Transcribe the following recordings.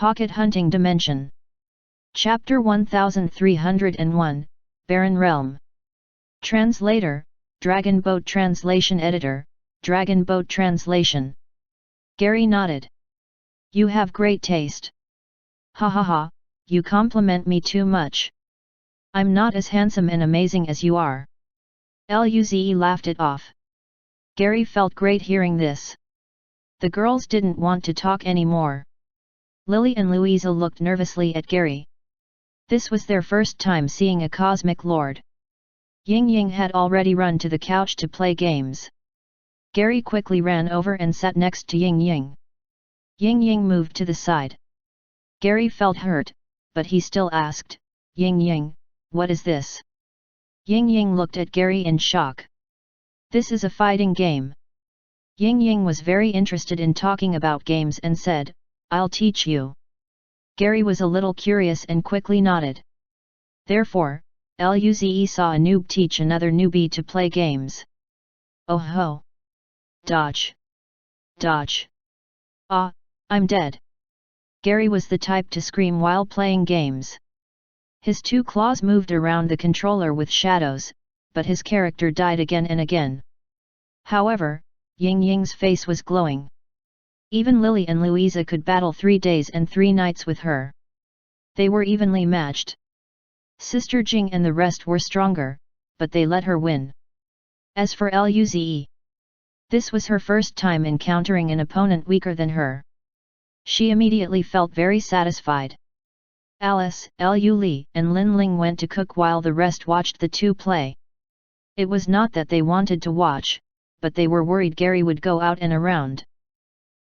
Pocket Hunting Dimension. Chapter 1301, Barren Realm. Translator, Dragon Boat Translation Editor, Dragon Boat Translation. Gary nodded. You have great taste. Ha ha ha, you compliment me too much. I'm not as handsome and amazing as you are. Luze laughed it off. Gary felt great hearing this. The girls didn't want to talk anymore. Lily and Louisa looked nervously at Gary. This was their first time seeing a cosmic lord. Ying Ying had already run to the couch to play games. Gary quickly ran over and sat next to Ying Ying. Ying Ying moved to the side. Gary felt hurt, but he still asked, Ying Ying, what is this? Ying Ying looked at Gary in shock. This is a fighting game. Ying Ying was very interested in talking about games and said, I'll teach you. Gary was a little curious and quickly nodded. Therefore, Luze saw a noob teach another newbie to play games. Oh ho! Dodge! Dodge! Ah, I'm dead! Gary was the type to scream while playing games. His two claws moved around the controller with shadows, but his character died again and again. However, Ying Ying's face was glowing. Even Lily and Louisa could battle 3 days and 3 nights with her. They were evenly matched. Sister Jing and the rest were stronger, but they let her win. As for Luze, this was her first time encountering an opponent weaker than her. She immediately felt very satisfied. Alice, Lu Li and Lin Ling went to cook while the rest watched the two play. It was not that they wanted to watch, but they were worried Gary would go out and around.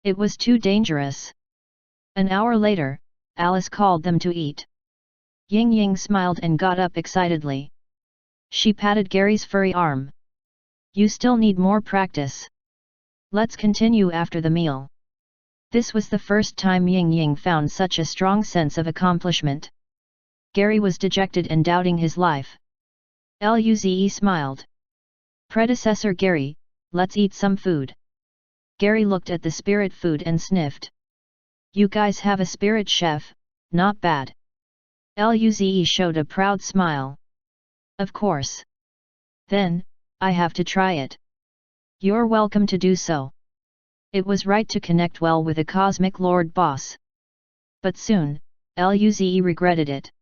It was too dangerous. An hour later, Alice called them to eat. Ying Ying smiled and got up excitedly. She patted Gary's furry arm. You still need more practice. Let's continue after the meal. This was the first time Ying Ying found such a strong sense of accomplishment. Gary was dejected and doubting his life. Luze smiled. Predecessor Gary, let's eat some food. Gary looked at the spirit food and sniffed. You guys have a spirit chef, not bad. Luze showed a proud smile. Of course. Then, I have to try it. You're welcome to do so. It was right to connect well with a cosmic lord boss. But soon, Luze regretted it.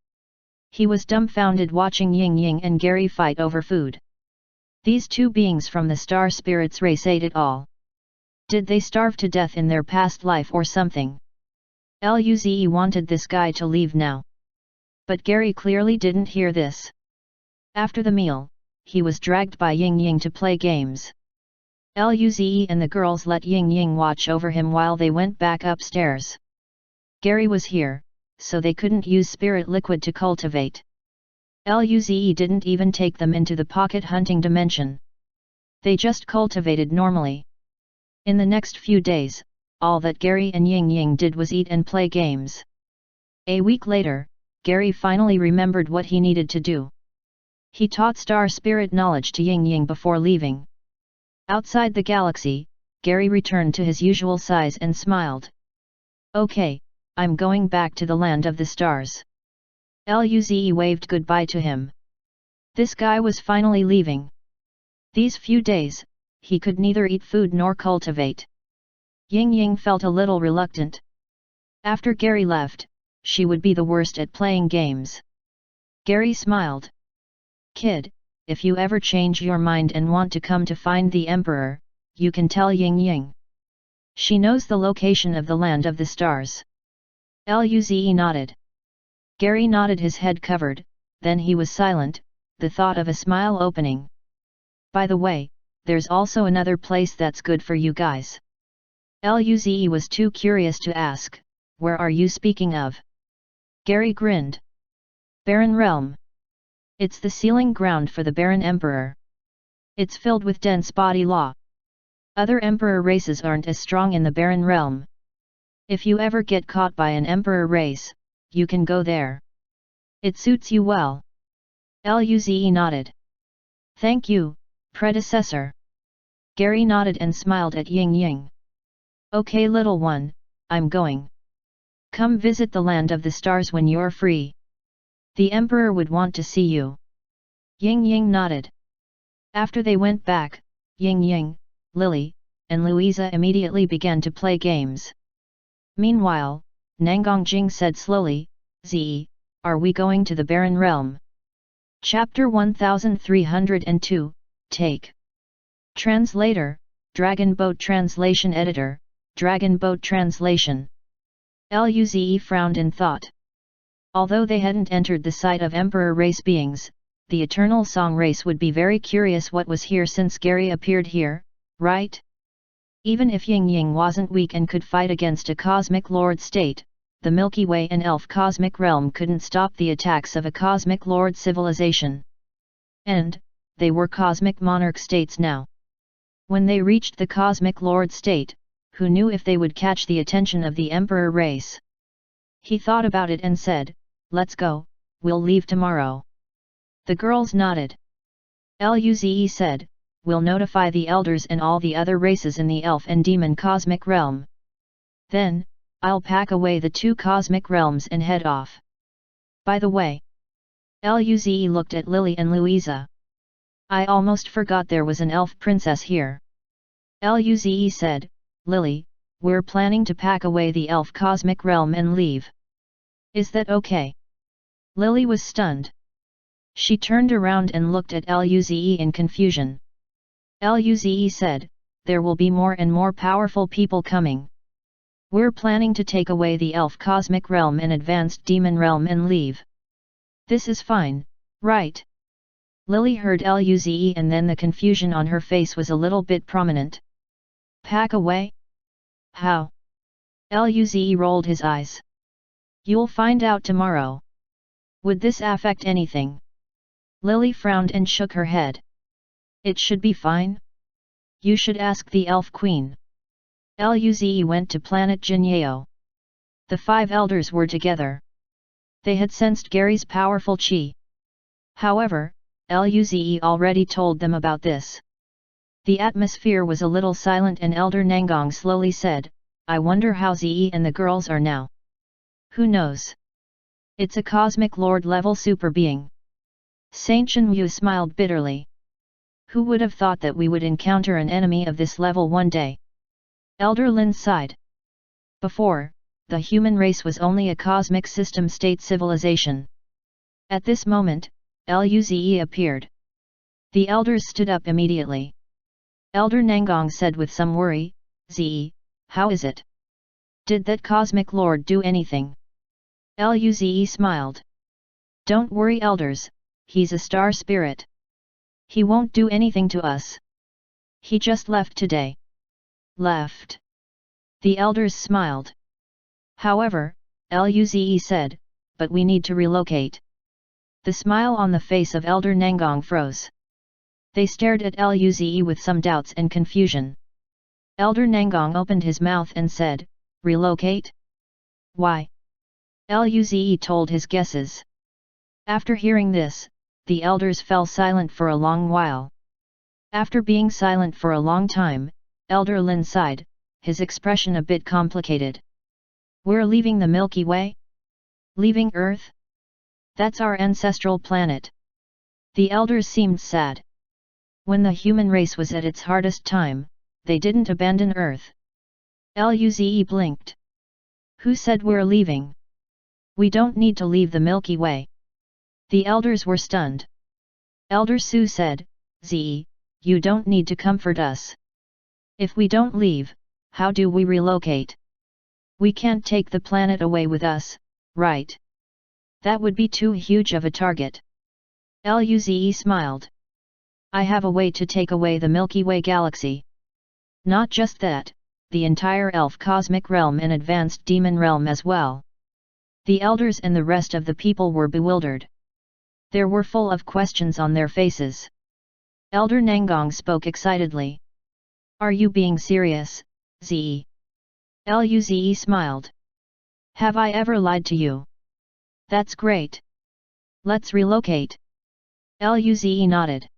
He was dumbfounded watching Ying Ying and Gary fight over food. These two beings from the star spirits race ate it all. Did they starve to death in their past life or something? Luze wanted this guy to leave now. But Gary clearly didn't hear this. After the meal, he was dragged by Ying Ying to play games. Luze and the girls let Ying Ying watch over him while they went back upstairs. Gary was here, so they couldn't use spirit liquid to cultivate. Luze didn't even take them into the pocket hunting dimension. They just cultivated normally. In the next few days, all that Gary and Ying Ying did was eat and play games. A week later, Gary finally remembered what he needed to do. He taught star spirit knowledge to Ying Ying before leaving. Outside the galaxy, Gary returned to his usual size and smiled. Okay, I'm going back to the land of the stars. Luze waved goodbye to him. This guy was finally leaving. These few days, he could neither eat food nor cultivate. Ying Ying felt a little reluctant. After Gary left, she would be the worst at playing games. Gary smiled. Kid, if you ever change your mind and want to come to find the Emperor, you can tell Ying Ying. She knows the location of the land of the stars. Luze nodded. Gary nodded, his head covered, then he was silent, the thought of a smile opening. By the way, there's also another place that's good for you guys. Luze was too curious to ask, where are you speaking of? Gary grinned. Barren Realm. It's the sealing ground for the Barren Emperor. It's filled with dense body law. Other Emperor races aren't as strong in the Barren Realm. If you ever get caught by an Emperor race, you can go there. It suits you well. Luze nodded. Thank you, predecessor. Gary nodded and smiled at Ying Ying. Okay little one, I'm going. Come visit the land of the stars when you're free. The emperor would want to see you. Ying Ying nodded. After they went back, Ying Ying, Lily, and Louisa immediately began to play games. Meanwhile, Nangongjing said slowly, "Zi, are we going to the Barren Realm?" Chapter 1302, Take. Translator, Dragon Boat Translation Editor, Dragon Boat Translation. Luze frowned in thought. Although they hadn't entered the site of Emperor race beings, the Eternal Song race would be very curious what was here since Gary appeared here, right? Even if Ying Ying wasn't weak and could fight against a Cosmic Lord state, the Milky Way and Elf Cosmic Realm couldn't stop the attacks of a Cosmic Lord civilization. And, they were Cosmic Monarch states now. When they reached the Cosmic Lord state, who knew if they would catch the attention of the Emperor race? He thought about it and said, "Let's go, we'll leave tomorrow." The girls nodded. Luze said, "We'll notify the elders and all the other races in the Elf and Demon Cosmic Realm. Then, I'll pack away the two Cosmic Realms and head off." By the way, Luze looked at Lily and Louisa. "I almost forgot there was an elf princess here." Luze said, "Lily, we're planning to pack away the Elf Cosmic Realm and leave. Is that okay?" Lily was stunned. She turned around and looked at Luze in confusion. Luze said, "There will be more and more powerful people coming. We're planning to take away the Elf Cosmic Realm and Advanced Demon Realm and leave. This is fine, right?" Lily heard Luze and then the confusion on her face was a little bit prominent. "Pack away? How?" Luze rolled his eyes. "You'll find out tomorrow. Would this affect anything?" Lily frowned and shook her head. "It should be fine. You should ask the Elf Queen." Luze went to planet Jinyeo. The five elders were together. They had sensed Gary's powerful qi. However, Luze already told them about this. The atmosphere was a little silent and Elder Nangong slowly said, "I wonder how Zi and the girls are now. Who knows? It's a Cosmic Lord level super being." Saint Chenyu smiled bitterly. "Who would have thought that we would encounter an enemy of this level one day?" Elder Lin sighed. Before, the human race was only a cosmic system state civilization. At this moment, Luze appeared. The elders stood up immediately. Elder Nangong said with some worry, "Zi, how is it? Did that Cosmic Lord do anything?" Luze smiled. "Don't worry elders, he's a star spirit. He won't do anything to us. He just left today." "Left?" The elders smiled. However, Luze said, "But we need to relocate." The smile on the face of Elder Nangong froze. They stared at Luze with some doubts and confusion. Elder Nangong opened his mouth and said, "Relocate? Why?" Luze told his guesses. After hearing this, the elders fell silent for a long while. After being silent for a long time, Elder Lin sighed, his expression a bit complicated. "We're leaving the Milky Way? Leaving Earth? That's our ancestral planet." The elders seemed sad. When the human race was at its hardest time, they didn't abandon Earth. Luze blinked. "Who said we're leaving? We don't need to leave the Milky Way." The elders were stunned. Elder Su said, "Zi, you don't need to comfort us. If we don't leave, how do we relocate? We can't take the planet away with us, right? That would be too huge of a target." Luze smiled. "I have a way to take away the Milky Way galaxy. Not just that, the entire Elf Cosmic Realm and Advanced Demon Realm as well." The elders and the rest of the people were bewildered. They were full of questions on their faces. Elder Nangong spoke excitedly. "Are you being serious, Zi?" Luze smiled. "Have I ever lied to you? That's great. Let's relocate." Luze nodded.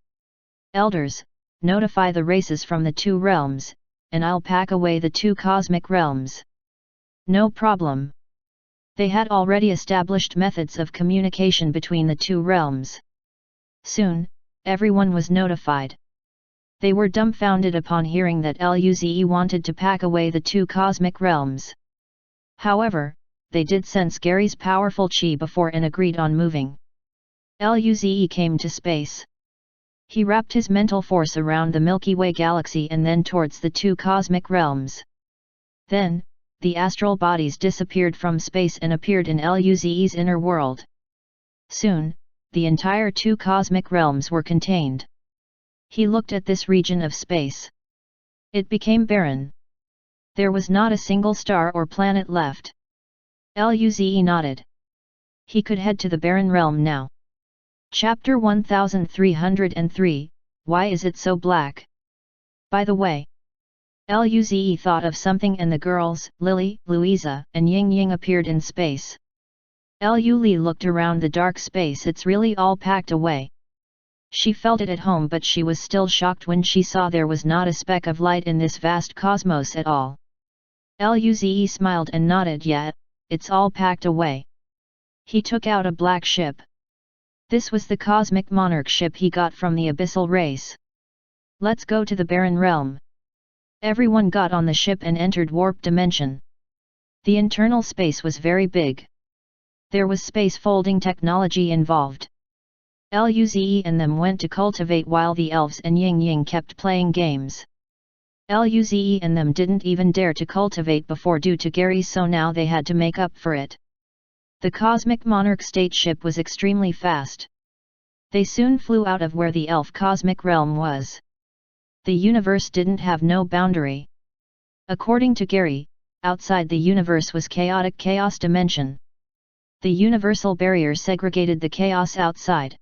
"Elders, notify the races from the two realms, and I'll pack away the two cosmic realms." "No problem. They had already established methods of communication between the two realms. Soon, everyone was notified. They were dumbfounded upon hearing that Luze wanted to pack away the two cosmic realms. However, they did sense Gary's powerful chi before and agreed on moving. Luze came to space. He wrapped his mental force around the Milky Way galaxy and then towards the two cosmic realms. Then, the astral bodies disappeared from space and appeared in Luze's inner world. Soon, the entire two cosmic realms were contained. He looked at this region of space. It became barren. There was not a single star or planet left. Luze nodded. He could head to the barren realm now. Chapter 1303, Why is it so black? By the way, Luze thought of something and the girls, Lily, Louisa, and Ying Ying appeared in space. Luli looked around the dark space. It's really all packed away. She felt it at home, but she was still shocked when she saw there was not a speck of light in this vast cosmos at all. Luze smiled and nodded. Yeah, it's all packed away. He took out a black ship. This was the cosmic monarch ship he got from the abyssal race. Let's go to the barren realm. Everyone got on the ship and entered warp dimension. The internal space was very big. There was space folding technology involved. Luze and them went to cultivate while the elves and Ying Ying kept playing games. Luze and them didn't even dare to cultivate before due to Gary, so now they had to make up for it. The cosmic monarch state ship was extremely fast. They soon flew out of where the elf cosmic realm was. The universe didn't have no boundary. According to Gary, outside the universe was chaotic chaos dimension. The universal barrier segregated the chaos outside.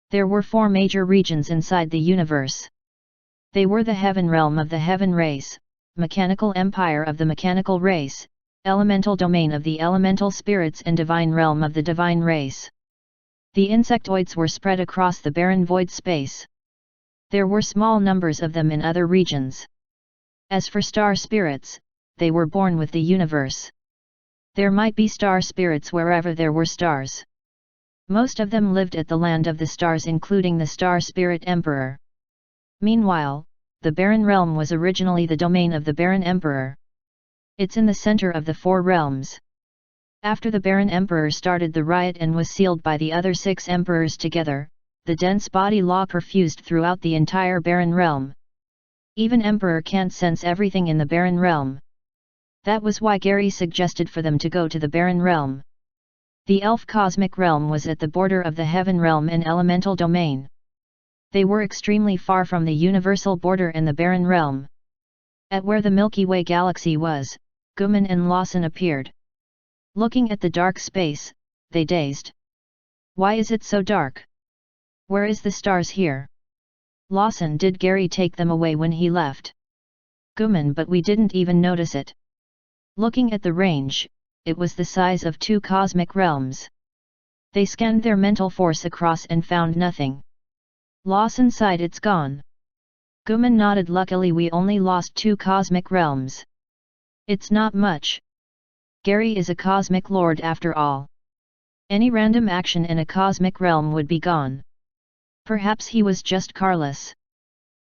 There were 4 major regions inside the universe. They were the heaven realm of the heaven race, mechanical empire of the mechanical race, elemental domain of the elemental spirits, and divine realm of the divine race. The insectoids were spread across the barren void space. There were small numbers of them in other regions. As for star spirits, they were born with the universe. There might be star spirits wherever there were stars. Most of them lived at the land of the stars, including the star spirit emperor. Meanwhile, the barren realm was originally the domain of the barren emperor. It's in the center of the 4 realms. After the barren emperor started the riot and was sealed by the other 6 emperors together, the dense body law perfused throughout the entire barren realm. Even emperor can't sense everything in the barren realm. That was why Gary suggested for them to go to the barren realm. The elf cosmic realm was at the border of the heaven realm and elemental domain. They were extremely far from the universal border and the barren realm. At where the Milky Way galaxy was, Guman and Lawson appeared. Looking at the dark space, they dazed. Why is it so dark? Where is the stars here? Lawson, did Gary take them away when he left? Guman, but we didn't even notice it. Looking at the range, it was the size of 2 cosmic realms. They scanned their mental force across and found nothing. Lawson sighed, it's gone. Guman nodded, luckily we only lost 2 cosmic realms. It's not much. Gary is a cosmic lord after all. Any random action in a cosmic realm would be gone. Perhaps he was just careless.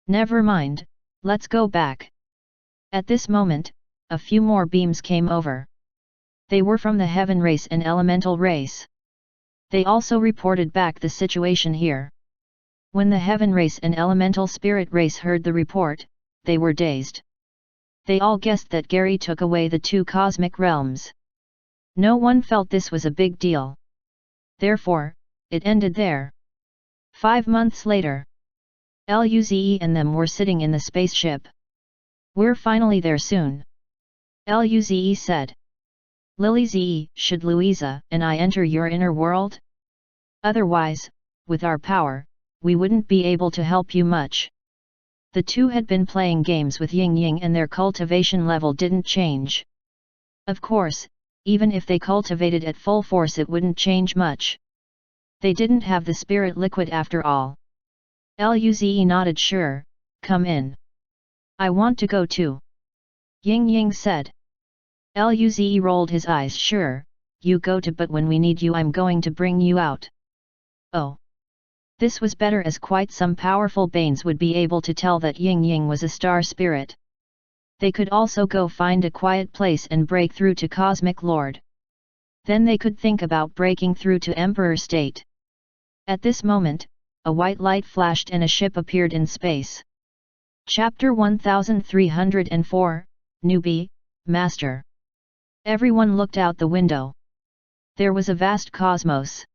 Never mind, let's go back. At this moment, a few more beams came over. They were from the heaven race and elemental race. They also reported back the situation here. When the heaven race and elemental spirit race heard the report, they were dazed. They all guessed that Gary took away the 2 cosmic realms. No one felt this was a big deal. Therefore, it ended there. 5 months later, Luze and them were sitting in the spaceship. We're finally there soon. Luze said. Lilyze, should Louisa and I enter your inner world? Otherwise, with our power, we wouldn't be able to help you much. The two had been playing games with Ying Ying and their cultivation level didn't change. Of course, even if they cultivated at full force it wouldn't change much. They didn't have the spirit liquid after all. Luze nodded, sure, come in. I want to go too. Ying Ying said. Luze rolled his eyes, sure, you go to, but when we need you I'm going to bring you out. Oh. This was better, as quite some powerful Banes would be able to tell that Ying Ying was a star spirit. They could also go find a quiet place and break through to Cosmic Lord. Then they could think about breaking through to Emperor State. At this moment, a white light flashed and a ship appeared in space. Chapter 1304, Newbie, Master. Everyone looked out the window. There was a vast cosmos.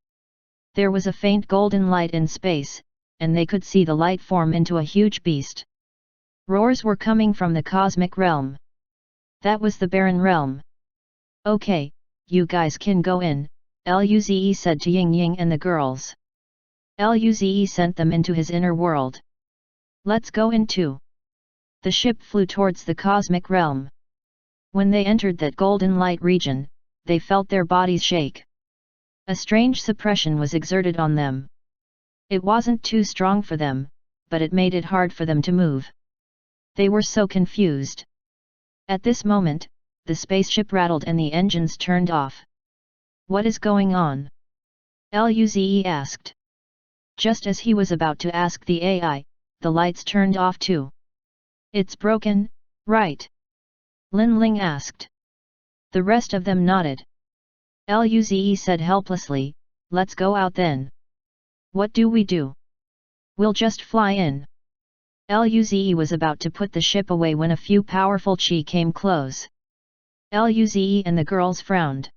There was a faint golden light in space, and they could see the light form into a huge beast. Roars were coming from the cosmic realm. That was the barren realm. Okay, you guys can go in, Luze said to Ying Ying and the girls. Luze sent them into his inner world. Let's go in too. The ship flew towards the cosmic realm. When they entered that golden light region, they felt their bodies shake. A strange suppression was exerted on them. It wasn't too strong for them, but it made it hard for them to move. They were so confused. At this moment, the spaceship rattled and the engines turned off. What is going on? Luze asked. Just as he was about to ask the AI, the lights turned off too. It's broken, right? Lin Ling asked. The rest of them nodded. Luze said helplessly, let's go out then. What do we do? We'll just fly in. Luze was about to put the ship away when a few powerful chi came close. Luze and the girls frowned.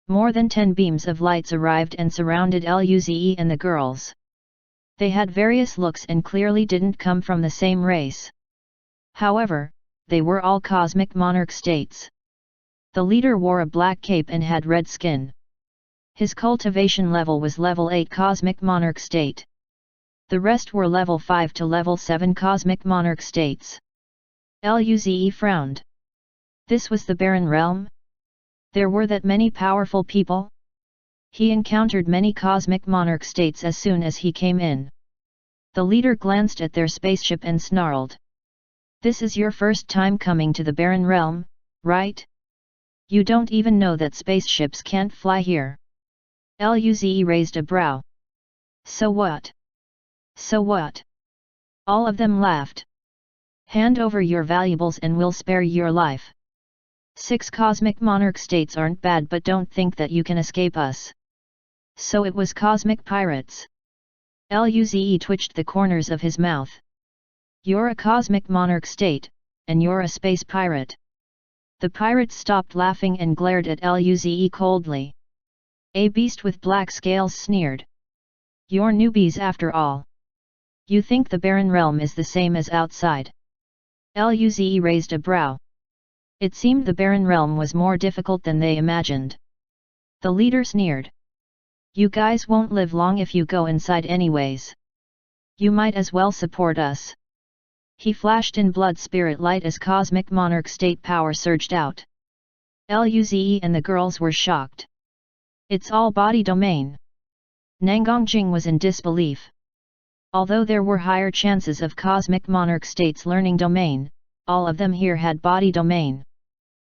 More than 10 beams of lights arrived and surrounded Luze and the girls. They had various looks and clearly didn't come from the same race. However, they were all cosmic monarch states. The leader wore a black cape and had red skin. His cultivation level was level 8 cosmic monarch state. The rest were level 5 to level 7 cosmic monarch states. Luze frowned. This was the barren realm? There were that many powerful people? He encountered many cosmic monarch states as soon as he came in. The leader glanced at their spaceship and snarled. This is your first time coming to the barren realm, right? You don't even know that spaceships can't fly here. Luze raised a brow. So what? So what? All of them laughed. Hand over your valuables and we'll spare your life. 6 cosmic monarch states aren't bad, but don't think that you can escape us. So it was cosmic pirates. Luze twitched the corners of his mouth. You're a cosmic monarch state, and you're a space pirate. The pirates stopped laughing and glared at Luze coldly. A beast with black scales sneered. You're newbies after all. You think the barren realm is the same as outside? Luze raised a brow. It seemed the barren realm was more difficult than they imagined. The leader sneered. You guys won't live long if you go inside anyways. You might as well support us. He flashed in blood spirit light as cosmic monarch state power surged out. Luze and the girls were shocked. It's all body domain. Nangongjing was in disbelief. Although there were higher chances of cosmic monarch states learning domain, all of them here had body domain.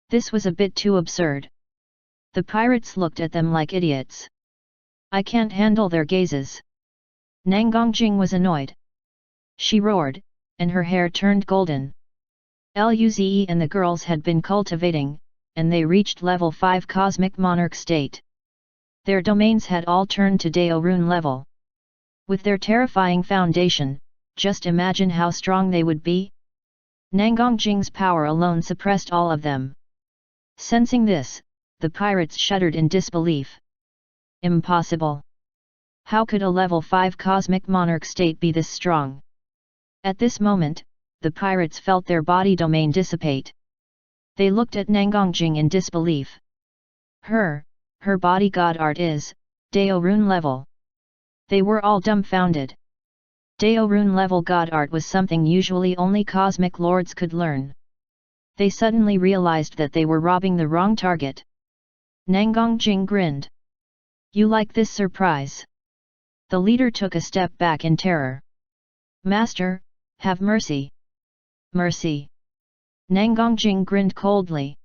This was a bit too absurd. The pirates looked at them like idiots. I can't handle their gazes. Nangongjing was annoyed. She roared, and her hair turned golden. Luze and the girls had been cultivating, and they reached level 5 cosmic monarch state. Their domains had all turned to Dao rune level. With their terrifying foundation, just imagine how strong they would be. Nangongjing's power alone suppressed all of them. Sensing this, the pirates shuddered in disbelief. Impossible! How could a level 5 cosmic monarch state be this strong? At this moment, the pirates felt their body domain dissipate. They looked at Nangongjing in disbelief. Her body god art is Dao rune level. They were all dumbfounded. Dao rune level god art was something usually only cosmic lords could learn. They suddenly realized that they were robbing the wrong target. Nangongjing grinned. You like this surprise? The leader took a step back in terror. Master, have mercy. Mercy. Nangongjing grinned coldly.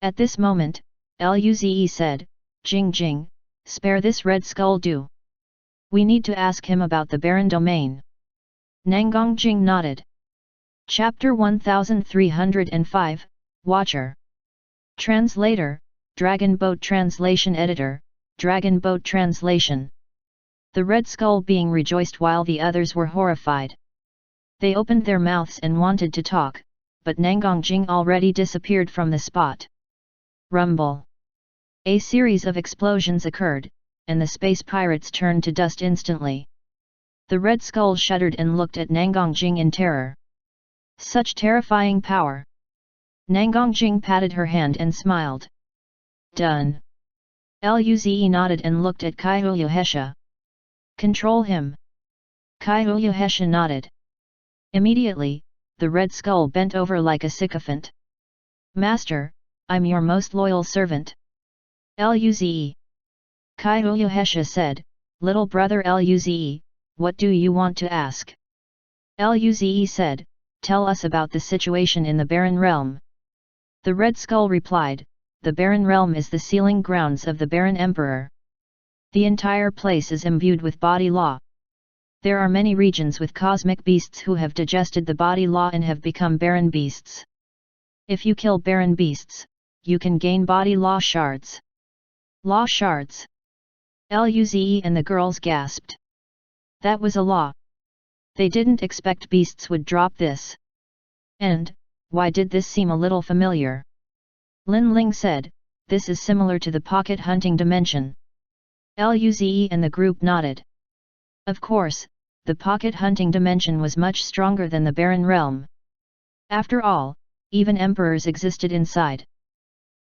At this moment, Luze said, Jing, spare this red skull do. We need to ask him about the barren domain. Nangang Jing nodded. Chapter 1305, Watcher. Translator, Dragon Boat Translation Editor, Dragon Boat Translation. The red skull being rejoiced while the others were horrified. They opened their mouths and wanted to talk, but Nangang Jing already disappeared from the spot. Rumble. A series of explosions occurred, and the space pirates turned to dust instantly. The red skull shuddered and looked at Nangang Jing in terror. Such terrifying power! Nangang Jing patted her hand and smiled. Done. Luze nodded and looked at Kaiuyuhesha. Control him. Kaiuyuhesha nodded. Immediately, the red skull bent over like a sycophant. Master, I'm your most loyal servant. Luze. Kaiuyuhesha said, Little brother Luze, what do you want to ask? Luze said, Tell us about the situation in the Barren Realm. The red skull replied, The Barren Realm is the sealing grounds of the Barren Emperor. The entire place is imbued with body law. There are many regions with cosmic beasts who have digested the body law and have become barren beasts. If you kill barren beasts, you can gain body law shards. Law shards. Luze and the girls gasped. That was a law. They didn't expect beasts would drop this. And, why did this seem a little familiar? Lin Ling said, This is similar to the pocket hunting dimension. Luze and the group nodded. Of course, the pocket hunting dimension was much stronger than the Barren Realm. After all, even emperors existed inside.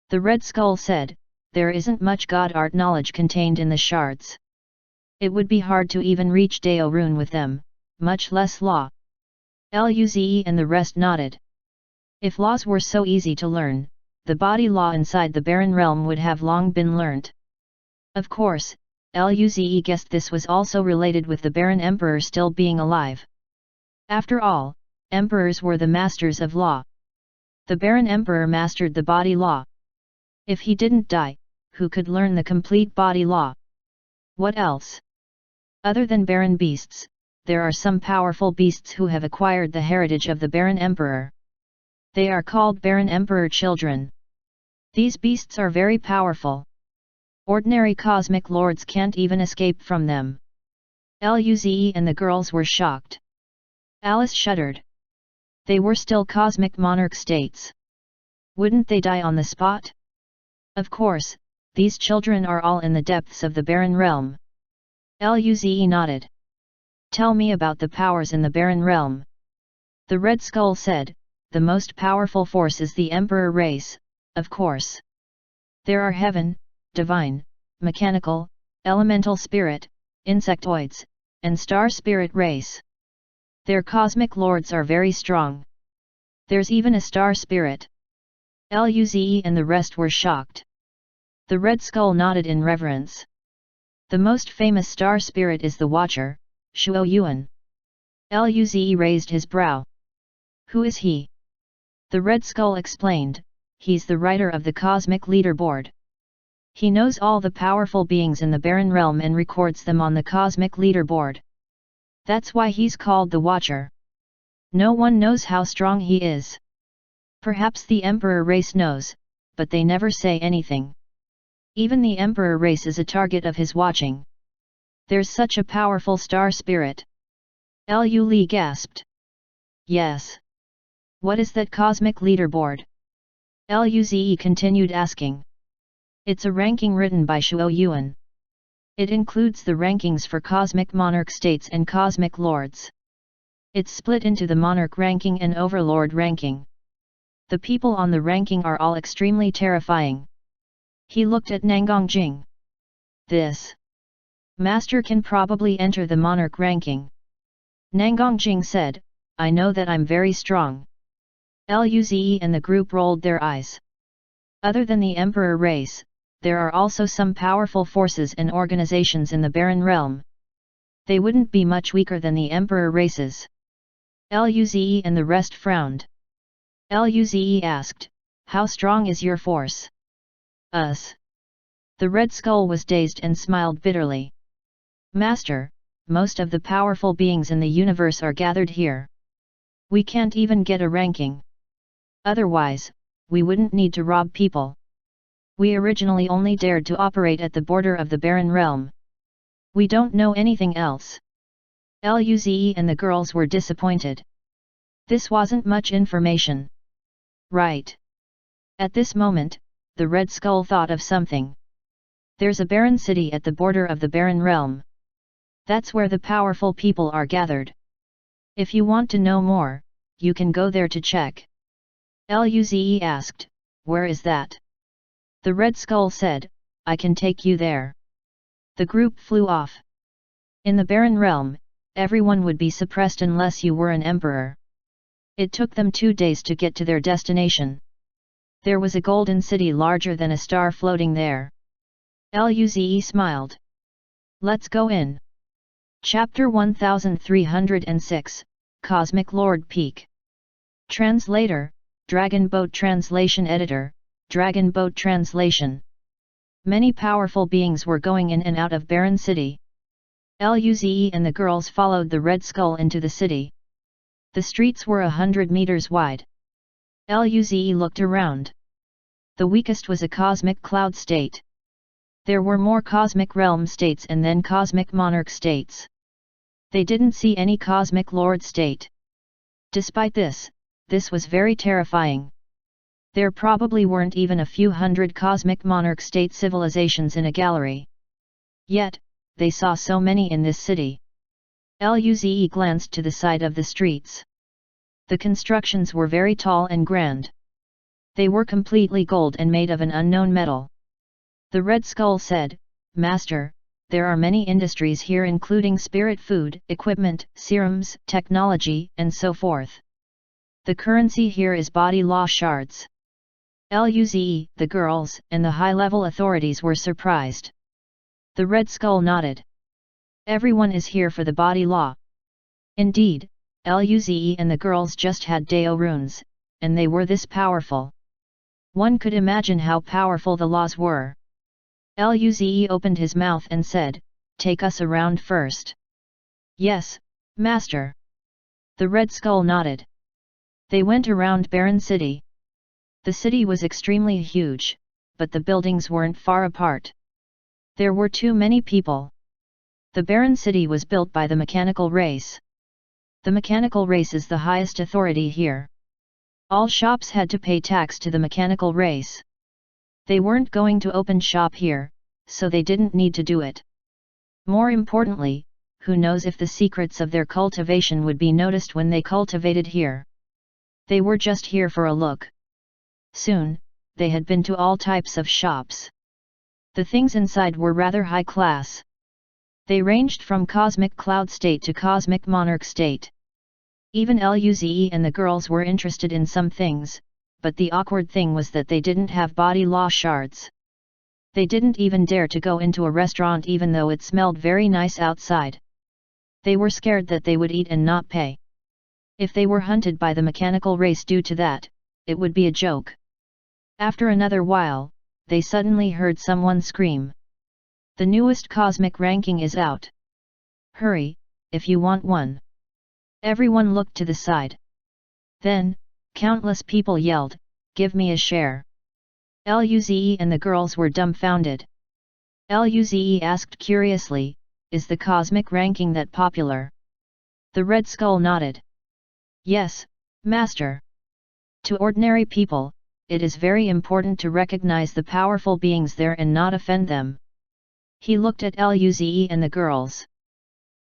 The Red Skull said, There isn't much god art knowledge contained in the shards. It would be hard to even reach Dao Rune with them, much less law. Luze and the rest nodded. If laws were so easy to learn, the body law inside the Barren Realm would have long been learnt. Of course, Luze guessed this was also related with the Barren Emperor still being alive. After all, emperors were the masters of law. The Barren Emperor mastered the body law. If he didn't die, who could learn the complete body law? What else? Other than barren beasts, there are some powerful beasts who have acquired the heritage of the Barren Emperor. They are called Barren Emperor children. These beasts are very powerful. Ordinary cosmic lords can't even escape from them. Luze and the girls were shocked. Alice shuddered. They were still cosmic monarch states. Wouldn't they die on the spot? Of course, these children are all in the depths of the Barren Realm. Luze nodded. Tell me about the powers in the Barren Realm. The Red Skull said, The most powerful force is the Emperor race, of course. There are heaven, divine, mechanical, elemental spirit, insectoids, and star spirit race. Their cosmic lords are very strong. There's even a star spirit. Luze and the rest were shocked. The Red Skull nodded in reverence. The most famous star spirit is the Watcher, Shuo Yuan. Luze raised his brow. Who is he? The Red Skull explained, He's the writer of the cosmic leaderboard. He knows all the powerful beings in the Barren Realm and records them on the cosmic leaderboard. That's why he's called the Watcher. No one knows how strong he is. Perhaps the Emperor race knows, but they never say anything. Even the Emperor race is a target of his watching. There's such a powerful star spirit. Lu Li gasped. Yes. What is that cosmic leaderboard? Luze continued asking. It's a ranking written by Shuo Yuan. It includes the rankings for cosmic monarch states and cosmic lords. It's split into the monarch ranking and overlord ranking. The people on the ranking are all extremely terrifying. He looked at Nangang Jing. This master can probably enter the monarch ranking. Nangang Jing said, I know that I'm very strong. Luze and the group rolled their eyes. Other than the Emperor race, there are also some powerful forces and organizations in the Barren Realm. They wouldn't be much weaker than the Emperor races. Luze and the rest frowned. Luze asked, How strong is your force? Us. The Red Skull was dazed and smiled bitterly. Master, most of the powerful beings in the universe are gathered here. We can't even get a ranking. Otherwise, we wouldn't need to rob people. We originally only dared to operate at the border of the Barren Realm. We don't know anything else. Luze and the girls were disappointed. This wasn't much information. Right. At this moment, the Red Skull thought of something. There's a barren city at the border of the Barren Realm. That's where the powerful people are gathered. If you want to know more, you can go there to check. Luze asked, where is that? The Red Skull said, I can take you there. The group flew off. In the Barren Realm, everyone would be suppressed unless you were an emperor. It took them 2 days to get to their destination. There was a golden city larger than a star floating there. Luze smiled. Let's go in. Chapter 1306, Cosmic Lord Peak. Translator, Dragon Boat Translation Editor, Dragon Boat Translation. Many powerful beings were going in and out of Barren City. Luze and the girls followed the Red Skull into the city. The streets were 100 meters wide. Luze looked around. The weakest was a cosmic cloud state. There were more cosmic realm states and then cosmic monarch states. They didn't see any cosmic lord state. Despite this, this was very terrifying. There probably weren't even a few hundred cosmic monarch state civilizations in a gallery. Yet, they saw so many in this city. Luze glanced to the side of the streets. The constructions were very tall and grand. They were completely gold and made of an unknown metal. The Red Skull said, Master, there are many industries here including spirit food, equipment, serums, technology, and so forth. The currency here is body law shards. Luze, the girls, and the high-level authorities were surprised. The Red Skull nodded. Everyone is here for the body law. Indeed, Luze and the girls just had Deo runes, and they were this powerful. One could imagine how powerful the laws were. Luze opened his mouth and said, take us around first. Yes, Master. The Red Skull nodded. They went around Barren City. The city was extremely huge, but the buildings weren't far apart. There were too many people. The Barren City was built by the mechanical race. The mechanical race is the highest authority here. All shops had to pay tax to the mechanical race. They weren't going to open shop here, so they didn't need to do it. More importantly, who knows if the secrets of their cultivation would be noticed when they cultivated here. They were just here for a look. Soon, they had been to all types of shops. The things inside were rather high class. They ranged from cosmic cloud state to cosmic monarch state. Even Luze and the girls were interested in some things, but the awkward thing was that they didn't have body law shards. They didn't even dare to go into a restaurant even though it smelled very nice outside. They were scared that they would eat and not pay. If they were hunted by the mechanical race due to that, it would be a joke. After another while, they suddenly heard someone scream. The newest cosmic ranking is out. Hurry, if you want one. Everyone looked to the side. Then, countless people yelled, give me a share. Luze and the girls were dumbfounded. Luze asked curiously, is the cosmic ranking that popular? The Red Skull nodded. Yes, Master. To ordinary people, it is very important to recognize the powerful beings there and not offend them. He looked at Luze and the girls.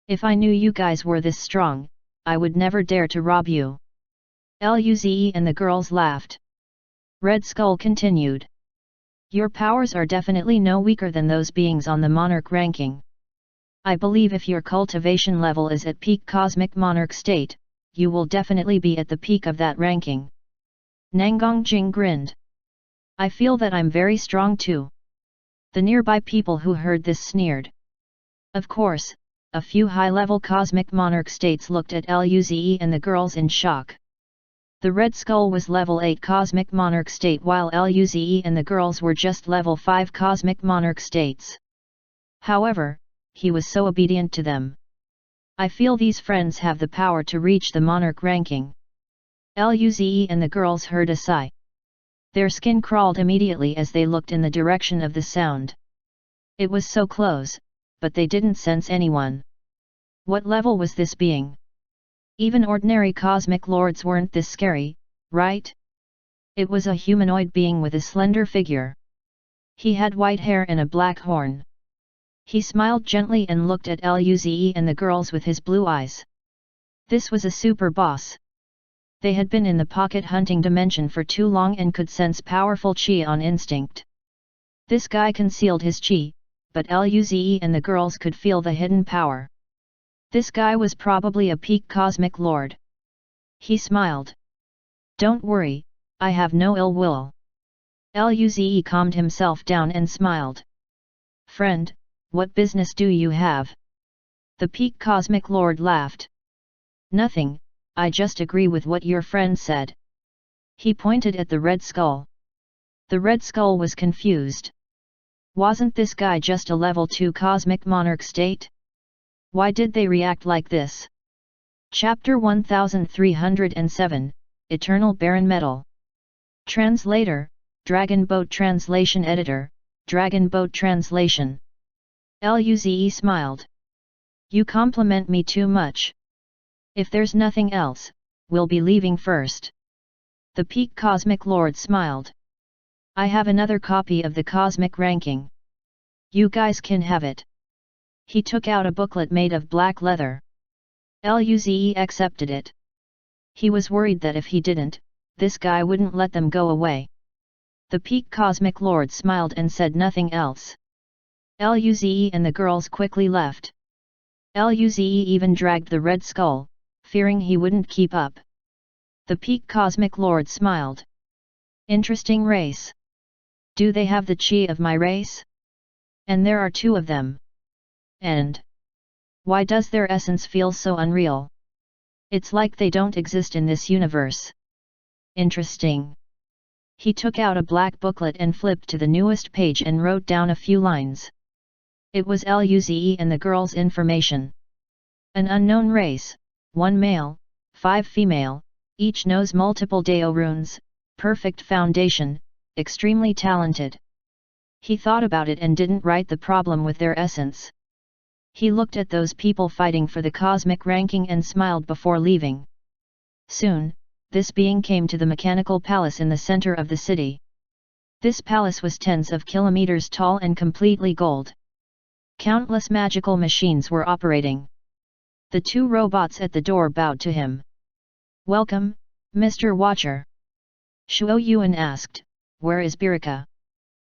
If I knew you guys were this strong, I would never dare to rob you. Luze and the girls laughed. Red Skull continued. Your powers are definitely no weaker than those beings on the monarch ranking. I believe if your cultivation level is at peak cosmic monarch state, you will definitely be at the peak of that ranking. Nangongjing grinned. I feel that I'm very strong too. The nearby people who heard this sneered. Of course, a few high-level cosmic monarch states looked at Luze and the girls in shock. The Red Skull was level 8 Cosmic Monarch state while Luze and the girls were just level 5 Cosmic Monarch states. However, he was so obedient to them. I feel these friends have the power to reach the Monarch ranking. Luze and the girls heard a sigh. Their skin crawled immediately as they looked in the direction of the sound. It was so close, but they didn't sense anyone. What level was this being? Even ordinary cosmic lords weren't this scary, right? It was a humanoid being with a slender figure. He had white hair and a black horn. He smiled gently and looked at Luze and the girls with his blue eyes. This was a super boss. They had been in the pocket hunting dimension for too long and could sense powerful chi on instinct. This guy concealed his chi, but Luze and the girls could feel the hidden power. This guy was probably a peak cosmic lord. He smiled. Don't worry, I have no ill will. Luze calmed himself down and smiled. Friend, what business do you have? The peak cosmic lord laughed. Nothing, I just agree with what your friend said. He pointed at the Red Skull. The Red Skull was confused. Wasn't this guy just a level 2 Cosmic Monarch state? Why did they react like this? Chapter 1307, Eternal Barren Metal. Translator, Dragon Boat Translation Editor, Dragon Boat Translation. Luze smiled. You compliment me too much. If there's nothing else, we'll be leaving first. The peak Cosmic Lord smiled. I have another copy of the Cosmic Ranking. You guys can have it. He took out a booklet made of black leather. Luze accepted it. He was worried that if he didn't, this guy wouldn't let them go away. The peak Cosmic Lord smiled and said nothing else. Luze and the girls quickly left. Luze even dragged the Red Skull, fearing he wouldn't keep up. The peak Cosmic Lord smiled. Interesting race. Do they have the chi of my race? And there are 2 of them. And why does their essence feel so unreal? It's like they don't exist in this universe. Interesting. He took out a black booklet and flipped to the newest page and wrote down a few lines. It was Luze and the girls' information. An unknown race, 1 male, 5 female, each knows multiple Dao runes, perfect foundation, extremely talented. He thought about it and didn't write the problem with their essence. He looked at those people fighting for the cosmic ranking and smiled before leaving. Soon, this being came to the mechanical palace in the center of the city. This palace was tens of kilometers tall and completely gold. Countless magical machines were operating. The 2 robots at the door bowed to him. Welcome, Mr. Watcher. Shuo Yuan asked, where is Birika?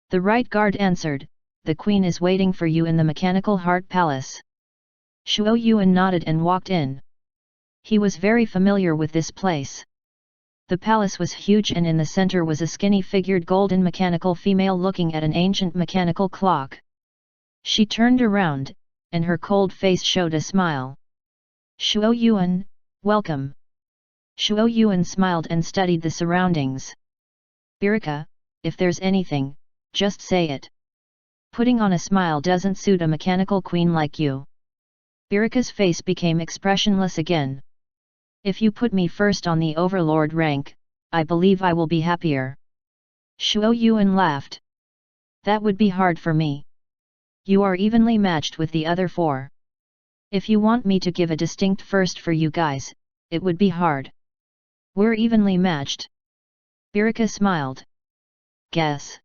The right guard answered, the queen is waiting for you in the Mechanical Heart Palace. Shuo Yuan nodded and walked in. He was very familiar with this place. The palace was huge and in the center was a skinny-figured golden mechanical female looking at an ancient mechanical clock. She turned around, and her cold face showed a smile. Shuo Yuan, welcome. Shuo Yuan smiled and studied the surroundings. Birika, if there's anything, just say it. Putting on a smile doesn't suit a mechanical queen like you. Birika's face became expressionless again. If you put me first on the overlord rank, I believe I will be happier. Shuo Yuan laughed. That would be hard for me. You are evenly matched with the other 4. If you want me to give a distinct first for you guys, it would be hard. We're evenly matched. Birika smiled. Guess.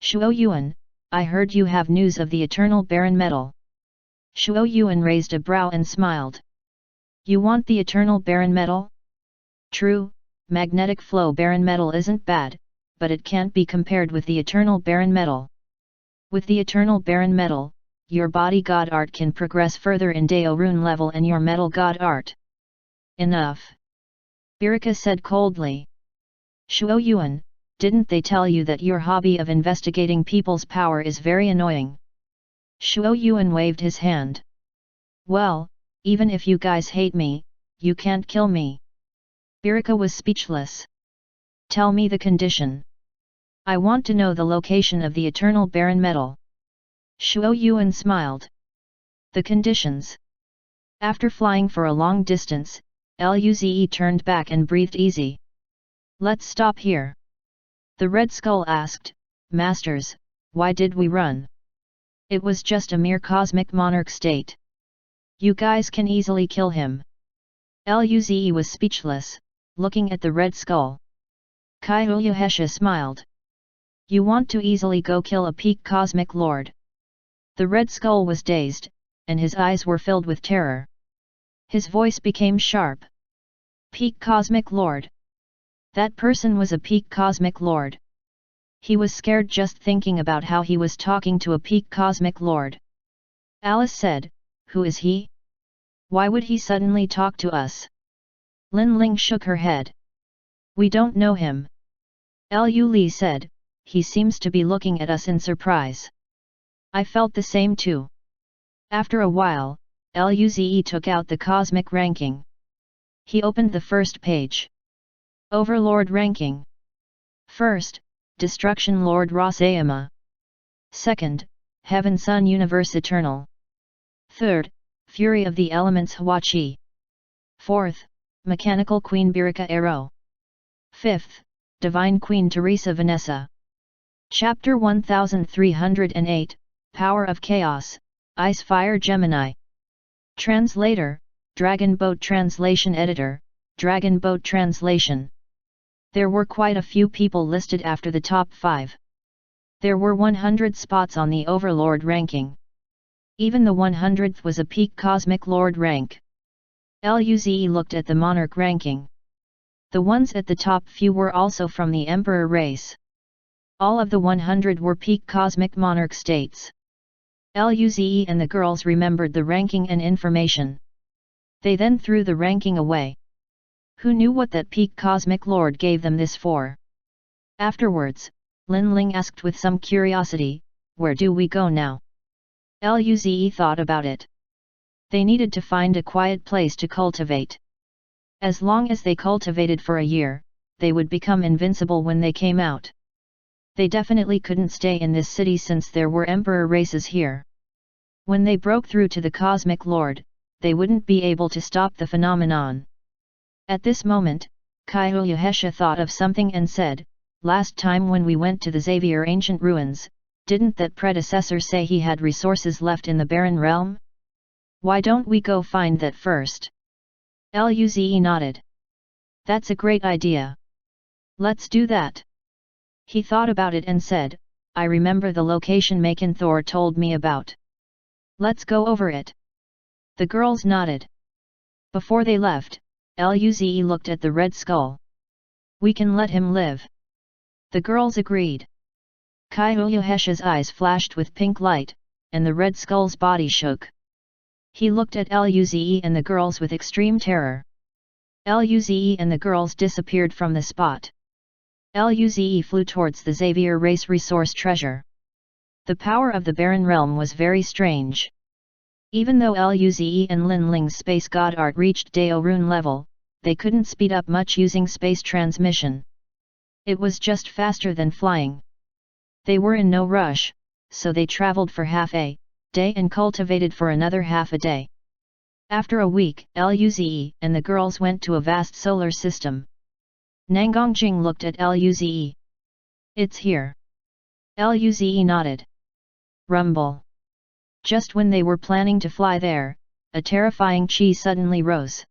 Shuo Yuan, I heard you have news of the Eternal Barren Metal. Shuo Yuan raised a brow and smiled. You want the Eternal Barren Metal? True, magnetic flow barren metal isn't bad, but it can't be compared with the Eternal Barren Metal. With the Eternal Barren Metal, your body god art can progress further in Dao rune level and your metal god art. Enough. Birika said coldly. Shuo Yuan, didn't they tell you that your hobby of investigating people's power is very annoying? Shuo Yuan waved his hand. Well, even if you guys hate me, you can't kill me. Birika was speechless. Tell me the condition. I want to know the location of the eternal barren metal. Shuo Yuan smiled. The conditions. After flying for a long distance, Luze turned back and breathed easy. Let's stop here. The Red Skull asked, Masters, why did we run? It was just a mere cosmic monarch state. You guys can easily kill him. Luze was speechless, looking at the Red Skull. Kai Uyahesha smiled. You want to easily go kill a peak cosmic lord. The Red Skull was dazed, and his eyes were filled with terror. His voice became sharp. Peak cosmic lord. That person was a peak cosmic lord. He was scared just thinking about how he was talking to a peak cosmic lord. Alice said, Who is he? Why would he suddenly talk to us? Lin Ling shook her head. We don't know him. Lu Li said, He seems to be looking at us in surprise. I felt the same too. After a while, Luze took out the cosmic ranking. He opened the first page. Overlord ranking. First, Destruction Lord Rasayama. Second, Heaven Sun Universe Eternal. Third, Fury of the Elements Hwachi. Fourth, Mechanical Queen Birika Arrow. Fifth, Divine Queen Teresa Vanessa. Chapter 1308, Power of Chaos, Ice Fire Gemini. Translator, Dragon Boat Translation Editor, Dragon Boat Translation. There were quite a few people listed after the top 5. There were 100 spots on the Overlord ranking. Even the 100th was a peak cosmic lord rank. Luze looked at the monarch ranking. The ones at the top few were also from the emperor race. All of the 100 were peak cosmic monarch states. Luze and the girls remembered the ranking and information. They then threw the ranking away. Who knew what that peak cosmic lord gave them this for? Afterwards, Lin Ling asked with some curiosity, Where do we go now? Luze thought about it. They needed to find a quiet place to cultivate. As long as they cultivated for a year, they would become invincible when they came out. They definitely couldn't stay in this city since there were emperor races here. When they broke through to the cosmic lord, they wouldn't be able to stop the phenomenon. At this moment, Kai Uyahesha thought of something and said, Last time when we went to the Xavier ancient ruins, didn't that predecessor say he had resources left in the barren realm? Why don't we go find that first? Luze nodded. That's a great idea. Let's do that. He thought about it and said, I remember the location Maken Thor told me about. Let's go over it. The girls nodded. Before they left, Luze looked at the Red Skull. We can let him live. The girls agreed. Kai Uyahesha's eyes flashed with pink light, and the Red Skull's body shook. He looked at Luze and the girls with extreme terror. Luze and the girls disappeared from the spot. Luze flew towards the Xavier race resource treasure. The power of the barren realm was very strange. Even though Luze and Lin Ling's space god art reached Dao rune level, they couldn't speed up much using space transmission. It was just faster than flying. They were in no rush, so they traveled for half a day and cultivated for another half a day. After a week, Luze and the girls went to a vast solar system. Nangongjing looked at Luze. It's here. Luze nodded. Rumble. Just when they were planning to fly there, a terrifying chi suddenly rose.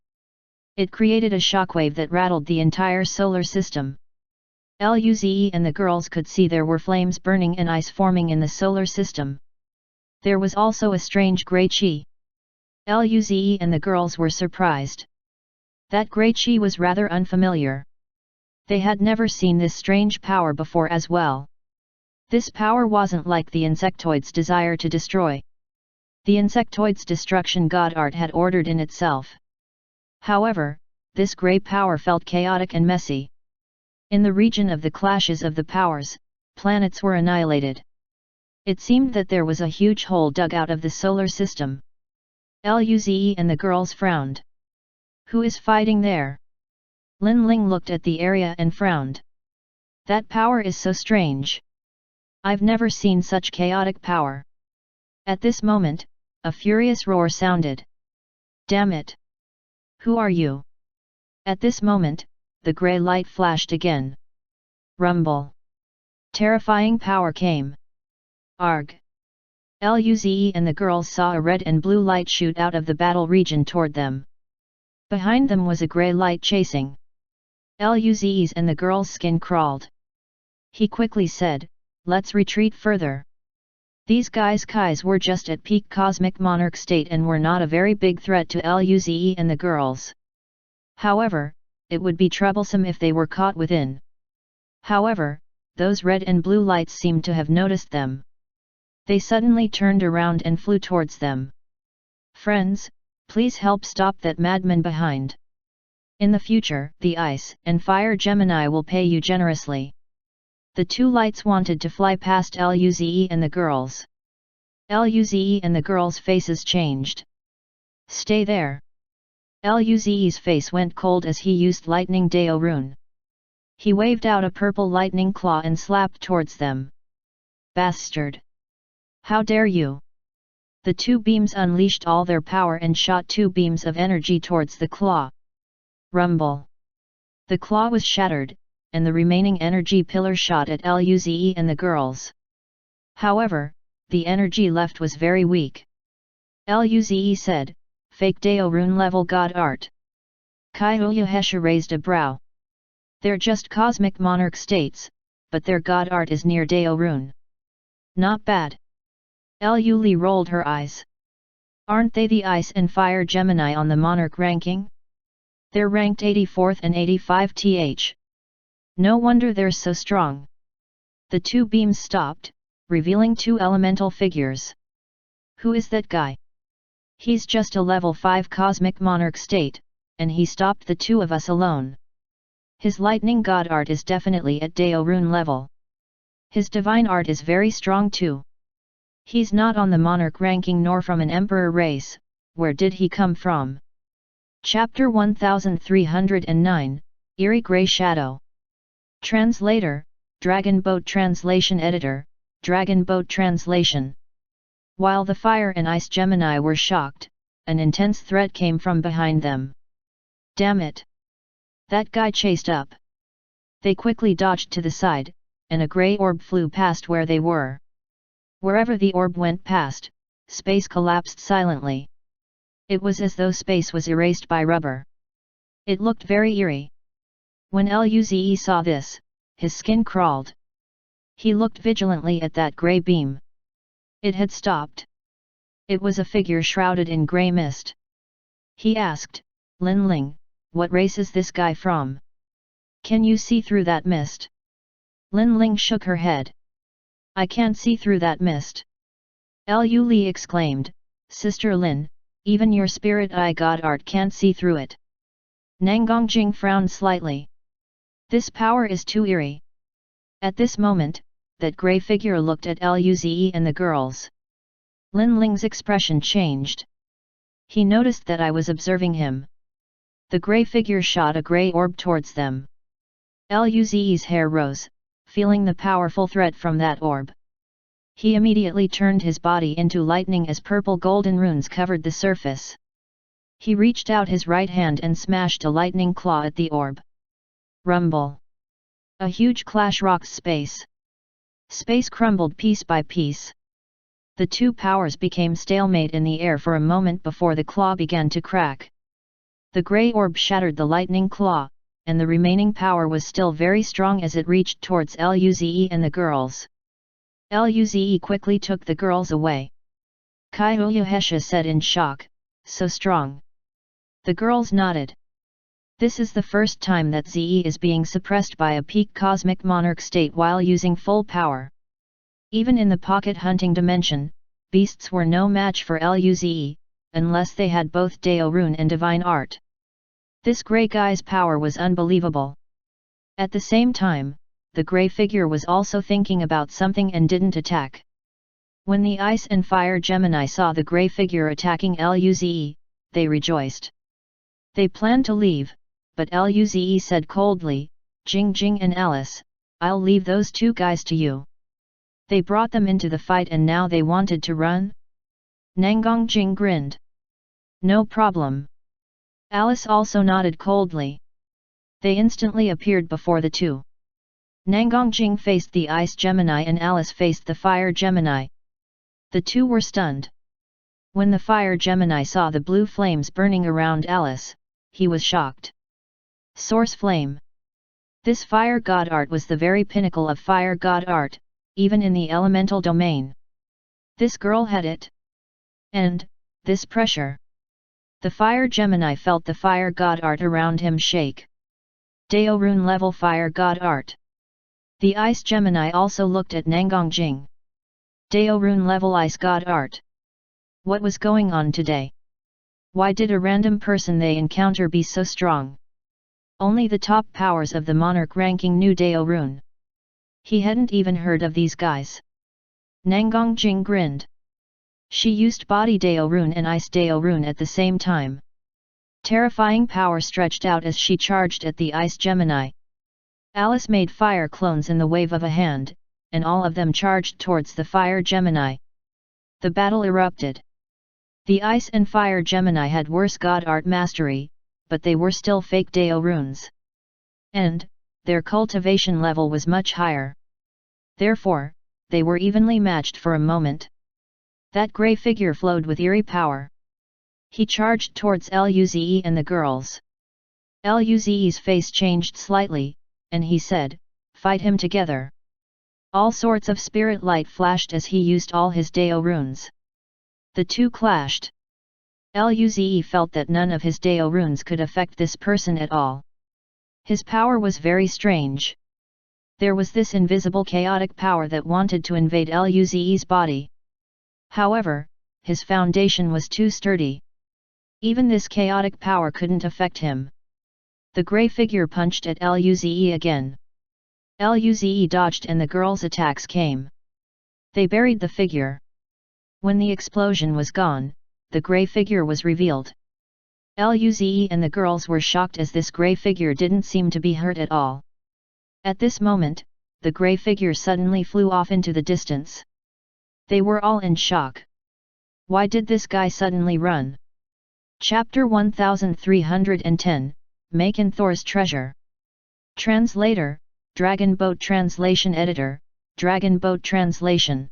It created a shockwave that rattled the entire solar system. Luze and the girls could see there were flames burning and ice forming in the solar system. There was also a strange grey chi. Luze and the girls were surprised. That grey chi was rather unfamiliar. They had never seen this strange power before as well. This power wasn't like the insectoid's desire to destroy. The insectoid's destruction god art had ordered in itself. However, this grey power felt chaotic and messy. In the region of the clashes of the powers, planets were annihilated. It seemed that there was a huge hole dug out of the solar system. Luze and the girls frowned. Who is fighting there? Lin Ling looked at the area and frowned. That power is so strange. I've never seen such chaotic power. At this moment, a furious roar sounded. Damn it! Who are you? At this moment, the grey light flashed again. Rumble! Terrifying power came. Arg! Luze and the girls saw a red and blue light shoot out of the battle region toward them. Behind them was a grey light chasing. Luze's and the girl's skin crawled. He quickly said, "Let's retreat further." These guys were just at peak cosmic monarch state and were not a very big threat to Luze and the girls. However, it would be troublesome if they were caught within. However, those red and blue lights seemed to have noticed them. They suddenly turned around and flew towards them. "Friends, please help stop that madman behind. In the future, the Ice and Fire Gemini will pay you generously." The two lights wanted to fly past Luze and the girls. Luze and the girls' faces changed. "Stay there." Luze's face went cold as he used Lightning Deo Rune. He waved out a purple lightning claw and slapped towards them. "Bastard! How dare you!" The two beams unleashed all their power and shot two beams of energy towards the claw. Rumble! The claw was shattered, and the remaining energy pillar shot at Luze and the girls. However, the energy left was very weak. Luze said, "Fake Deo Rune level god art." Kyohesha raised a brow. "They're just cosmic monarch states, but their god art is near Deo Rune. Not bad." Li rolled her eyes. "Aren't they the Ice and Fire Gemini on the monarch ranking? They're ranked 84th and 85th. No wonder they're so strong." The two beams stopped, revealing two elemental figures. "Who is that guy? He's just a level 5 cosmic monarch state, and he stopped the two of us alone. His lightning god art is definitely at Deo Rune level. His divine art is very strong too. He's not on the monarch ranking nor from an emperor race. Where did he come from?" Chapter 1309, Eerie Grey Shadow. Translator, Dragon Boat Translation Editor, Dragon Boat Translation. While the Fire and Ice Gemini were shocked, an intense threat came from behind them. "Damn it! That guy chased up." They quickly dodged to the side, and a grey orb flew past where they were. Wherever the orb went past, space collapsed silently. It was as though space was erased by rubber. It looked very eerie. When Luze saw this, his skin crawled. He looked vigilantly at that grey beam. It had stopped. It was a figure shrouded in grey mist. He asked, "Lin Ling, what race is this guy from? Can you see through that mist?" Lin Ling shook her head. "I can't see through that mist." Li exclaimed, "Sister Lin, even your spirit eye god art can't see through it." Nangongjing frowned slightly. "This power is too eerie." At this moment, that grey figure looked at Luze and the girls. Lin Ling's expression changed. He noticed that I was observing him. The grey figure shot a grey orb towards them. Luze's hair rose, feeling the powerful threat from that orb. He immediately turned his body into lightning as purple golden runes covered the surface. He reached out his right hand and smashed a lightning claw at the orb. Rumble! A huge clash rocked space. Space crumbled piece by piece. The two powers became stalemate in the air for a moment before the claw began to crack. The grey orb shattered the lightning claw, and the remaining power was still very strong as it reached towards Luze and the girls. Luze quickly took the girls away. Kyohesha said in shock, "So strong." The girls nodded. This is the first time that Ze is being suppressed by a peak cosmic monarch state while using full power. Even in the pocket hunting dimension, beasts were no match for Luze, unless they had both Deo Rune and divine art. This grey guy's power was unbelievable. At the same time, the grey figure was also thinking about something and didn't attack. When the Ice and Fire Gemini saw the grey figure attacking Luze, they rejoiced. They planned to leave, but Luze said coldly, Jing Jing and Alice, I'll leave those two guys to you. They brought them into the fight and now they wanted to run? Nangang Jing grinned. No problem. Alice also nodded coldly. They instantly appeared before the two. Nangang Jing faced the Ice Gemini and Alice faced the Fire Gemini. The two were stunned. When the Fire Gemini saw the blue flames burning around Alice, he was shocked. Source Flame. This fire god art was the very pinnacle of fire god art, even in the elemental domain. This girl had it. And, this pressure. The Fire Gemini felt the fire god art around him shake. Dao Rune level fire god art. The Ice Gemini also looked at Nangang Jing. Dao Rune level ice god art. What was going on today? Why did a random person they encounter be so strong? Only the top powers of the monarch ranking knew Dao Rune. He hadn't even heard of these guys. Nangang Jing grinned. She used body Dao Rune and ice Dao Rune at the same time. Terrifying power stretched out as she charged at the Ice Gemini. Alice made fire clones in the wave of a hand, and all of them charged towards the Fire Gemini. The battle erupted. The Ice and Fire Gemini had worse god art mastery, but they were still fake Dao Runes. And, their cultivation level was much higher. Therefore, they were evenly matched for a moment. That grey figure flowed with eerie power. He charged towards Luze and the girls. Luze's face changed slightly, and he said, fight him together. All sorts of spirit light flashed as he used all his Dao Runes. The two clashed. Luze felt that none of his Dao Runes could affect this person at all. His power was very strange. There was this invisible chaotic power that wanted to invade Luze's body. However, his foundation was too sturdy. Even this chaotic power couldn't affect him. The grey figure punched at Luze again. Luze dodged and the girls' attacks came. They buried the figure. When the explosion was gone, the grey figure was revealed. Luze and the girls were shocked as this grey figure didn't seem to be hurt at all. At this moment, the grey figure suddenly flew off into the distance. They were all in shock. Why did this guy suddenly run? Chapter 1310, Maken Thor's Treasure. Translator, Dragon Boat Translation Editor, Dragon Boat Translation.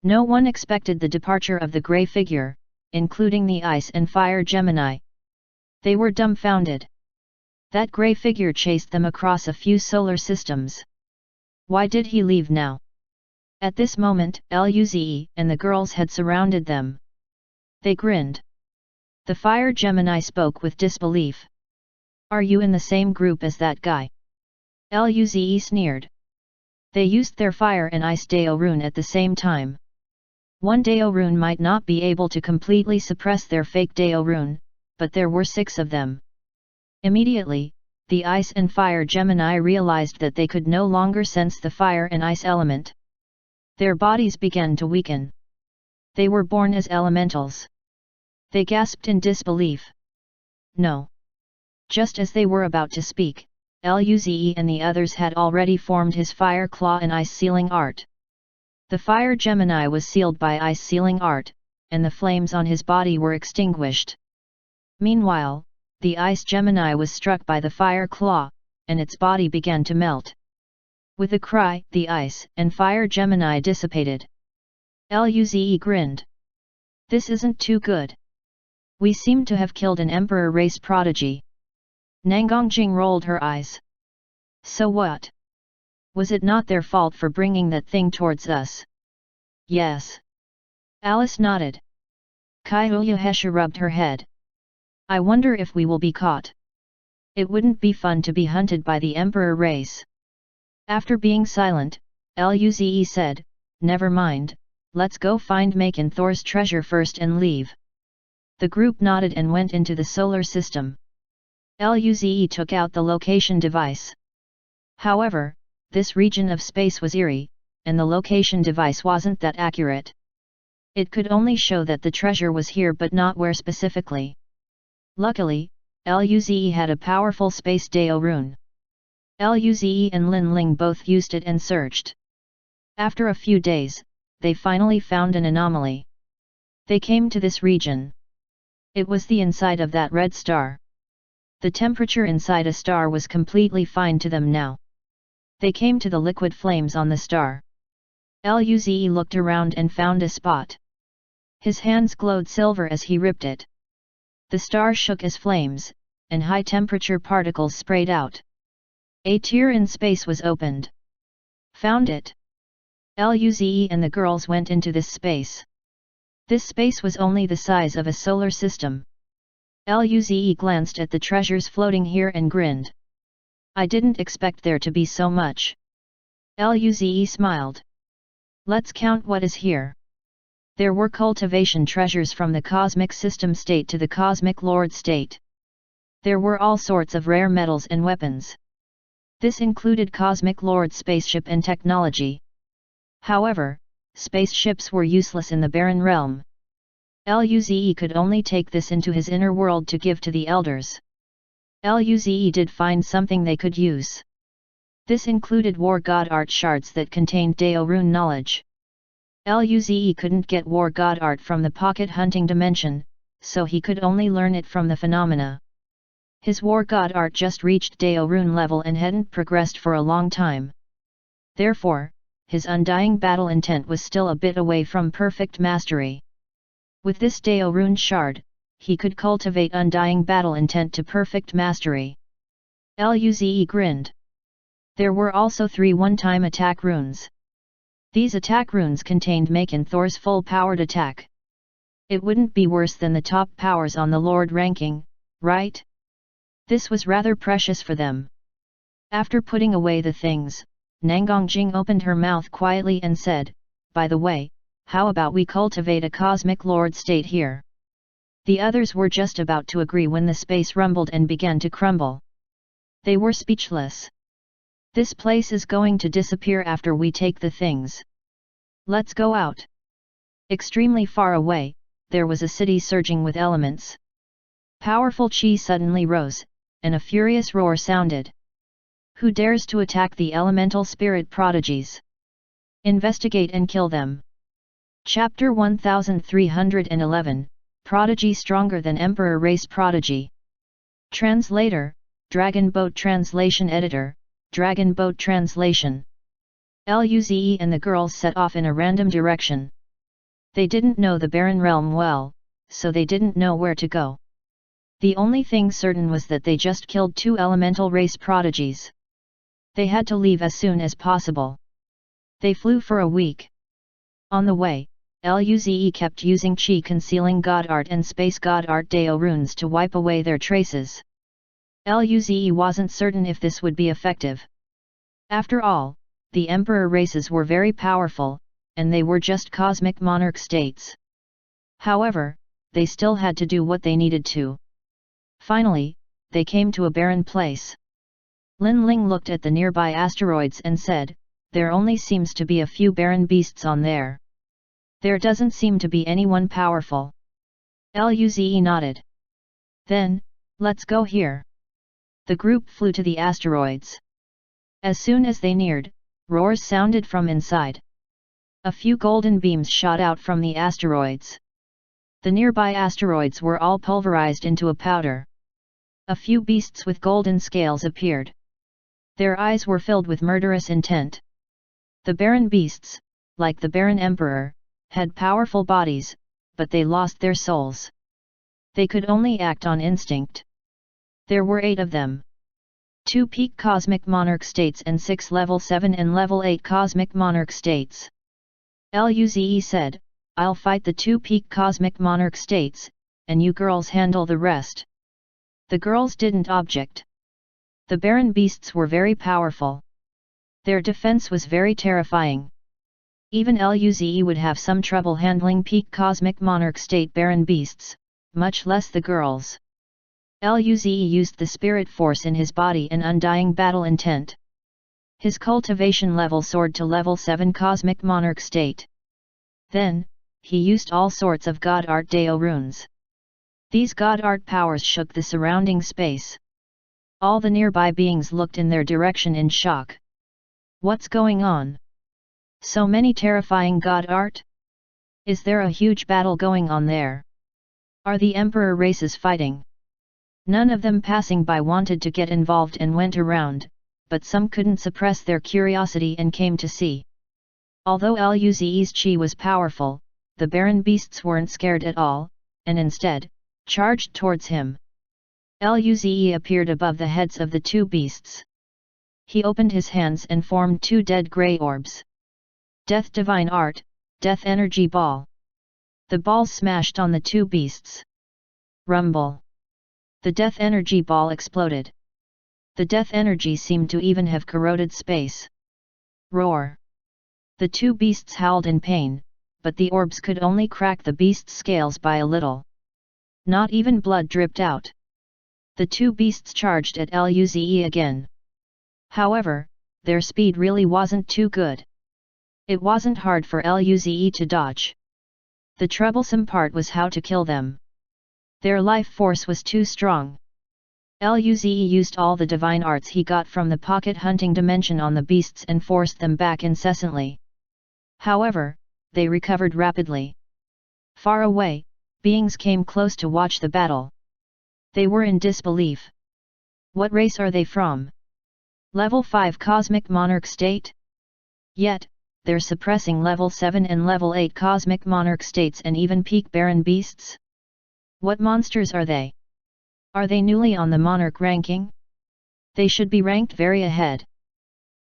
No one expected the departure of the grey figure, including the Ice and Fire Gemini. They were dumbfounded. That grey figure chased them across a few solar systems. Why did he leave now? At this moment, Luze and the girls had surrounded them. They grinned. The Fire Gemini spoke with disbelief. Are you in the same group as that guy? Luze sneered. They used their Fire and Ice Dao Rune at the same time. One Dao Rune might not be able to completely suppress their fake Dao Rune, but there were 6 of them. Immediately, the Ice and Fire Gemini realized that they could no longer sense the fire and ice element. Their bodies began to weaken. They were born as elementals. They gasped in disbelief. No. Just as they were about to speak, Luze and the others had already formed his Fire Claw and Ice Sealing Art. The Fire Gemini was sealed by Ice Sealing Art, and the flames on his body were extinguished. Meanwhile, the Ice Gemini was struck by the Fire Claw, and its body began to melt. With a cry, the Ice and Fire Gemini dissipated. Luze grinned. This isn't too good. We seem to have killed an Emperor race prodigy. Nangang Jing rolled her eyes. So what? Was it not their fault for bringing that thing towards us? Yes. Alice nodded. Kaiulya rubbed her head. I wonder if we will be caught. It wouldn't be fun to be hunted by the Emperor race. After being silent, Luze said, never mind, let's go find Maken Thor's treasure first and leave. The group nodded and went into the solar system. Luze took out the location device. However, this region of space was eerie, and the location device wasn't that accurate. It could only show that the treasure was here but not where specifically. Luckily, Luze had a powerful space Dao rune. Luze and Lin Ling both used it and searched. After a few days, they finally found an anomaly. They came to this region. It was the inside of that red star. The temperature inside a star was completely fine to them now. They came to the liquid flames on the star. Luze looked around and found a spot. His hands glowed silver as he ripped it. The star shook as flames, and high-temperature particles sprayed out. A tear in space was opened. Found it. Luze and the girls went into this space. This space was only the size of a solar system. Luze glanced at the treasures floating here and grinned. I didn't expect there to be so much. Luze smiled. Let's count what is here. There were cultivation treasures from the cosmic system state to the cosmic lord state. There were all sorts of rare metals and weapons. This included cosmic lord spaceship and technology. However, spaceships were useless in the barren realm. Luze could only take this into his inner world to give to the elders. Luze did find something they could use. This included war god art shards that contained Dao rune knowledge. Luze couldn't get war god art from the pocket hunting dimension, so he could only learn it from the phenomena. His war god art just reached Dao rune level and hadn't progressed for a long time. Therefore, his undying battle intent was still a bit away from perfect mastery. With this Dao rune shard, he could cultivate undying battle intent to perfect mastery. Luze grinned. There were also 3 one-time attack runes. These attack runes contained Maken Thor's full-powered attack. It wouldn't be worse than the top powers on the Lord ranking, right? This was rather precious for them. After putting away the things, Nangongjing opened her mouth quietly and said, by the way, how about we cultivate a cosmic lord state here? The others were just about to agree when the space rumbled and began to crumble. They were speechless. This place is going to disappear after we take the things. Let's go out. Extremely far away, there was a city surging with elements. Powerful chi suddenly rose, and a furious roar sounded. Who dares to attack the elemental spirit prodigies? Investigate and kill them. Chapter 1311, Prodigy Stronger Than Emperor Race Prodigy. Translator, Dragon Boat Translation Editor, Dragon Boat Translation. Luze and the girls set off in a random direction. They didn't know the barren realm well, so they didn't know where to go. The only thing certain was that they just killed 2 elemental race prodigies. They had to leave as soon as possible. They flew for a week. On the way, Luze kept using Chi concealing God Art and Space God Art Dao runes to wipe away their traces. Luze wasn't certain if this would be effective. After all, the Emperor races were very powerful, and they were just cosmic monarch states. However, they still had to do what they needed to. Finally, they came to a barren place. Lin Ling looked at the nearby asteroids and said, there only seems to be a few barren beasts on there. There doesn't seem to be anyone powerful. Luze nodded. Then, let's go here. The group flew to the asteroids. As soon as they neared, roars sounded from inside. A few golden beams shot out from the asteroids. The nearby asteroids were all pulverized into a powder. A few beasts with golden scales appeared. Their eyes were filled with murderous intent. The barren beasts, like the barren emperor, had powerful bodies, but they lost their souls. They could only act on instinct. There were 8 of them. 2 peak cosmic monarch states and 6 level 7 and level 8 cosmic monarch states. Luze said, I'll fight the 2 peak cosmic monarch states, and you girls handle the rest. The girls didn't object. The barren beasts were very powerful. Their defense was very terrifying. Even Luze would have some trouble handling peak cosmic monarch state barren beasts, much less the girls. Luze used the spirit force in his body and undying battle intent. His cultivation level soared to level 7 cosmic monarch state. Then, he used all sorts of God Art Dao runes. These god art powers shook the surrounding space. All the nearby beings looked in their direction in shock. What's going on? So many terrifying god art? Is there a huge battle going on there? Are the emperor races fighting? None of them passing by wanted to get involved and went around, but some couldn't suppress their curiosity and came to see. Although Luze's chi was powerful, the barren beasts weren't scared at all, and instead, charged towards him. Luze appeared above the heads of the two beasts. He opened his hands and formed two dead grey orbs. Death Divine Art, Death Energy Ball. The balls smashed on the two beasts. Rumble. The death energy ball exploded. The death energy seemed to even have corroded space. Roar. The two beasts howled in pain, but the orbs could only crack the beast's scales by a little. Not even blood dripped out. The two beasts charged at Luze again. However, their speed really wasn't too good. It wasn't hard for Luze to dodge. The troublesome part was how to kill them. Their life force was too strong. Luze used all the divine arts he got from the pocket hunting dimension on the beasts and forced them back incessantly. However, they recovered rapidly. Far away, beings came close to watch the battle. They were in disbelief. What race are they from? Level 5 Cosmic Monarch State? Yet, they're suppressing level 7 and level 8 Cosmic Monarch States and even peak Baron Beasts? What monsters are they? Are they newly on the Monarch ranking? They should be ranked very ahead.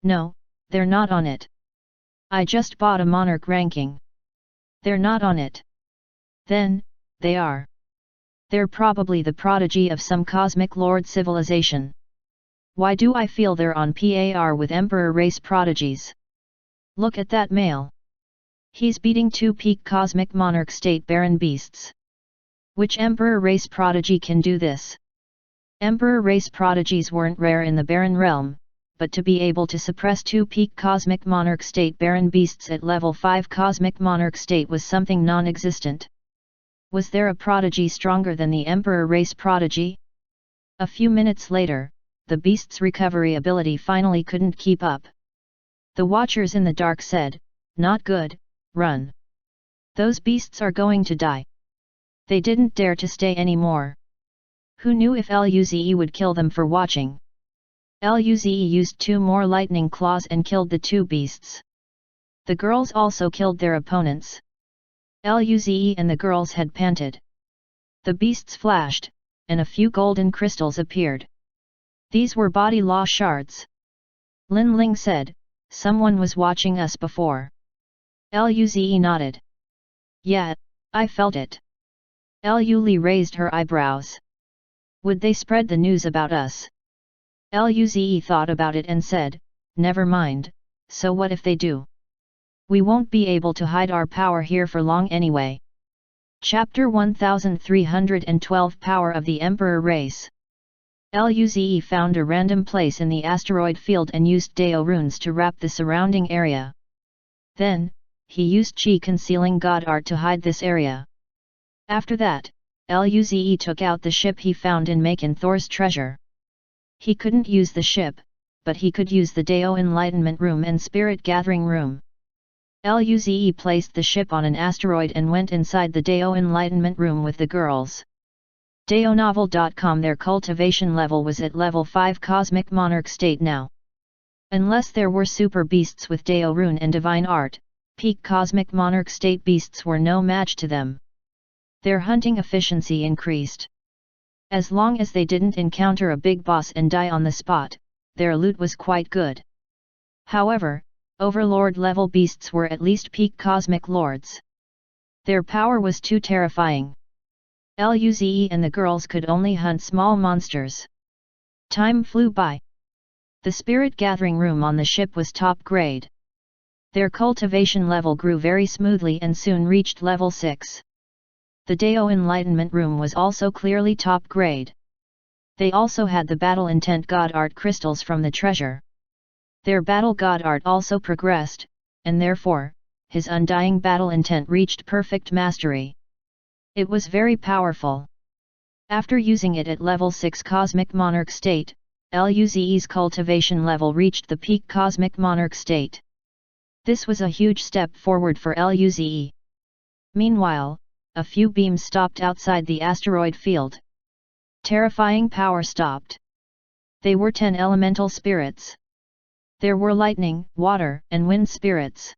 No, they're not on it. I just bought a Monarch ranking. They're not on it. Then, they are. They're probably the prodigy of some cosmic lord civilization. Why do I feel they're on par with Emperor race prodigies? Look at that male. He's beating two peak Cosmic Monarch State Baron Beasts. Which Emperor race prodigy can do this? Emperor race prodigies weren't rare in the Baron realm, but to be able to suppress two peak Cosmic Monarch State Baron Beasts at level 5 Cosmic Monarch State was something non-existent. Was there a prodigy stronger than the Emperor race prodigy? A few minutes later, the beast's recovery ability finally couldn't keep up. The watchers in the dark said, "Not good, run. Those beasts are going to die." They didn't dare to stay anymore. Who knew if Luze would kill them for watching? Luze used two more lightning claws and killed the two beasts. The girls also killed their opponents. Luze and the girls had panted. The beasts flashed, and a few golden crystals appeared. These were body law shards. Lin Ling said, "Someone was watching us before." Luze nodded. "Yeah, I felt it." Lu raised her eyebrows. "Would they spread the news about us?" Luze thought about it and said, "Never mind, so what if they do? We won't be able to hide our power here for long anyway." Chapter 1312 Power of the Emperor Race. Luze found a random place in the asteroid field and used Dao runes to wrap the surrounding area. Then, he used Chi concealing God art to hide this area. After that, Luze took out the ship he found in Maken Thor's treasure. He couldn't use the ship, but he could use the Dao Enlightenment Room and Spirit Gathering Room. Luze placed the ship on an asteroid and went inside the Dao Enlightenment Room with the girls. Daonovel.com. Their cultivation level was at level 5 Cosmic Monarch State now. Unless there were super beasts with Dao Rune and Divine Art, peak Cosmic Monarch State beasts were no match to them. Their hunting efficiency increased. As long as they didn't encounter a big boss and die on the spot, their loot was quite good. However, Overlord level beasts were at least peak Cosmic Lords. Their power was too terrifying. Luze and the girls could only hunt small monsters. Time flew by. The Spirit Gathering Room on the ship was top grade. Their cultivation level grew very smoothly and soon reached level 6. The Dao Enlightenment Room was also clearly top grade. They also had the Battle Intent God Art crystals from the treasure. Their Battle God Art also progressed, and therefore, his undying battle intent reached perfect mastery. It was very powerful. After using it at level 6 Cosmic Monarch state, Luze's cultivation level reached the peak Cosmic Monarch state. This was a huge step forward for Luze. Meanwhile, a few beams stopped outside the asteroid field. Terrifying power stopped. They were 10 elemental spirits. There were lightning, water, and wind spirits.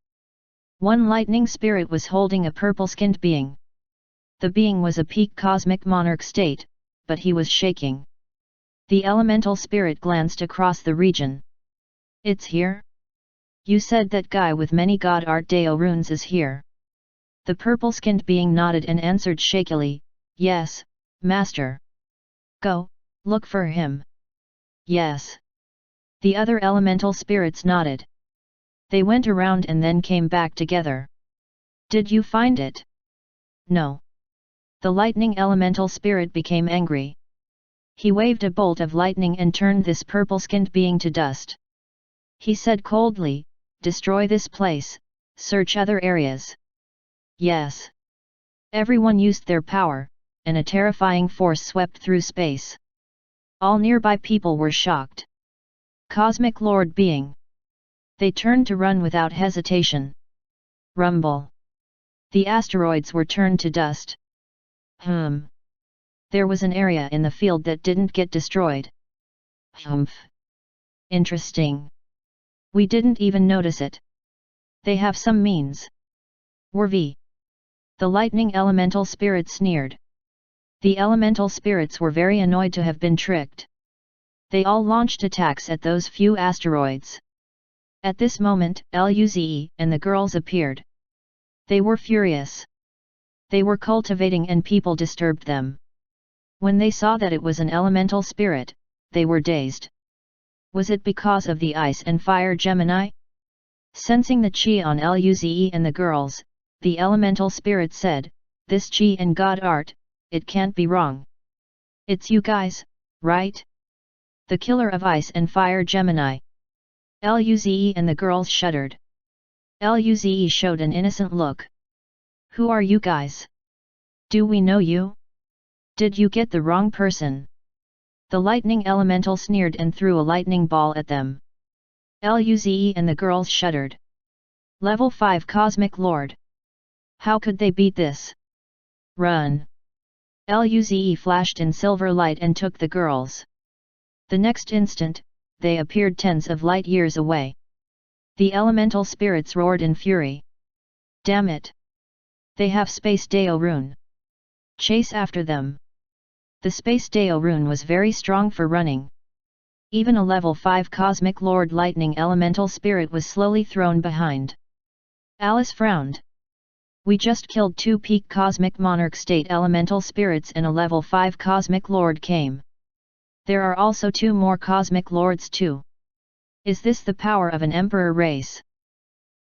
One lightning spirit was holding a purple-skinned being. The being was a peak Cosmic Monarch state, but he was shaking. The elemental spirit glanced across the region. It's here? You said that guy with many God Art Deo runes is here. The purple-skinned being nodded and answered shakily, yes, Master. Go, look for him. Yes. The other elemental spirits nodded. They went around and then came back together. Did you find it? No. The lightning elemental spirit became angry. He waved a bolt of lightning and turned this purple-skinned being to dust. He said coldly, destroy this place, search other areas. Yes. Everyone used their power, and a terrifying force swept through space. All nearby people were shocked. Cosmic Lord being. They turned to run without hesitation. Rumble. The asteroids were turned to dust. There was an area in the field that didn't get destroyed. Humph. Interesting. We didn't even notice it. They have some means. Werv. The lightning elemental spirit sneered. The elemental spirits were very annoyed to have been tricked. They all launched attacks at those few asteroids. At this moment, Luze and the girls appeared. They were furious. They were cultivating and people disturbed them. When they saw that it was an elemental spirit, they were dazed. Was it because of the ice and fire Gemini? Sensing the chi on Luze and the girls, the elemental spirit said, this chi and God art, it can't be wrong. It's you guys, right? The killer of ice and fire Gemini. Luze and the girls shuddered. Luze showed an innocent look. Who are you guys? Do we know you? Did you get the wrong person? The lightning elemental sneered and threw a lightning ball at them. Luze and the girls shuddered. Level 5 Cosmic Lord. How could they beat this? Run! Luze flashed in silver light and took the girls. The next instant, they appeared tens of light years away. The elemental spirits roared in fury. Damn it! They have Space Deo rune. Chase after them. The Space Deo rune was very strong for running. Even a level 5 Cosmic Lord lightning elemental spirit was slowly thrown behind. Alice frowned. We just killed 2 peak Cosmic Monarch state elemental spirits and a level 5 Cosmic Lord came. There are also 2 more Cosmic Lords too. Is this the power of an Emperor race?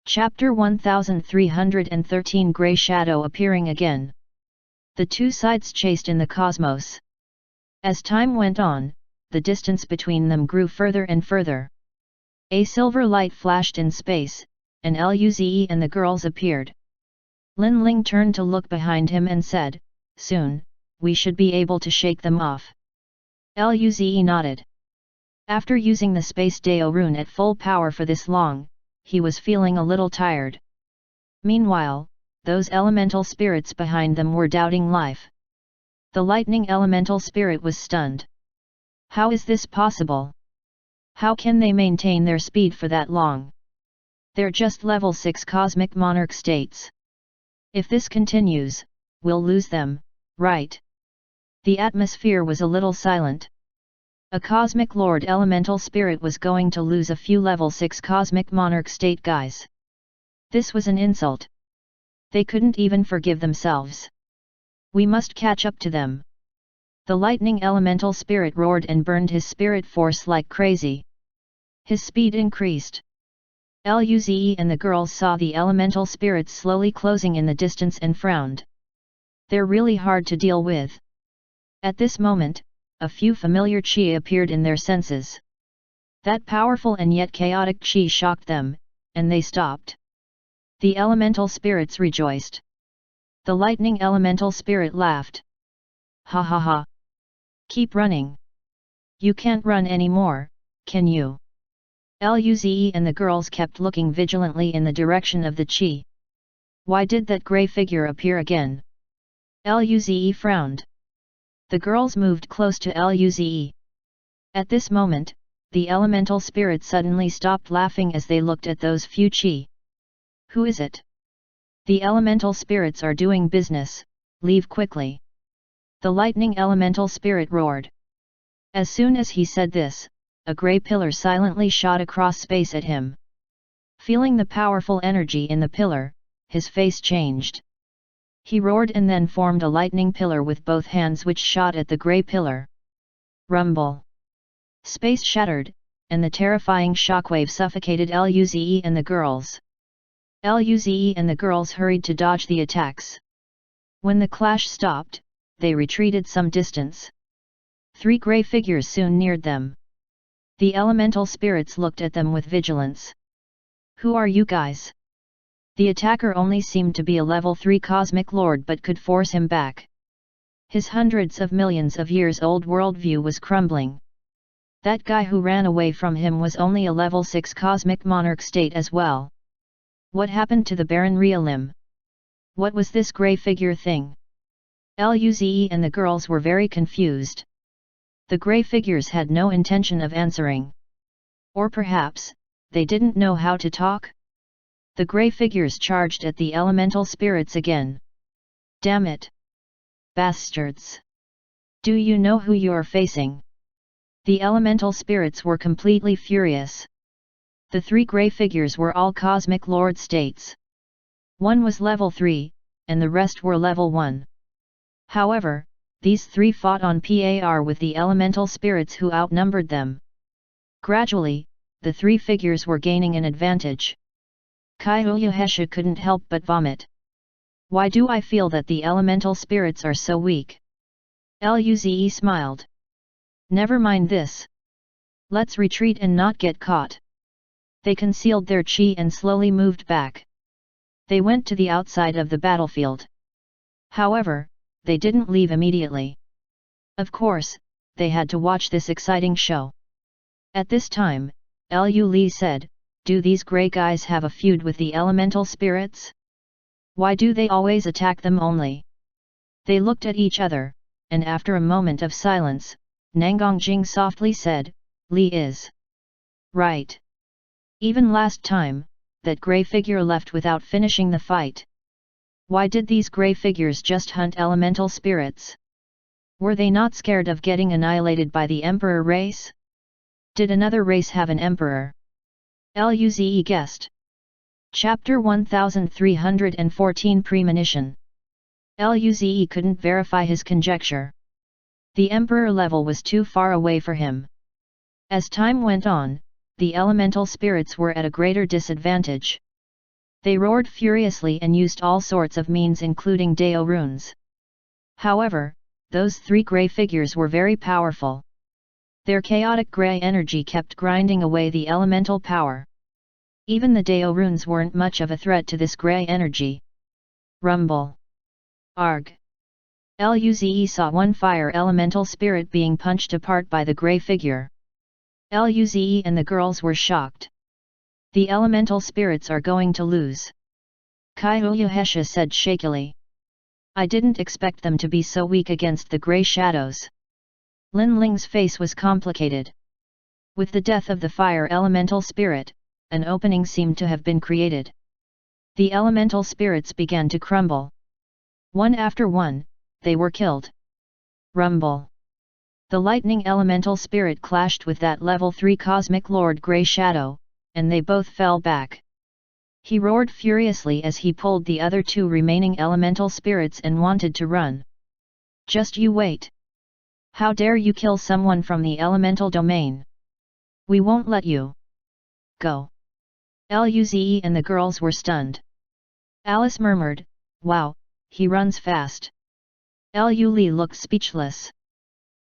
Chapter 1313 Grey Shadow appearing again. The 2 sides chased in the cosmos. As time went on, the distance between them grew further and further. A silver light flashed in space, and Luze and the girls appeared. Lin Ling turned to look behind him and said, soon, we should be able to shake them off. Luze nodded. After using the Space Deo rune at full power for this long, he was feeling a little tired. Meanwhile, those elemental spirits behind them were doubting life. The lightning elemental spirit was stunned. How is this possible? How can they maintain their speed for that long? They're just level 6 Cosmic Monarch states. If this continues, we'll lose them, right? The atmosphere was a little silent. A Cosmic Lord elemental spirit was going to lose a few level 6 Cosmic Monarch state guys. This was an insult. They couldn't even forgive themselves. We must catch up to them. The lightning elemental spirit roared and burned his spirit force like crazy. His speed increased. Luze and the girls saw the elemental spirits slowly closing in the distance and frowned. They're really hard to deal with. At this moment, a few familiar chi appeared in their senses. That powerful and yet chaotic chi shocked them, and they stopped. The elemental spirits rejoiced. The lightning elemental spirit laughed. Ha ha ha! Keep running. You can't run anymore, can you? Luze and the girls kept looking vigilantly in the direction of the Qi. Why did that grey figure appear again? Luze frowned. The girls moved close to Luze. At this moment, the elemental spirit suddenly stopped laughing as they looked at those few Qi. Who is it? The elemental spirits are doing business, leave quickly. The lightning elemental spirit roared. As soon as he said this, a grey pillar silently shot across space at him. Feeling the powerful energy in the pillar, his face changed. He roared and then formed a lightning pillar with both hands which shot at the grey pillar. Rumble! Space shattered, and the terrifying shockwave suffocated Luze and the girls. Luze and the girls hurried to dodge the attacks. When the clash stopped, they retreated some distance. 3 grey figures soon neared them. The elemental spirits looked at them with vigilance. Who are you guys? The attacker only seemed to be a level 3 cosmic lord but could force him back. His hundreds of millions of years old worldview was crumbling. That guy who ran away from him was only a level 6 cosmic monarch state as well. What happened to the Baron Realim? What was this grey figure thing? Luze and the girls were very confused. The grey figures had no intention of answering. Or perhaps, they didn't know how to talk? The grey figures charged at the elemental spirits again. Damn it! Bastards! Do you know who you are facing? The elemental spirits were completely furious. The 3 grey figures were all cosmic lord states. One was level 3, and the rest were level 1. However, these 3 fought on par with the elemental spirits who outnumbered them. Gradually, the 3 figures were gaining an advantage. Kyohesha couldn't help but vomit. Why do I feel that the elemental spirits are so weak? Luze smiled. Never mind this. Let's retreat and not get caught. They concealed their chi and slowly moved back. They went to the outside of the battlefield. However, they didn't leave immediately. Of course, they had to watch this exciting show. At this time, Lu said, "Do these grey guys have a feud with the elemental spirits? Why do they always attack them only?" They looked at each other, and after a moment of silence, Nangongjing softly said, "Li is right. Even last time, that grey figure left without finishing the fight. Why did these grey figures just hunt elemental spirits? Were they not scared of getting annihilated by the emperor race? Did another race have an emperor?" Luze guessed. Chapter 1314 Premonition. Luze couldn't verify his conjecture. The emperor level was too far away for him. As time went on, the elemental spirits were at a greater disadvantage. They roared furiously and used all sorts of means including Dao runes. However, those 3 grey figures were very powerful. Their chaotic grey energy kept grinding away the elemental power. Even the Dao runes weren't much of a threat to this grey energy. Rumble! Arg! Luze saw one fire elemental spirit being punched apart by the grey figure. Luze and the girls were shocked. The elemental spirits are going to lose. Kyohesha said shakily. I didn't expect them to be so weak against the grey shadows. Lin Ling's face was complicated. With the death of the fire elemental spirit, an opening seemed to have been created. The elemental spirits began to crumble. One after one, they were killed. Rumble! The lightning elemental spirit clashed with that level 3 cosmic lord grey shadow, and they both fell back. He roared furiously as he pulled the other 2 remaining elemental spirits and wanted to run. Just you wait! How dare you kill someone from the elemental domain? We won't let you go. Luze and the girls were stunned. Alice murmured, "Wow, he runs fast." Lu Li looked speechless.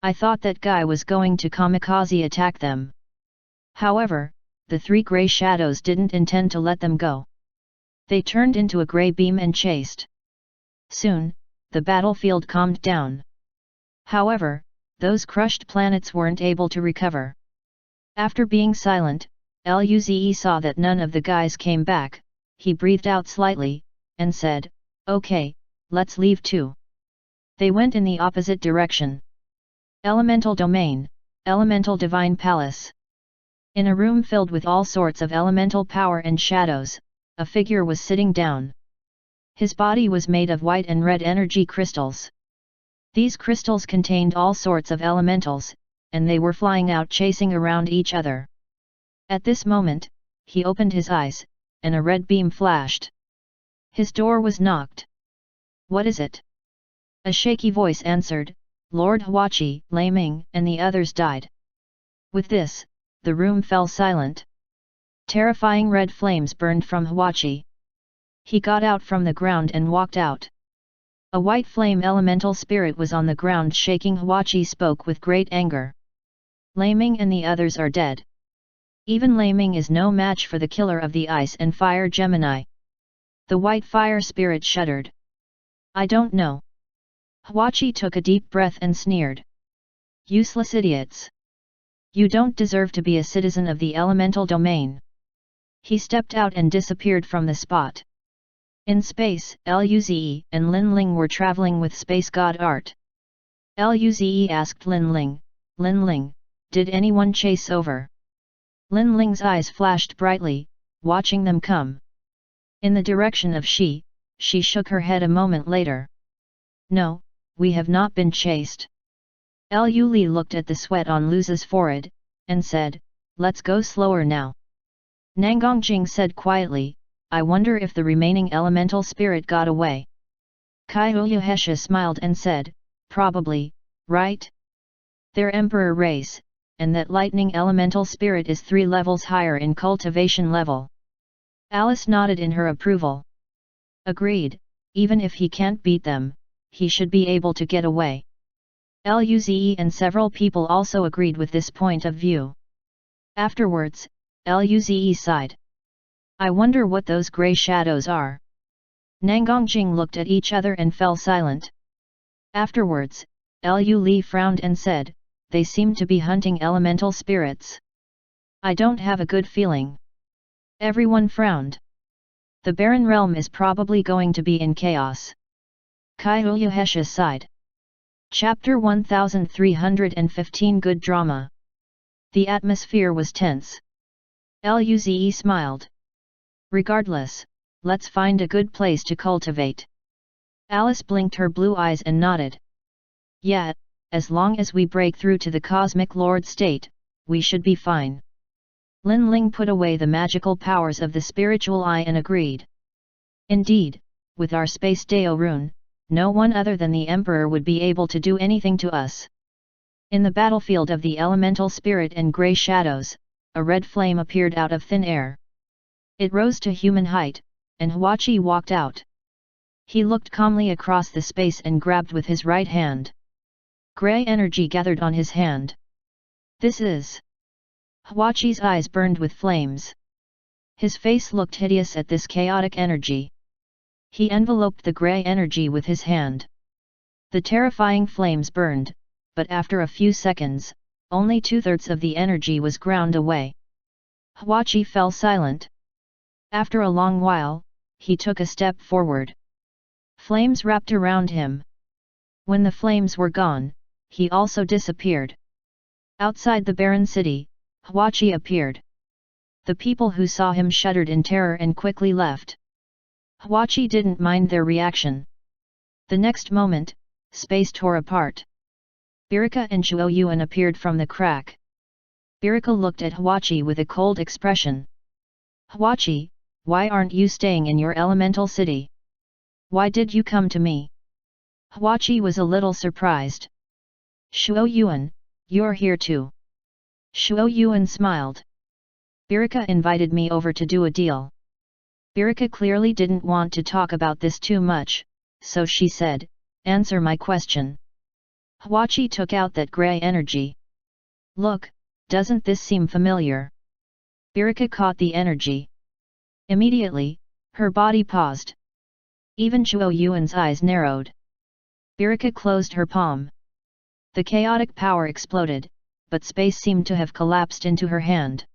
I thought that guy was going to kamikaze attack them. However, the 3 grey shadows didn't intend to let them go. They turned into a grey beam and chased. Soon, the battlefield calmed down. However, those crushed planets weren't able to recover. After being silent, Luze saw that none of the guys came back. He breathed out slightly, and said, "Okay, let's leave too." They went in the opposite direction. Elemental Domain, Elemental Divine Palace. In a room filled with all sorts of elemental power and shadows, a figure was sitting down. His body was made of white and red energy crystals. These crystals contained all sorts of elementals, and they were flying out chasing around each other. At this moment, he opened his eyes, and a red beam flashed. His door was knocked. "What is it?" A shaky voice answered, "Lord Huachi, Lei Ming, and the others died." With this, the room fell silent. Terrifying red flames burned from Huachi. He got out from the ground and walked out. A white flame elemental spirit was on the ground shaking. Huachi spoke with great anger. "Lei Ming and the others are dead. Even Lei Ming is no match for the killer of the ice and fire Gemini." The white fire spirit shuddered. "I don't know." Huachi took a deep breath and sneered. "Useless idiots. You don't deserve to be a citizen of the elemental domain." He stepped out and disappeared from the spot. In space, Luze and Lin Ling were traveling with space god Art. Luze asked Lin Ling, "Lin Ling, did anyone chase over?" Lin Ling's eyes flashed brightly, watching them come. In the direction of she shook her head a moment later. "No, we have not been chased." Lu Li looked at the sweat on Lu's forehead, and said, "Let's go slower now." Nangongjing said quietly, "I wonder if the remaining elemental spirit got away." Kai Uyuhesha smiled and said, "Probably, right? Their emperor race, and that lightning elemental spirit is 3 levels higher in cultivation level." Alice nodded in her approval. "Agreed, even if he can't beat them, he should be able to get away." Luze and several people also agreed with this point of view. Afterwards, Luze sighed. "I wonder what those grey shadows are." Nangongjing looked at each other and fell silent. Afterwards, Lu Li frowned and said, "They seem to be hunting elemental spirits. I don't have a good feeling." Everyone frowned. "The barren realm is probably going to be in chaos." Kai Uyuhesha sighed. Chapter 1315 Good Drama. The atmosphere was tense. Luze smiled. "Regardless, let's find a good place to cultivate." Alice blinked her blue eyes and nodded. "Yeah, as long as we break through to the Cosmic Lord state, we should be fine." Lin Ling put away the magical powers of the spiritual eye and agreed. "Indeed, with our space Dao rune, no one other than the Emperor would be able to do anything to us." In the battlefield of the elemental spirit and grey shadows, a red flame appeared out of thin air. It rose to human height, and Huachi walked out. He looked calmly across the space and grabbed with his right hand. Grey energy gathered on his hand. "This is..." Huachi's eyes burned with flames. His face looked hideous at this chaotic energy. He enveloped the grey energy with his hand. The terrifying flames burned, but after a few seconds, only 2/3 of the energy was ground away. Huachi fell silent. After a long while, he took a step forward. Flames wrapped around him. When the flames were gone, he also disappeared. Outside the barren city, Huachi appeared. The people who saw him shuddered in terror and quickly left. Huachi didn't mind their reaction. The next moment, space tore apart. Birika and Shuo Yuan appeared from the crack. Birika looked at Huachi with a cold expression. "Huachi, why aren't you staying in your elemental city? Why did you come to me?" Huachi was a little surprised. "Shuo Yuan, you're here too." Shuo Yuan smiled. "Birika invited me over to do a deal." Birika clearly didn't want to talk about this too much, so she said, "Answer my question." Huachi took out that grey energy. "Look, doesn't this seem familiar?" Birika caught the energy. Immediately, her body paused. Even Shuo Yuan's eyes narrowed. Birika closed her palm. The chaotic power exploded, but space seemed to have collapsed into her hand.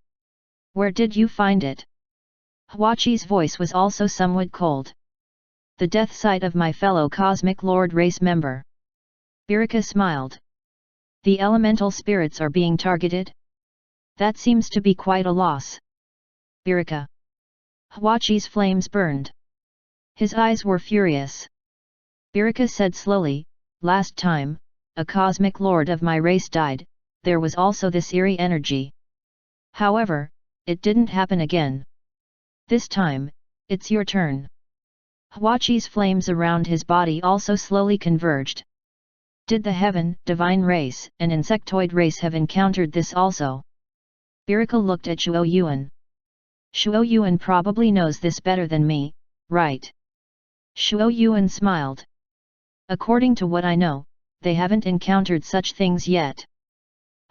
Where did you find it? Huaqi's voice was also somewhat cold. The death site of my fellow Cosmic Lord race member. Birika smiled. The elemental spirits are being targeted? That seems to be quite a loss. Birika. Huaqi's flames burned. His eyes were furious. Birika said slowly, last time, a Cosmic Lord of my race died, there was also this eerie energy. However, it didn't happen again. This time, it's your turn. Huaqi's flames around his body also slowly converged. Did the Heaven, Divine Race, and Insectoid Race have encountered this also? Birika looked at Shuo Yuan. Shuo Yuan probably knows this better than me, right? Shuo Yuan smiled. According to what I know, they haven't encountered such things yet.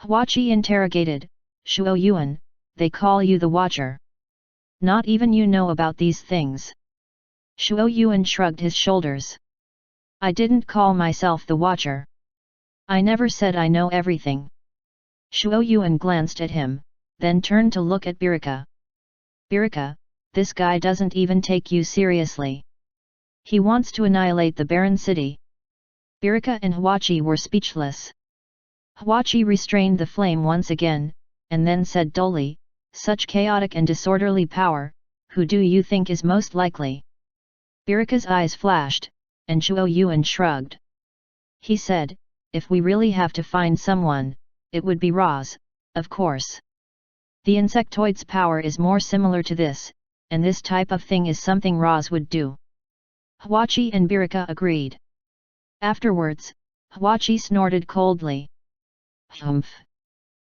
Huaqi interrogated, Shuo Yuan, they call you the Watcher. Not even you know about these things. Shuo Yuan shrugged his shoulders. I didn't call myself the Watcher. I never said I know everything. Shuo Yuan glanced at him, then turned to look at Birika. Birika, this guy doesn't even take you seriously. He wants to annihilate the barren city. Birika and Huaqi were speechless. Huaqi restrained the flame once again, and then said dully, such chaotic and disorderly power, who do you think is most likely? Birika's eyes flashed, and Shuo Yuan shrugged. He said, if we really have to find someone, it would be Roz, of course. The insectoid's power is more similar to this, and this type of thing is something Roz would do. Huaqi and Birika agreed. Afterwards, Huaqi snorted coldly. Humph!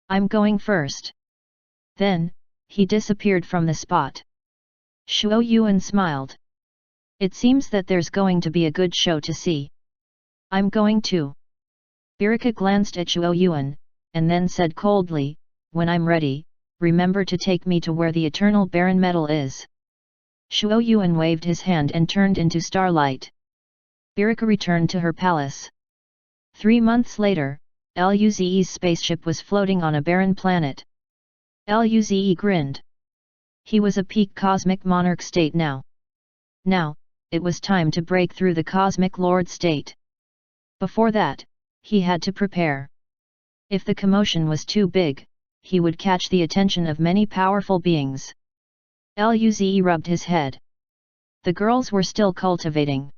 I'm going first. Then, he disappeared from the spot. Shuo Yuan smiled. It seems that there's going to be a good show to see. I'm going too. Birika glanced at Shuo Yuan, and then said coldly, when I'm ready, remember to take me to where the eternal barren metal is. Shuo Yuan waved his hand and turned into starlight. Birika returned to her palace. 3 months later, Luze's spaceship was floating on a barren planet. Luze grinned. He was a peak cosmic monarch state now. Now, it was time to break through the cosmic lord state. Before that, he had to prepare. If the commotion was too big, he would catch the attention of many powerful beings. Luze rubbed his head. The girls were still cultivating.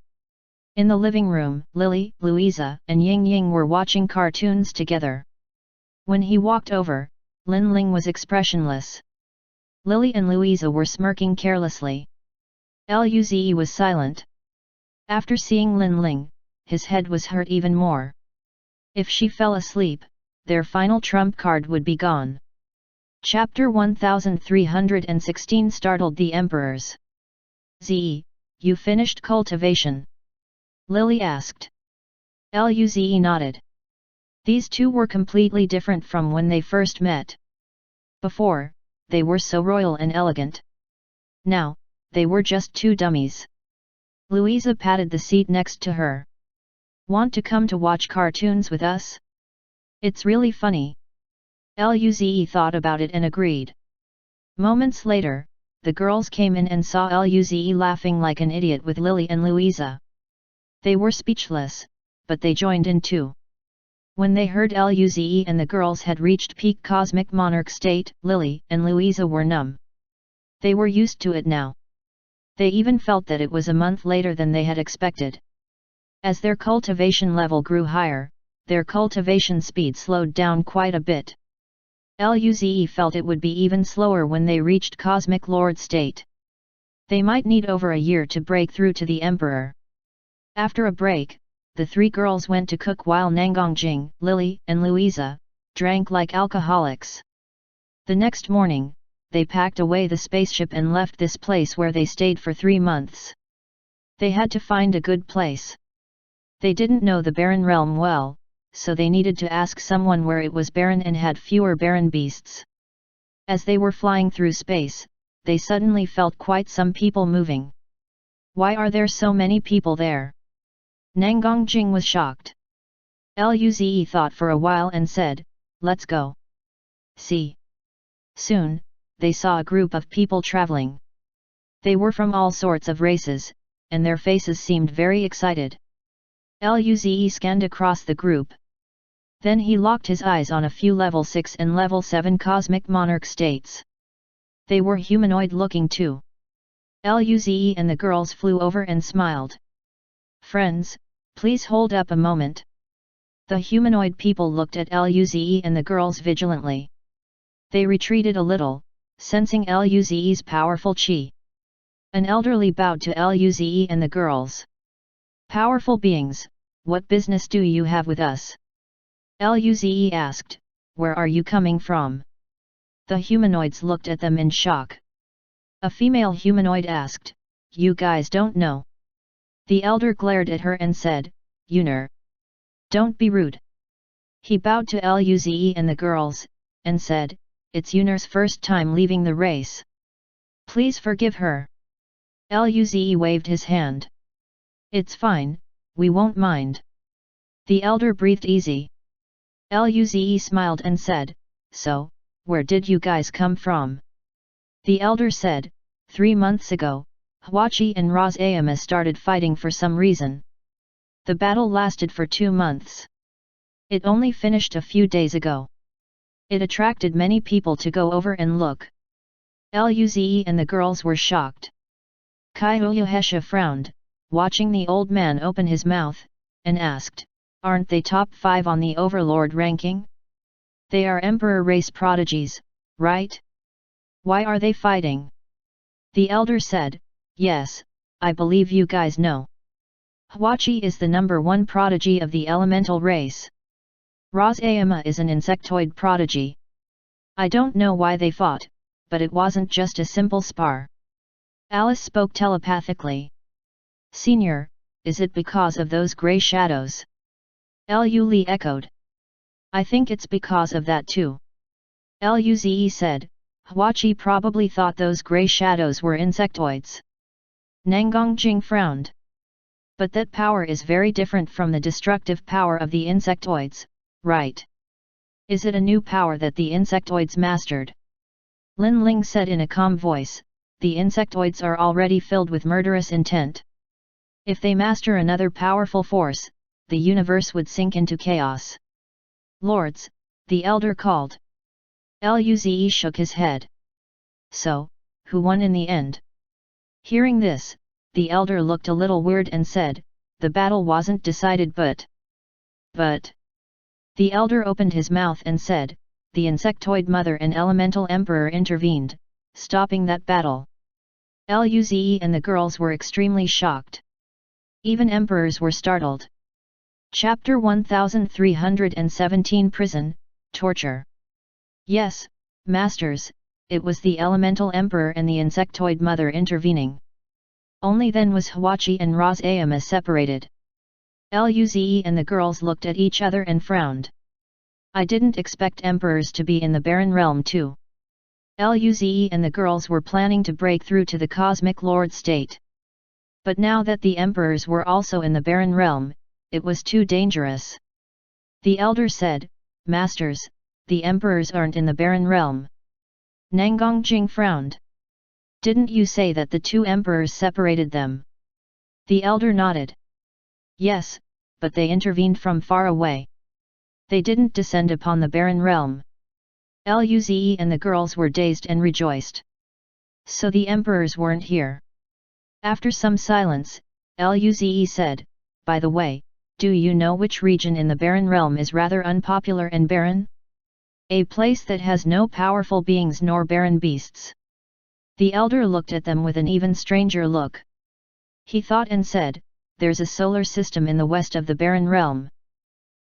In the living room, Lily, Louisa, and Ying Ying were watching cartoons together. When he walked over, Lin Ling was expressionless. Lily and Louisa were smirking carelessly. Luze was silent. After seeing Lin Ling, his head was hurt even more. If she fell asleep, their final trump card would be gone. Chapter 1316 startled the emperors. Ze, you finished cultivation? Lily asked. Luze nodded. These two were completely different from when they first met. Before, they were so royal and elegant. Now, they were just two dummies. Louisa patted the seat next to her. Want to come to watch cartoons with us? It's really funny. Luze thought about it and agreed. Moments later, the girls came in and saw Luze laughing like an idiot with Lily and Louisa. They were speechless, but they joined in too. When they heard Luze and the girls had reached peak cosmic monarch state, Lily and Louisa were numb. They were used to it now. They even felt that it was a month later than they had expected. As their cultivation level grew higher, their cultivation speed slowed down quite a bit. Luze felt it would be even slower when they reached Cosmic Lord state. They might need over a year to break through to the Emperor. After a break, the three girls went to cook while Nangongjing, Lily, and Louisa drank like alcoholics. The next morning, they packed away the spaceship and left this place where they stayed for 3 months. They had to find a good place. They didn't know the barren realm well, so they needed to ask someone where it was barren and had fewer barren beasts. As they were flying through space, they suddenly felt quite some people moving. Why are there so many people there? Nangongjing was shocked. Luze thought for a while and said, "Let's go." See. Soon, they saw a group of people traveling. They were from all sorts of races, and their faces seemed very excited. Luze scanned across the group. Then he locked his eyes on a few level 6 and level 7 cosmic monarch states. They were humanoid-looking too. Luze and the girls flew over and smiled. "Friends, please hold up a moment." The humanoid people looked at Luze and the girls vigilantly. They retreated a little, sensing Luze's powerful chi. An elderly bowed to Luze and the girls. "Powerful beings, what business do you have with us?" Luze asked, "Where are you coming from?" The humanoids looked at them in shock. A female humanoid asked, "You guys don't know?" The elder glared at her and said, "Yuner. Don't be rude." He bowed to Luze and the girls, and said, "It's Yuner's first time leaving the race. Please forgive her." Luze waved his hand. "It's fine, we won't mind." The elder breathed easy. Luze smiled and said, "So, where did you guys come from?" The elder said, 3 months ago, Hwachi and Razayama started fighting for some reason. The battle lasted for 2 months. It only finished a few days ago. It attracted many people to go over and look. Luze and the girls were shocked. Kyoyohesha frowned, watching the old man open his mouth, and asked, "Aren't they top 5 on the overlord ranking? They are emperor race prodigies, right? Why are they fighting?" The elder said, "Yes, I believe you guys know. Hwachi is the #1 prodigy of the elemental race. Razayama is an insectoid prodigy. I don't know why they fought, but it wasn't just a simple spar." Alice spoke telepathically. "Senior, is it because of those grey shadows?" Lu echoed. "I think it's because of that too." Luze said, "Hwachi probably thought those grey shadows were insectoids." Nangongjing frowned. "But that power is very different from the destructive power of the insectoids, right? Is it a new power that the insectoids mastered?" Lin Ling said in a calm voice, "The insectoids are already filled with murderous intent. If they master another powerful force, the universe would sink into chaos." "Lords," the elder called. Luze shook his head. "So, who won in the end?" Hearing this, the elder looked a little weird and said, "The battle wasn't decided but... The elder opened his mouth and said, "The insectoid mother and elemental emperor intervened, stopping that battle." Luze and the girls were extremely shocked. Even emperors were startled. Chapter 1317 Prison, Torture. "Yes, masters, it was the elemental emperor and the insectoid mother intervening. Only then was Hwachi and Razayama separated." Luze and the girls looked at each other and frowned. "I didn't expect emperors to be in the Barren Realm too." Luze and the girls were planning to break through to the Cosmic Lord state. But now that the emperors were also in the Barren Realm, it was too dangerous. The elder said, "Masters, the emperors aren't in the Barren Realm." Nangongjing frowned. "Didn't you say that the 2 emperors separated them?" The elder nodded. "Yes, but they intervened from far away. They didn't descend upon the Barren Realm." Luze and the girls were dazed and rejoiced. So the emperors weren't here. After some silence, Luze said, "By the way, do you know which region in the Barren Realm is rather unpopular and barren? A place that has no powerful beings nor barren beasts." The elder looked at them with an even stranger look. He thought and said, "There's a solar system in the west of the Barren Realm.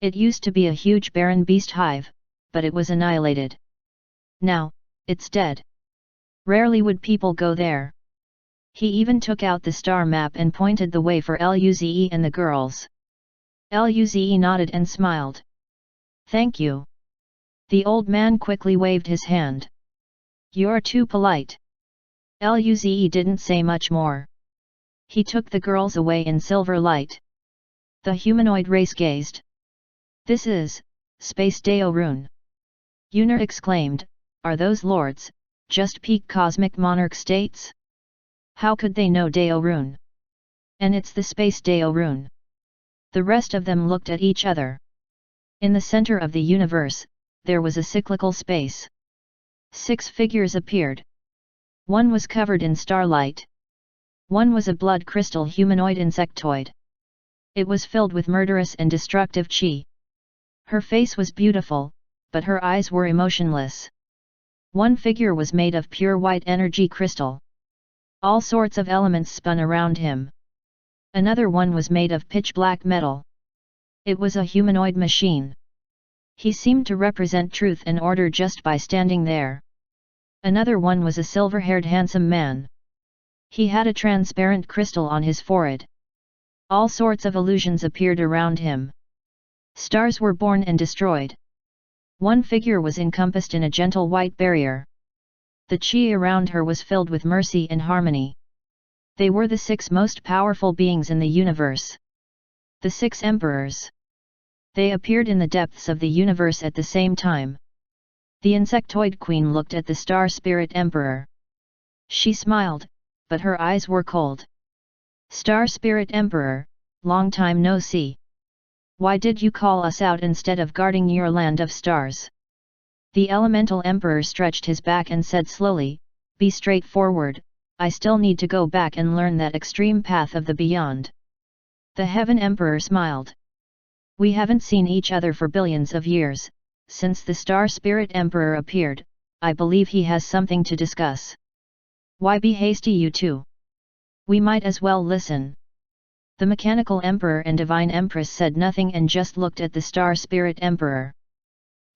It used to be a huge barren beast hive, but it was annihilated. Now, it's dead. Rarely would people go there." He even took out the star map and pointed the way for Luze and the girls. Luze nodded and smiled. "Thank you." The old man quickly waved his hand. "You're too polite." Luze didn't say much more. He took the girls away in silver light. The humanoid race gazed. This is, Space Deo Rune. Yunar exclaimed, are those lords, just peak cosmic monarch states? How could they know Deo Rune? And it's the Space Deo Rune. The rest of them looked at each other. In the center of the universe, there was a cyclical space. 6 figures appeared. One was covered in starlight. One was a blood crystal humanoid insectoid. It was filled with murderous and destructive chi. Her face was beautiful, but her eyes were emotionless. One figure was made of pure white energy crystal. All sorts of elements spun around him. Another one was made of pitch black metal. It was a humanoid machine. He seemed to represent truth and order just by standing there. Another one was a silver-haired handsome man. He had a transparent crystal on his forehead. All sorts of illusions appeared around him. Stars were born and destroyed. One figure was encompassed in a gentle white barrier. The chi around her was filled with mercy and harmony. They were the 6 most powerful beings in the universe. The 6 emperors. They appeared in the depths of the universe at the same time. The insectoid queen looked at the star spirit emperor. She smiled, but her eyes were cold. Star spirit emperor, long time no see. Why did you call us out instead of guarding your land of stars? The elemental emperor stretched his back and said slowly, be straightforward, I still need to go back and learn that extreme path of the beyond. The heaven emperor smiled. We haven't seen each other for billions of years, since the star spirit emperor appeared. I believe he has something to discuss. Why be hasty, you two? We might as well listen. The mechanical emperor and divine empress said nothing and just looked at the star spirit emperor.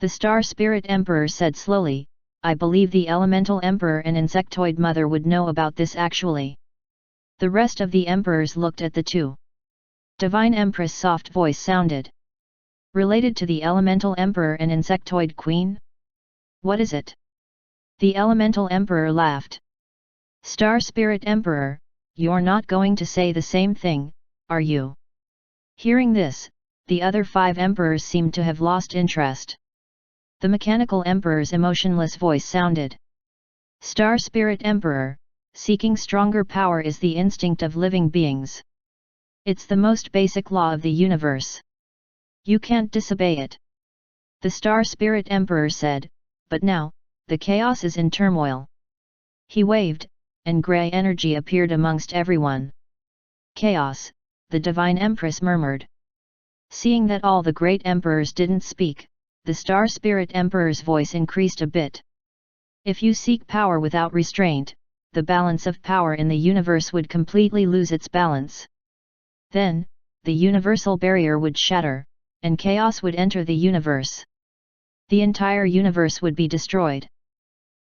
The star spirit emperor said slowly, I believe the elemental emperor and insectoid mother would know about this actually. The rest of the emperors looked at the two. Divine empress soft voice sounded. Related to the elemental emperor and insectoid queen? What is it? The elemental emperor laughed. Star spirit emperor, you're not going to say the same thing, are you? Hearing this, the other 5 emperors seemed to have lost interest. The mechanical emperor's emotionless voice sounded. Star spirit emperor, seeking stronger power is the instinct of living beings. It's the most basic law of the universe. You can't disobey it. The star spirit emperor said, but now, the chaos is in turmoil. He waved, and grey energy appeared amongst everyone. Chaos, the divine empress murmured. Seeing that all the great emperors didn't speak, the star spirit emperor's voice increased a bit. If you seek power without restraint, the balance of power in the universe would completely lose its balance. Then, the universal barrier would shatter, and chaos would enter the universe. The entire universe would be destroyed.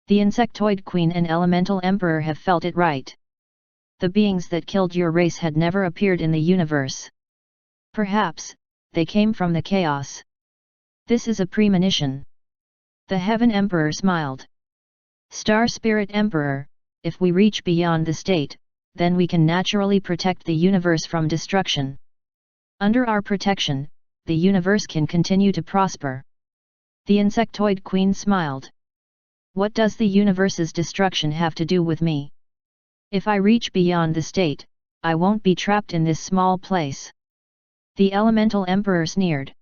The insectoid queen and elemental emperor have felt it right. The beings that killed your race had never appeared in the universe. Perhaps, they came from the chaos. This is a premonition. The heaven emperor smiled. Star spirit emperor, if we reach beyond the state, then we can naturally protect the universe from destruction. Under our protection, the universe can continue to prosper. The insectoid queen smiled. What does the universe's destruction have to do with me? If I reach beyond the state, I won't be trapped in this small place. The elemental emperor sneered.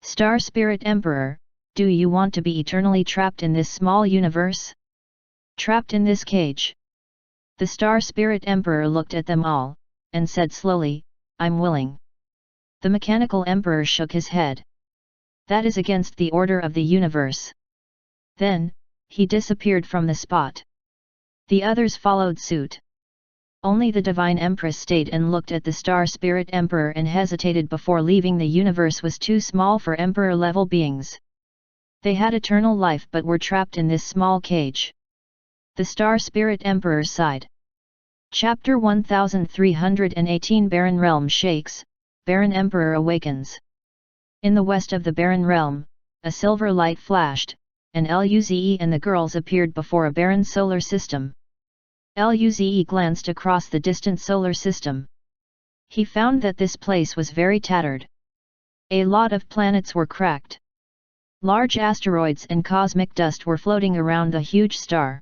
Star spirit emperor, do you want to be eternally trapped in this small universe? Trapped in this cage? The star spirit emperor looked at them all, and said slowly, I'm willing. The mechanical emperor shook his head. That is against the order of the universe. Then, he disappeared from the spot. The others followed suit. Only the divine empress stayed and looked at the star spirit emperor and hesitated before leaving. The universe was too small for emperor-level beings. They had eternal life but were trapped in this small cage. The star spirit emperor sighed. Chapter 1318 Barren Realm shakes, Barren Emperor awakens. In the west of the Barren Realm, a silver light flashed, and Luze and the girls appeared before a barren solar system. Luze glanced across the distant solar system. He found that this place was very tattered. A lot of planets were cracked. Large asteroids and cosmic dust were floating around the huge star.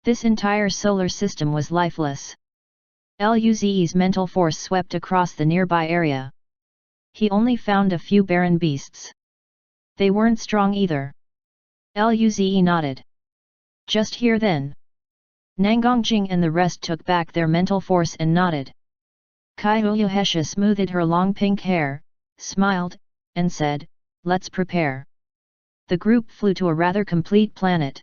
This entire solar system was lifeless. Luze's mental force swept across the nearby area. He only found a few barren beasts. They weren't strong either. Luze nodded. Just here then. Nangongjing and the rest took back their mental force and nodded. Kaiuyuhesha smoothed her long pink hair, smiled, and said, "Let's prepare." The group flew to a rather complete planet.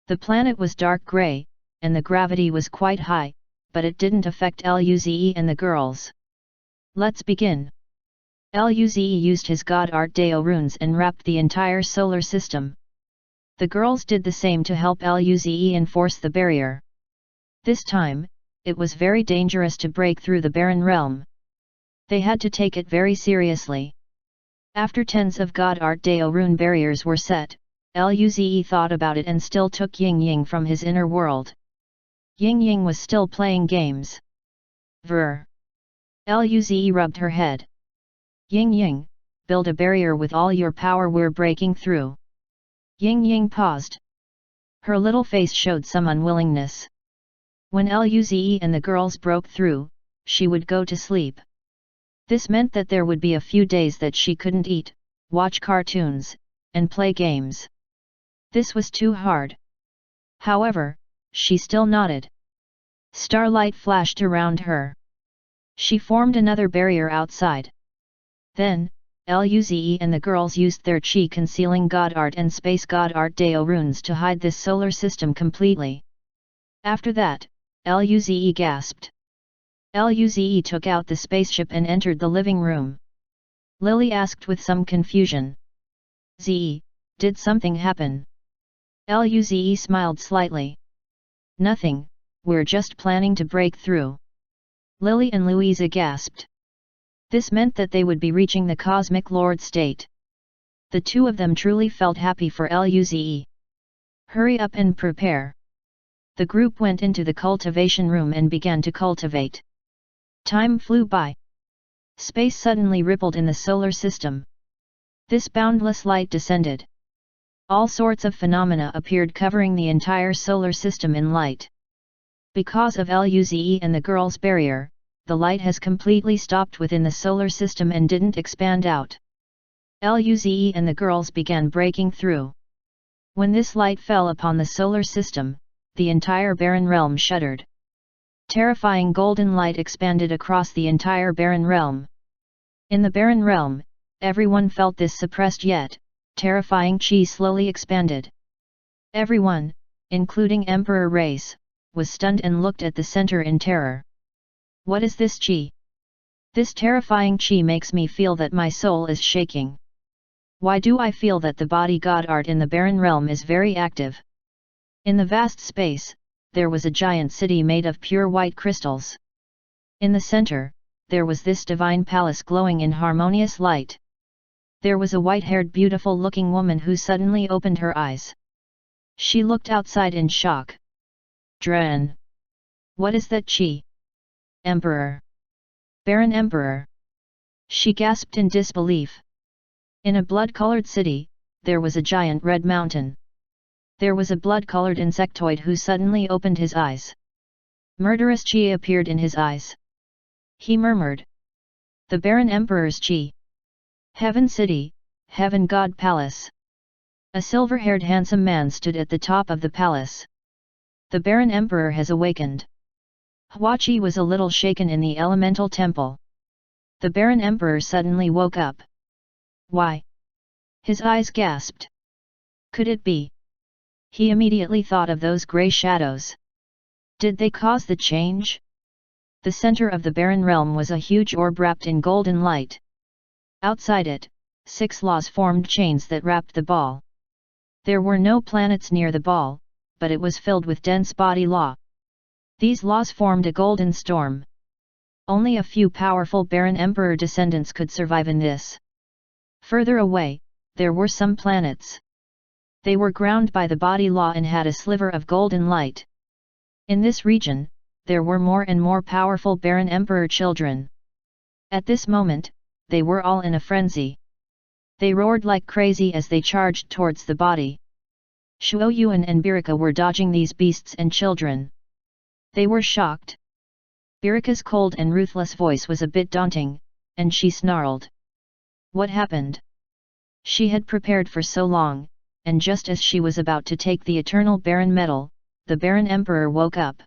The planet was dark grey, and the gravity was quite high, but it didn't affect Luze and the girls. "Let's begin." Luze used his God Art Deo runes and wrapped the entire solar system. The girls did the same to help Luze enforce the barrier. This time, it was very dangerous to break through the barren realm. They had to take it very seriously. After tens of God Art Deo rune barriers were set, Luze thought about it and still took Ying Ying from his inner world. Ying Ying was still playing games. Vrr. Luze rubbed her head. "Ying Ying, build a barrier with all your power, we're breaking through." Ying Ying paused. Her little face showed some unwillingness. When Luze and the girls broke through, she would go to sleep. This meant that there would be a few days that she couldn't eat, watch cartoons, and play games. This was too hard. However, she still nodded. Starlight flashed around her. She formed another barrier outside. Then, Luze and the girls used their chi concealing God Art and Space God Art Deo runes to hide this solar system completely. After that, Luze gasped. Luze took out the spaceship and entered the living room. Lily asked with some confusion. "Ze, did something happen?" Luze smiled slightly. "Nothing, we're just planning to break through." Lily and Louisa gasped. This meant that they would be reaching the Cosmic Lord state. The two of them truly felt happy for Luze. "Hurry up and prepare." The group went into the cultivation room and began to cultivate. Time flew by. Space suddenly rippled in the solar system. This boundless light descended. All sorts of phenomena appeared covering the entire solar system in light. Because of Luze and the girls' barrier, the light has completely stopped within the solar system and didn't expand out. Luze and the girls began breaking through. When this light fell upon the solar system, the entire barren realm shuddered. Terrifying golden light expanded across the entire barren realm. In the barren realm, everyone felt this suppressed yet terrifying chi slowly expanded. Everyone, including Emperor Race, was stunned and looked at the center in terror. "What is this chi? This terrifying chi makes me feel that my soul is shaking. Why do I feel that the body God Art in the barren realm is very active?" In the vast space, there was a giant city made of pure white crystals. In the center, there was this divine palace glowing in harmonious light. There was a white-haired beautiful-looking woman who suddenly opened her eyes. She looked outside in shock. "Dren! What is that chi? Emperor! Baron Emperor!" She gasped in disbelief. In a blood-colored city, there was a giant red mountain. There was a blood-colored insectoid who suddenly opened his eyes. Murderous chi appeared in his eyes. He murmured. "The Baron Emperor's chi! Heaven City, Heaven God Palace!" A silver-haired handsome man stood at the top of the palace. "The Baron Emperor has awakened." Huachi was a little shaken in the elemental temple. The Baron Emperor suddenly woke up. "Why?" His eyes gasped. Could it be? He immediately thought of those grey shadows. Did they cause the change? The center of the barren realm was a huge orb wrapped in golden light. Outside it, 6 laws formed chains that wrapped the ball. There were no planets near the ball, but it was filled with dense body law. These laws formed a golden storm. Only a few powerful Baron Emperor descendants could survive in this. Further away, there were some planets. They were ground by the body law and had a sliver of golden light. In this region, there were more and more powerful Baron Emperor children. At this moment, they were all in a frenzy. They roared like crazy as they charged towards the body. Shuo Yuan and Birika were dodging these beasts and children. They were shocked. Birika's cold and ruthless voice was a bit daunting, and she snarled. What happened? She had prepared for so long, and just as she was about to take the eternal Baron medal, the Baron Emperor woke up.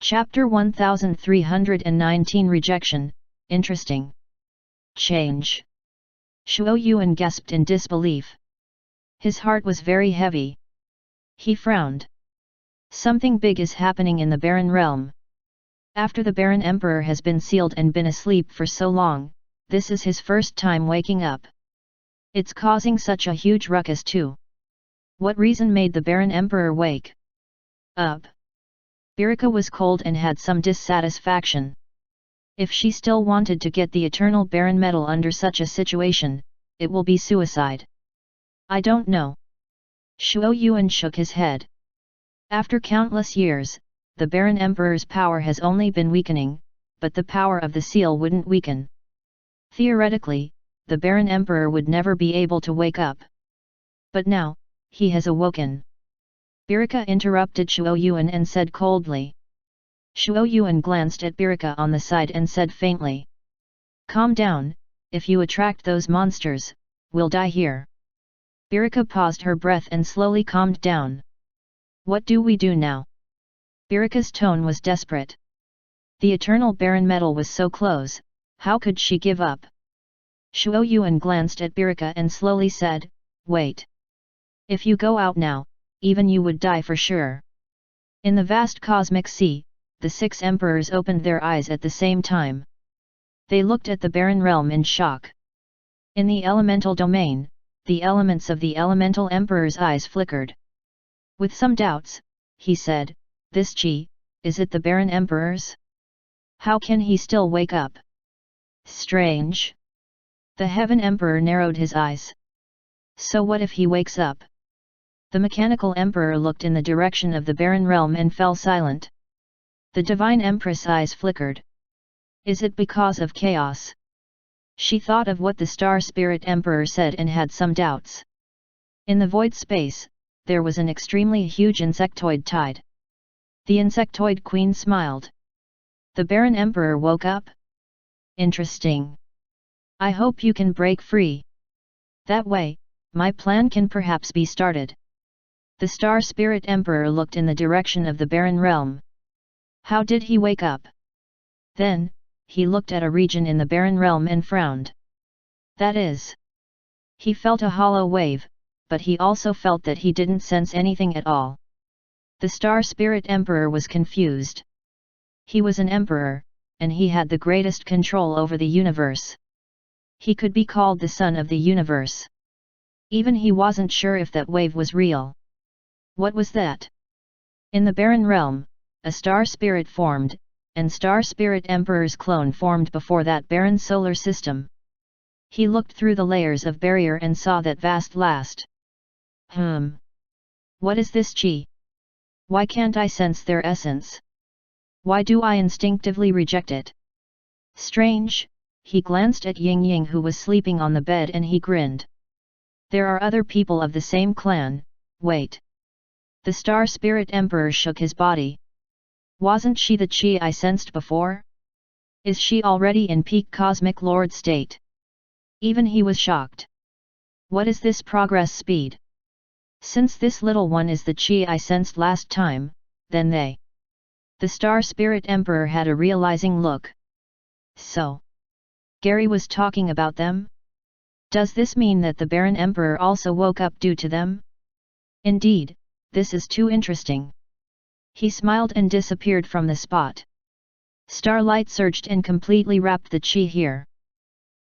Chapter 1319 Rejection, Interesting. Change. Shuo Yuan gasped in disbelief. His heart was very heavy. He frowned. Something big is happening in the Baron realm. After the Baron Emperor has been sealed and been asleep for so long, this is his first time waking up. It's causing such a huge ruckus too. What reason made the Baron Emperor wake up? Birika was cold and had some dissatisfaction. If she still wanted to get the Eternal Baron medal under such a situation, it will be suicide. I don't know. Shuo Yuan shook his head. After countless years, the Baron Emperor's power has only been weakening, but the power of the seal wouldn't weaken. Theoretically, the Baron Emperor would never be able to wake up. But now, he has awoken. Birika interrupted Shuo Yuan and said coldly. Shuo Yuan glanced at Birika on the side and said faintly. Calm down, if you attract those monsters, we'll die here. Birika paused her breath and slowly calmed down. What do we do now? Birika's tone was desperate. The Eternal Baron medal was so close, how could she give up? Shuo Yuan glanced at Birika and slowly said, wait. If you go out now, even you would die for sure. In the vast cosmic sea, the 6 emperors opened their eyes at the same time. They looked at the Baron realm in shock. In the elemental domain, the elements of the elemental emperor's eyes flickered. With some doubts, he said, this chi, is it the Baron Emperor's? How can he still wake up? Strange. The Heaven Emperor narrowed his eyes. So what if he wakes up? The Mechanical Emperor looked in the direction of the Baron realm and fell silent. The Divine Empress' eyes flickered. Is it because of chaos? She thought of what the Star Spirit Emperor said and had some doubts. In the void space, there was an extremely huge insectoid tide. The insectoid queen smiled. The Baron Emperor woke up? Interesting. I hope you can break free. That way, my plan can perhaps be started. The Star Spirit Emperor looked in the direction of the Baron realm. How did he wake up? Then, he looked at a region in the Baron realm and frowned. That is. He felt a hollow wave, but he also felt that he didn't sense anything at all. The Star Spirit Emperor was confused. He was an emperor, and he had the greatest control over the universe. He could be called the son of the universe. Even he wasn't sure if that wave was real. What was that? In the Baron realm, a star spirit formed, and Star Spirit Emperor's clone formed before that barren solar system. He looked through the layers of barrier and saw that vast last. What is this chi? Why can't I sense their essence? Why do I instinctively reject it? Strange. He glanced at Ying Ying who was sleeping on the bed and he grinned. There are other people of the same clan, wait. The Star Spirit Emperor shook his body. Wasn't she the chi I sensed before? Is she already in peak cosmic lord state? Even he was shocked. What is this progress speed? Since this little one is the chi I sensed last time, then they. The Star Spirit Emperor had a realizing look. So. Gary was talking about them? Does this mean that the Baron Emperor also woke up due to them? Indeed, this is too interesting. He smiled and disappeared from the spot. Starlight surged and completely wrapped the chi here.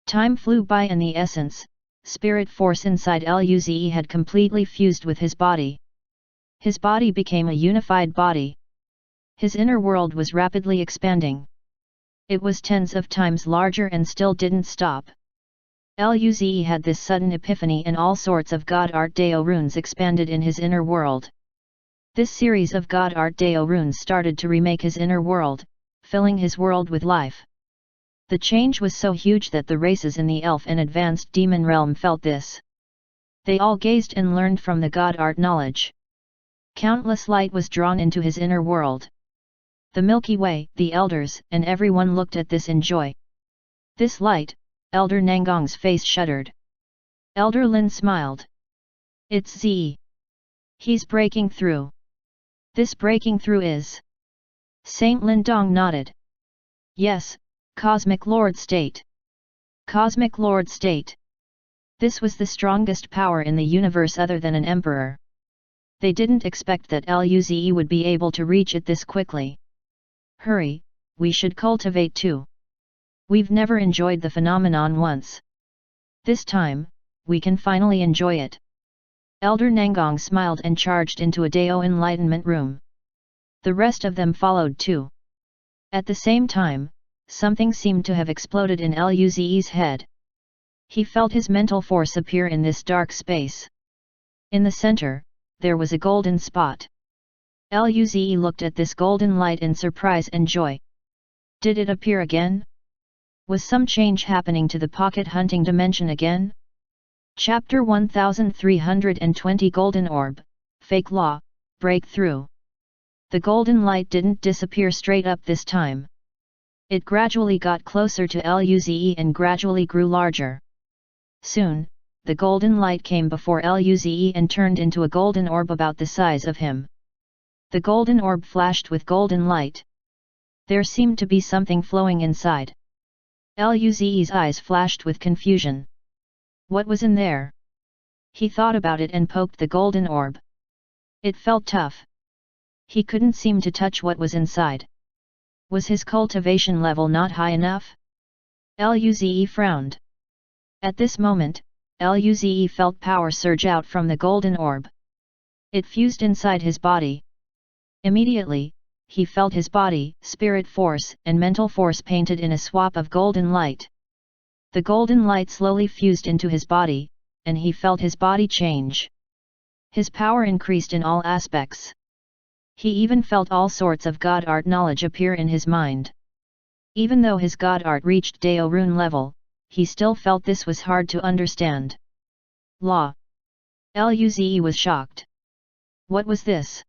Time flew by and the essence, spirit force inside Luze had completely fused with his body. His body became a unified body. His inner world was rapidly expanding. It was tens of times larger and still didn't stop. Luze had this sudden epiphany and all sorts of God Art Deo runes expanded in his inner world. This series of God Art Deo runes started to remake his inner world, filling his world with life. The change was so huge that the races in the elf and advanced demon realm felt this. They all gazed and learned from the god art knowledge. Countless light was drawn into his inner world. The Milky Way, the elders, and everyone looked at this in joy. This light, Elder Nangong's face shuddered. Elder Lin smiled. It's Ze. He's breaking through. This breaking through is... Saint Lindong nodded. Yes, Cosmic Lord State. Cosmic Lord State. This was the strongest power in the universe other than an emperor. They didn't expect that Luze would be able to reach it this quickly. Hurry, we should cultivate too. We've never enjoyed the phenomenon once. This time, we can finally enjoy it. Elder Nangong smiled and charged into a Dao enlightenment room. The rest of them followed too. At the same time, something seemed to have exploded in Luze's head. He felt his mental force appear in this dark space. In the center, there was a golden spot. Luze looked at this golden light in surprise and joy. Did it appear again? Was some change happening to the pocket hunting dimension again? Chapter 1320 Golden Orb, Fake Law, Breakthrough. The golden light didn't disappear straight up this time. It gradually got closer to Luze and gradually grew larger. Soon, the golden light came before Luze and turned into a golden orb about the size of him. The golden orb flashed with golden light. There seemed to be something flowing inside. Luze's eyes flashed with confusion. What was in there? He thought about it and poked the golden orb. It felt tough. He couldn't seem to touch what was inside. Was his cultivation level not high enough? Luze frowned. At this moment, Luze felt power surge out from the golden orb. It fused inside his body. Immediately, he felt his body, spirit force, and mental force painted in a swap of golden light. The golden light slowly fused into his body, and he felt his body change. His power increased in all aspects. He even felt all sorts of god art knowledge appear in his mind. Even though his god art reached Dao rune level, he still felt this was hard to understand. Law. Luze was shocked. What was this?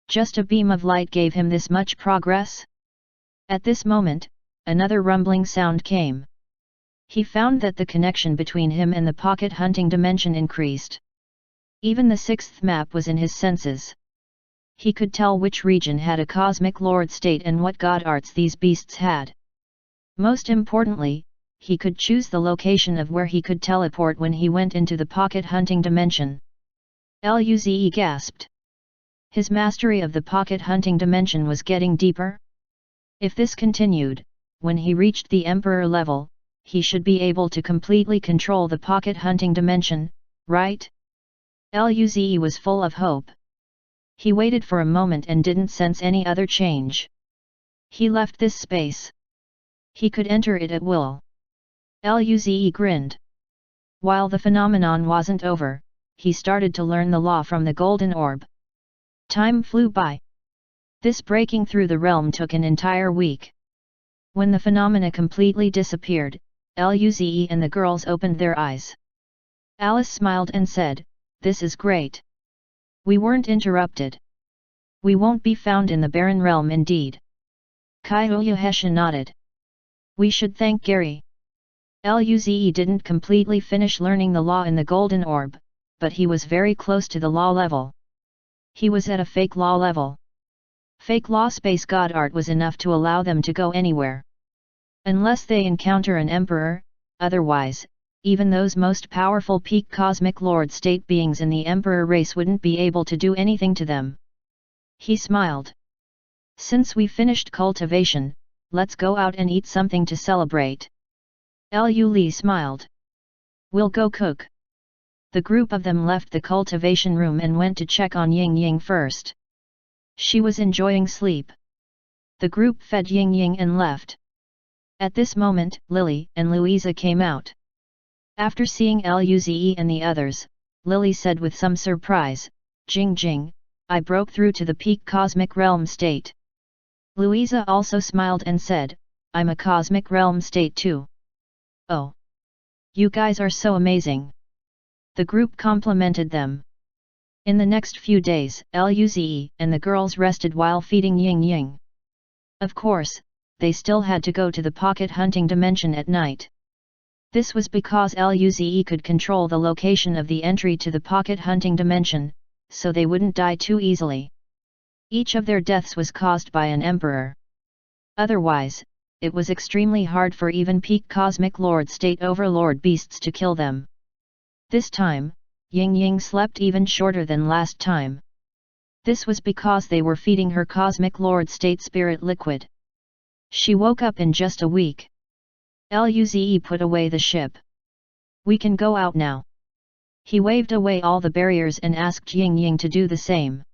Just a beam of light gave him this much progress? At this moment, another rumbling sound came. He found that the connection between him and the pocket hunting dimension increased. Even the sixth map was in his senses. He could tell which region had a cosmic lord state and what god arts these beasts had. Most importantly, he could choose the location of where he could teleport when he went into the pocket hunting dimension. Luze gasped. His mastery of the pocket hunting dimension was getting deeper. If this continued, when he reached the emperor level, he should be able to completely control the pocket hunting dimension, right? Luze was full of hope. He waited for a moment and didn't sense any other change. He left this space. He could enter it at will. Luze grinned. While the phenomenon wasn't over, he started to learn the law from the golden orb. Time flew by. This breaking through the realm took an entire week. When the phenomena completely disappeared, Luze and the girls opened their eyes. Alice smiled and said, "This is great. We weren't interrupted. We won't be found in the barren realm indeed." Kyoyohesha nodded. "We should thank Gary." Luze didn't completely finish learning the law in the golden orb, but he was very close to the law level. He was at a fake law level. Fake law space god art was enough to allow them to go anywhere. Unless they encounter an emperor, otherwise, even those most powerful peak cosmic lord state beings in the emperor race wouldn't be able to do anything to them. He smiled. "Since we finished cultivation, let's go out and eat something to celebrate." Li smiled. "We'll go cook." The group of them left the cultivation room and went to check on Ying Ying first. She was enjoying sleep. The group fed Ying Ying and left. At this moment, Lily and Louisa came out. After seeing Luze and the others, Lily said with some surprise, "Jing Jing, I broke through to the peak cosmic realm state." Louisa also smiled and said, I'm a cosmic realm state too. Oh! You guys are so amazing! The group complimented them. In the next few days, Luze and the girls rested while feeding Ying Ying. Of course, they still had to go to the pocket hunting dimension at night. This was because Luze could control the location of the entry to the pocket hunting dimension, so they wouldn't die too easily. Each of their deaths was caused by an emperor. Otherwise, it was extremely hard for even peak cosmic lord state overlord beasts to kill them. This time, Ying Ying slept even shorter than last time. This was because they were feeding her cosmic lord state spirit liquid. She woke up in just a week. Luze put away the ship. We can go out now. He waved away all the barriers and asked Ying Ying to do the same.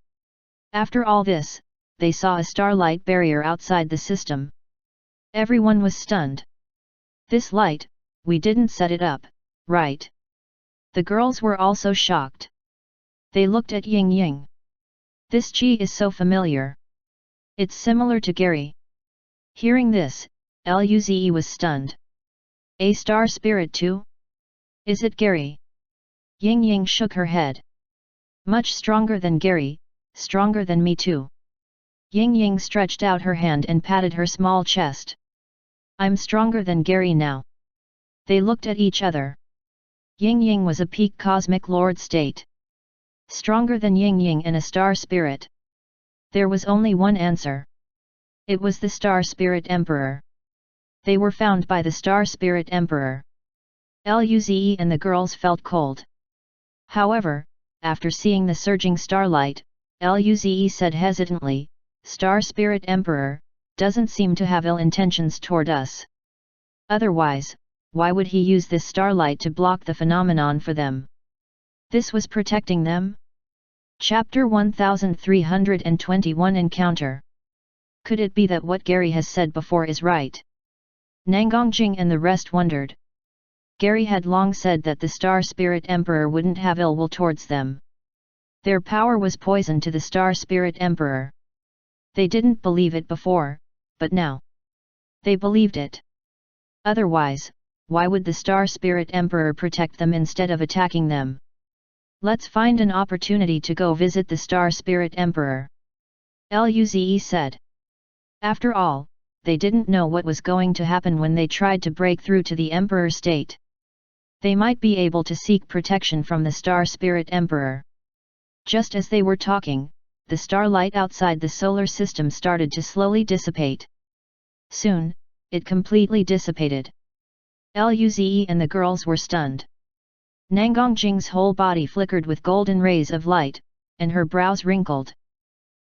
After all this, they saw a starlight barrier outside the system. Everyone was stunned. This light, we didn't set it up, right? The girls were also shocked. They looked at Ying Ying. This chi is so familiar. It's similar to Gary. Hearing this, Luze was stunned. A star spirit too? Is it Gary? Ying Ying shook her head. Much stronger than Gary, stronger than me too. Ying Ying stretched out her hand and patted her small chest. I'm stronger than Gary now. They looked at each other. Ying Ying was a peak cosmic lord state. Stronger than Ying Ying and a star spirit. There was only one answer. It was the Star Spirit Emperor. They were found by the Star Spirit Emperor. Luze and the girls felt cold. However, after seeing the surging starlight, Luze said hesitantly, Star Spirit Emperor, doesn't seem to have ill intentions toward us. Otherwise, why would he use this starlight to block the phenomenon for them? This was protecting them? Chapter 1321 Encounter. Could it be that what Gary has said before is right? Nangongjing and the rest wondered. Gary had long said that the Star Spirit Emperor wouldn't have ill will towards them. Their power was poison to the Star Spirit Emperor. They didn't believe it before, but now they believed it. Otherwise, why would the Star Spirit Emperor protect them instead of attacking them? Let's find an opportunity to go visit the Star Spirit Emperor. Luze said. After all, they didn't know what was going to happen when they tried to break through to the Emperor state. They might be able to seek protection from the Star Spirit Emperor. Just as they were talking, the starlight outside the solar system started to slowly dissipate. Soon, it completely dissipated. Luze and the girls were stunned. Nangongjing's whole body flickered with golden rays of light, and her brows wrinkled.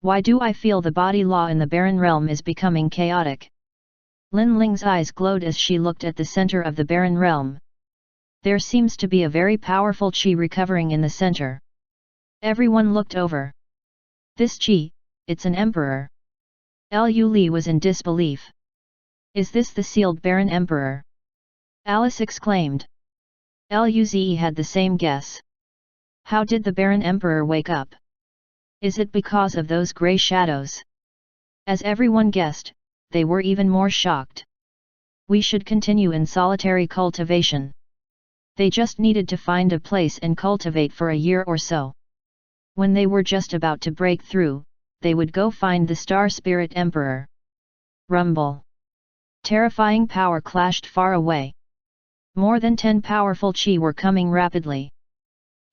Why do I feel the body law in the barren realm is becoming chaotic? Lin Ling's eyes glowed as she looked at the center of the barren realm. There seems to be a very powerful chi recovering in the center. Everyone looked over. This chi, it's an emperor. Lu Li was in disbelief. Is this the sealed barren emperor? Alice exclaimed. Luze had the same guess. How did the barren emperor wake up? Is it because of those grey shadows? As everyone guessed, they were even more shocked. We should continue in solitary cultivation. They just needed to find a place and cultivate for a year or so. When they were just about to break through, they would go find the Star Spirit Emperor. Rumble. Terrifying power clashed far away. More than 10 powerful chi were coming rapidly.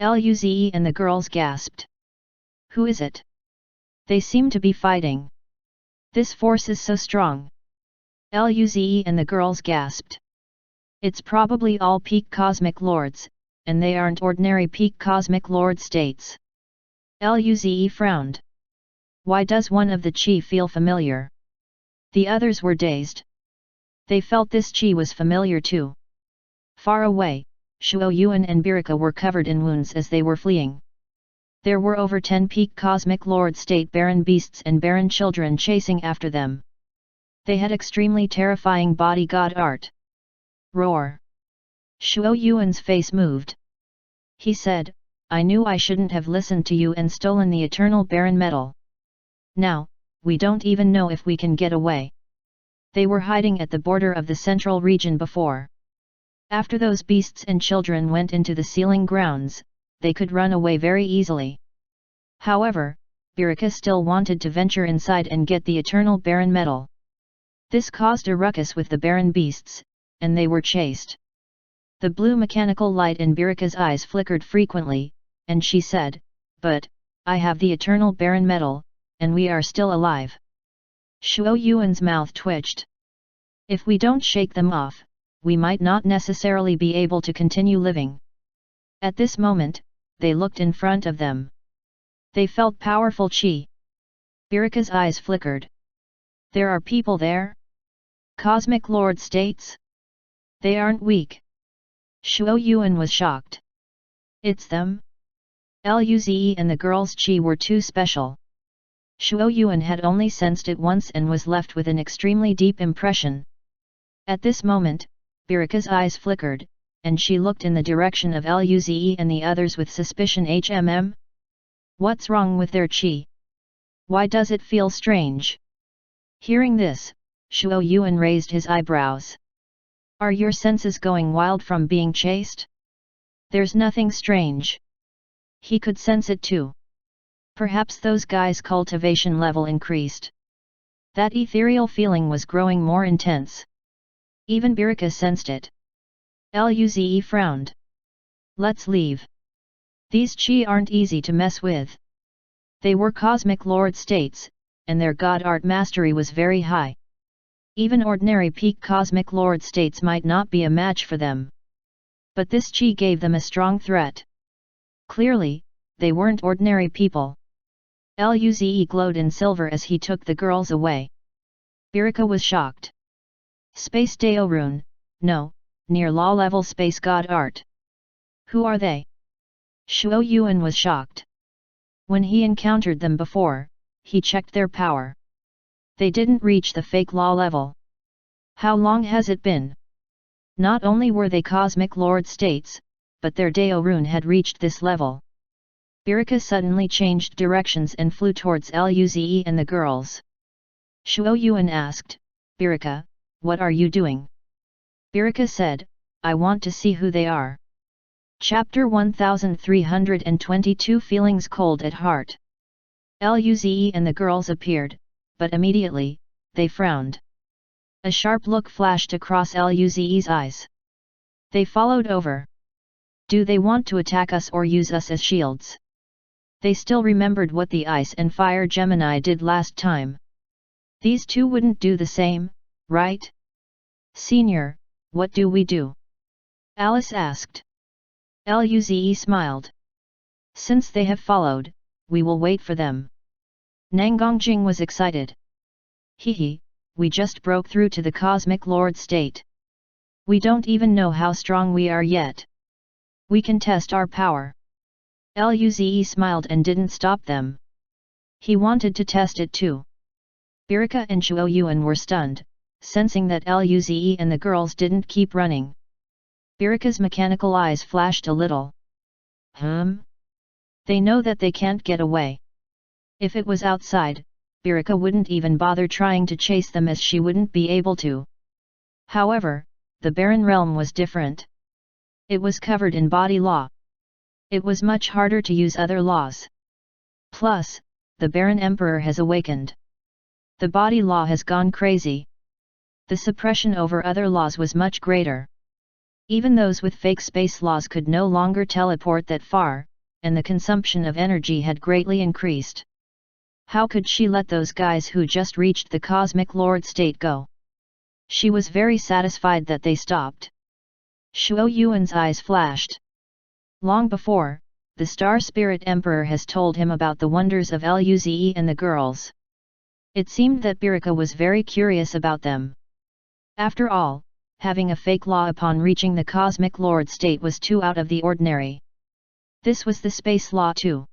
Luze and the girls gasped. Who is it? They seem to be fighting. This force is so strong. Luze and the girls gasped. It's probably all peak cosmic lords, and they aren't ordinary peak cosmic lord states. Luze frowned. Why does one of the chi feel familiar? The others were dazed. They felt this chi was familiar too. Far away, Shuo Yuan and Birika were covered in wounds as they were fleeing. There were over 10 peak cosmic lord state barren beasts and barren children chasing after them. They had extremely terrifying body god art. Roar! Shuo Yuan's face moved. He said, I knew I shouldn't have listened to you and stolen the eternal barren metal. Now, we don't even know if we can get away. They were hiding at the border of the central region before. After those beasts and children went into the sealing grounds, they could run away very easily. However, Birka still wanted to venture inside and get the eternal barren metal. This caused a ruckus with the barren beasts, and they were chased. The blue mechanical light in Birka's eyes flickered frequently, and she said, "But, I have the eternal barren metal, and we are still alive." Shuo Yuan's mouth twitched. "If we don't shake them off, we might not necessarily be able to continue living." At this moment, they looked in front of them. They felt powerful qi. Birka's eyes flickered. "There are people there? Cosmic Lord states? They aren't weak." Shuo Yuan was shocked. "It's them?" Luze and the girl's qi were too special. Shuo Yuan had only sensed it once and was left with an extremely deep impression. At this moment, Birka's eyes flickered, and she looked in the direction of Luze and the others with suspicion. What's wrong with their qi? Why does it feel strange? Hearing this, Shuo Yuan raised his eyebrows. "Are your senses going wild from being chased?" "There's nothing strange." He could sense it too. Perhaps those guys' cultivation level increased. That ethereal feeling was growing more intense. Even Birka sensed it. Luze frowned. "Let's leave. These qi aren't easy to mess with." They were Cosmic Lord states, and their god art mastery was very high. Even ordinary peak Cosmic Lord states might not be a match for them. But this qi gave them a strong threat. Clearly, they weren't ordinary people. Luze glowed in silver as he took the girls away. Birka was shocked. "Space Dao Rune, no, near law level space god art. Who are they?" Shuo Yuan was shocked. When he encountered them before, he checked their power. They didn't reach the fake law level. How long has it been? Not only were they Cosmic Lord states, but their Dao Rune had reached this level. Birka suddenly changed directions and flew towards Luze and the girls. Shuo Yuan asked, "Birka, what are you doing?" Birka said, "I want to see who they are." Chapter 1322 Feelings Cold at Heart. Luze and the girls appeared, but immediately, they frowned. A sharp look flashed across Luze's eyes. They followed over. Do they want to attack us or use us as shields? They still remembered what the Ice and Fire Gemini did last time. These two wouldn't do the same, right? "Senior, what do we do?" Alice asked. Luze smiled. "Since they have followed, we will wait for them." Nangongjing was excited. "Hehe, we just broke through to the Cosmic Lord state. We don't even know how strong we are yet. We can test our power." Luze smiled and didn't stop them. He wanted to test it too. Birka and Shuo Yuan were stunned, sensing that Luze and the girls didn't keep running. Birka's mechanical eyes flashed a little. They know that they can't get away. If it was outside, Birka wouldn't even bother trying to chase them as she wouldn't be able to. However, the barren realm was different. It was covered in body law. It was much harder to use other laws. Plus, the Barren Emperor has awakened. The body law has gone crazy. The suppression over other laws was much greater. Even those with fake space laws could no longer teleport that far, and the consumption of energy had greatly increased. How could she let those guys who just reached the Cosmic Lord state go? She was very satisfied that they stopped. Shuo Yuan's eyes flashed. Long before, the Star Spirit Emperor has told him about the wonders of Luze and the girls. It seemed that Birka was very curious about them. After all, having a fake law upon reaching the Cosmic Lord state was too out of the ordinary. This was the space law too.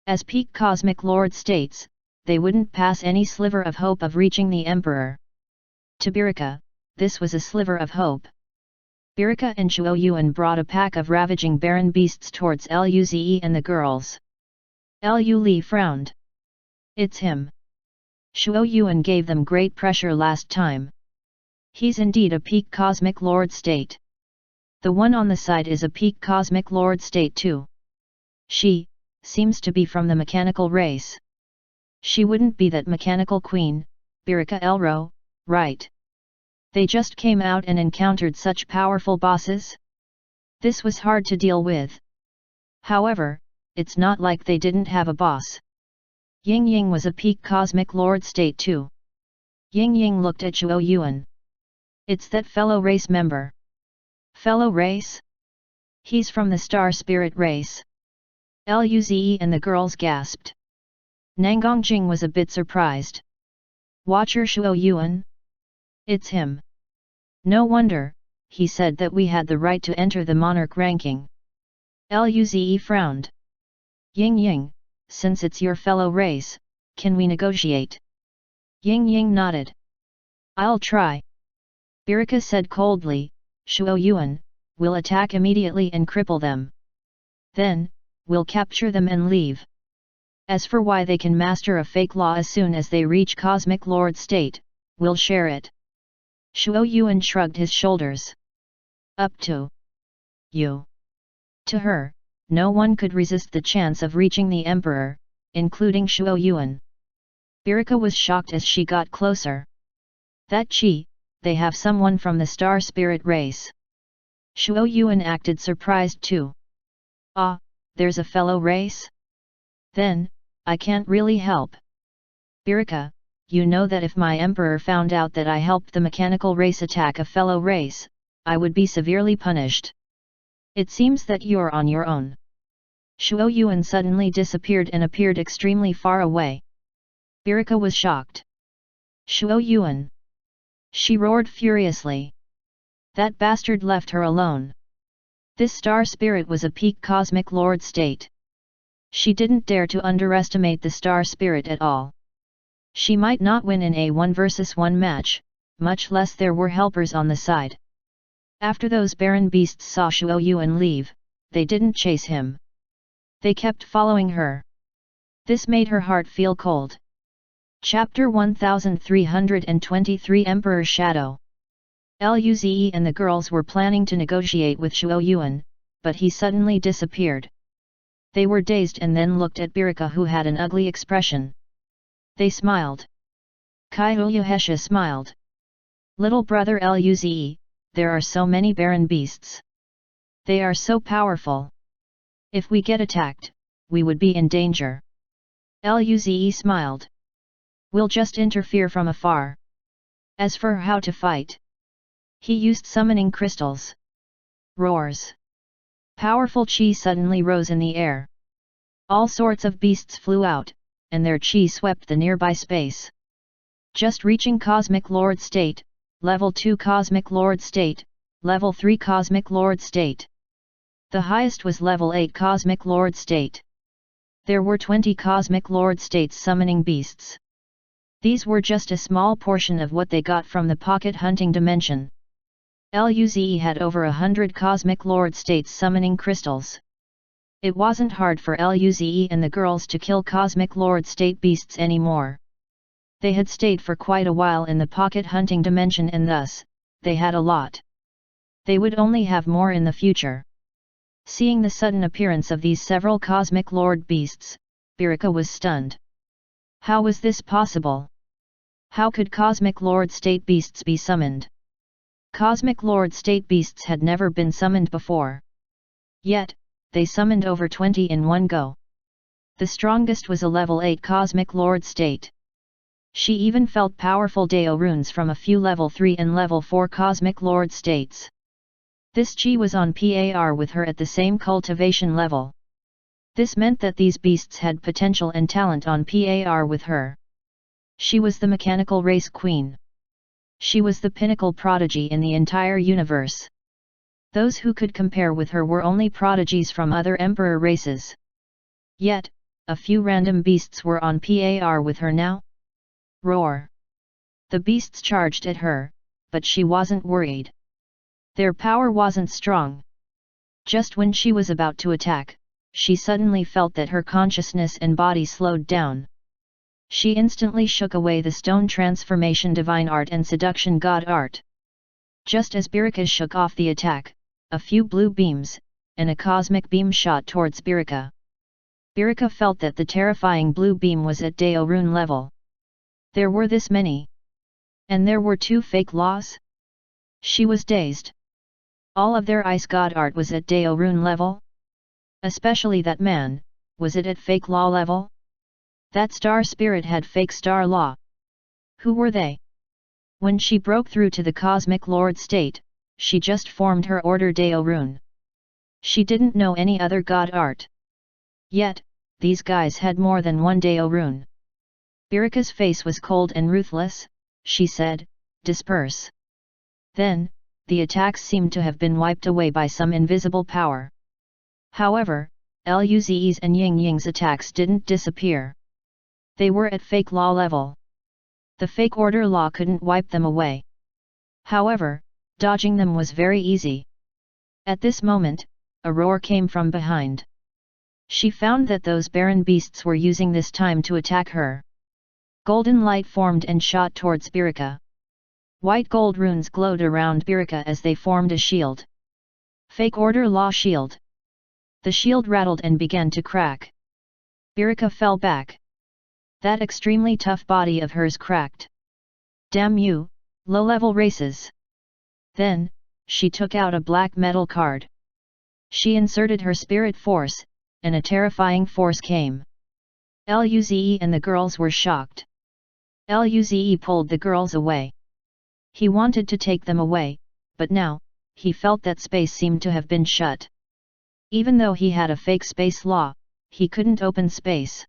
As peak Cosmic Lord states, they wouldn't pass any sliver of hope of reaching the Emperor. To Birka, this was a sliver of hope. Birka and Shuo Yuan brought a pack of ravaging barren beasts towards Luze and the girls. Lu Li frowned. "It's him. Shuo Yuan gave them great pressure last time, He's indeed a peak cosmic lord state. The one on the side is a peak cosmic lord state too. She seems to be from the mechanical race. She wouldn't be that mechanical queen, Birika Elro, right? They just came out and encountered such powerful bosses? This was hard to deal with. However, it's not like they didn't have a boss. Ying Ying was a peak cosmic lord state too. Ying Ying looked at Zhuo Yuan. It's that fellow race member. Fellow race? He's from the star spirit race. Luze and the girls gasped. Nangongjing was a bit surprised. Watcher Zhuo Yuan? It's him. No wonder, he said that we had the right to enter the monarch ranking. Luze frowned. Ying Ying, since it's your fellow race, can we negotiate? Ying Ying nodded. I'll try. Birika said coldly, Zhuo Yuan, we'll attack immediately and cripple them. Then, we'll capture them and leave. As for why they can master a fake law as soon as they reach Cosmic Lord state, we'll share it. Zhuo Yuan shrugged his shoulders. Up to you. To her, no one could resist the chance of reaching the emperor, including Zhuo Yuan. Birika was shocked as she got closer. That chi, they have someone from the star spirit race. Zhuo Yuan acted surprised too. Ah, there's a fellow race? Then, I can't really help. Birika, you know that if my emperor found out that I helped the mechanical race attack a fellow race, I would be severely punished. It seems that you're on your own. Zhuo Yuan suddenly disappeared and appeared extremely far away. Birika was shocked. Zhuo Yuan! She roared furiously. That bastard left her alone. This star spirit was a peak cosmic lord state. She didn't dare to underestimate the star spirit at all. She might not win in a 1 versus 1 match, much less there were helpers on the side. After those barren beasts saw Zhuo Yuan leave, they didn't chase him. They kept following her. This made her heart feel cold. Chapter 1323 Emperor's Shadow. Luze and the girls were planning to negotiate with Zhuo Yuan, but he suddenly disappeared. They were dazed and then looked at Birika, who had an ugly expression. They smiled. Kai Uyuhesha smiled. Little brother Luze, there are so many barren beasts. They are so powerful. If we get attacked, we would be in danger. Luze smiled. We'll just interfere from afar. As for how to fight, he used summoning crystals. Roars. Powerful chi suddenly rose in the air. All sorts of beasts flew out, and their chi swept the nearby space. Just reaching Cosmic Lord state, Level 2 Cosmic Lord state, Level 3 Cosmic Lord state. The highest was Level 8 Cosmic Lord state. There were 20 Cosmic Lord states summoning beasts. These were just a small portion of what they got from the pocket hunting dimension. Luze had over 100 Cosmic Lord states summoning crystals. It wasn't hard for Luze and the girls to kill Cosmic Lord state beasts anymore. They had stayed for quite a while in the pocket hunting dimension and thus, they had a lot. They would only have more in the future. Seeing the sudden appearance of these several Cosmic Lord beasts, Birika was stunned. How was this possible? How could Cosmic Lord state beasts be summoned? Cosmic Lord state beasts had never been summoned before. Yet, they summoned over 20 in one go. The strongest was a level 8 Cosmic Lord state. She even felt powerful Dao runes from a few level 3 and level 4 Cosmic Lord states. This chi was on par with her at the same cultivation level. This meant that these beasts had potential and talent on par with her. She was the mechanical race queen. She was the pinnacle prodigy in the entire universe. Those who could compare with her were only prodigies from other emperor races. Yet, a few random beasts were on par with her now. Roar! The beasts charged at her, but she wasn't worried. Their power wasn't strong. Just when she was about to attack, she suddenly felt that her consciousness and body slowed down. She instantly shook away the stone transformation divine art and seduction god art. Just as Birika shook off the attack, a few blue beams, and a cosmic beam shot towards Birika. Birika felt that the terrifying blue beam was at Dao Rune level. There were this many. And there were 2 fake laws? She was dazed. All of their ice god art was at Dao Rune level? Especially that man, was it at fake law level? That star spirit had fake star law. Who were they? When she broke through to the cosmic lord state, she just formed her order Dao Rune. She didn't know any other god art. Yet, these guys had more than one Dao Rune. Birika's face was cold and ruthless. She said, "Disperse." Then, the attacks seemed to have been wiped away by some invisible power. However, Luze's and Ying Ying's attacks didn't disappear. They were at fake law level. The fake order law couldn't wipe them away. However, dodging them was very easy. At this moment, a roar came from behind. She found that those barren beasts were using this time to attack her. Golden light formed and shot towards Birika. White gold runes glowed around Birika as they formed a shield. Fake order law shield. The shield rattled and began to crack. Birika fell back. That extremely tough body of hers cracked. Damn you, low-level races! Then, she took out a black metal card. She inserted her spirit force, and a terrifying force came. Luze and the girls were shocked. Luze pulled the girls away. He wanted to take them away, but now, he felt that space seemed to have been shut. Even though he had a fake space law, he couldn't open space.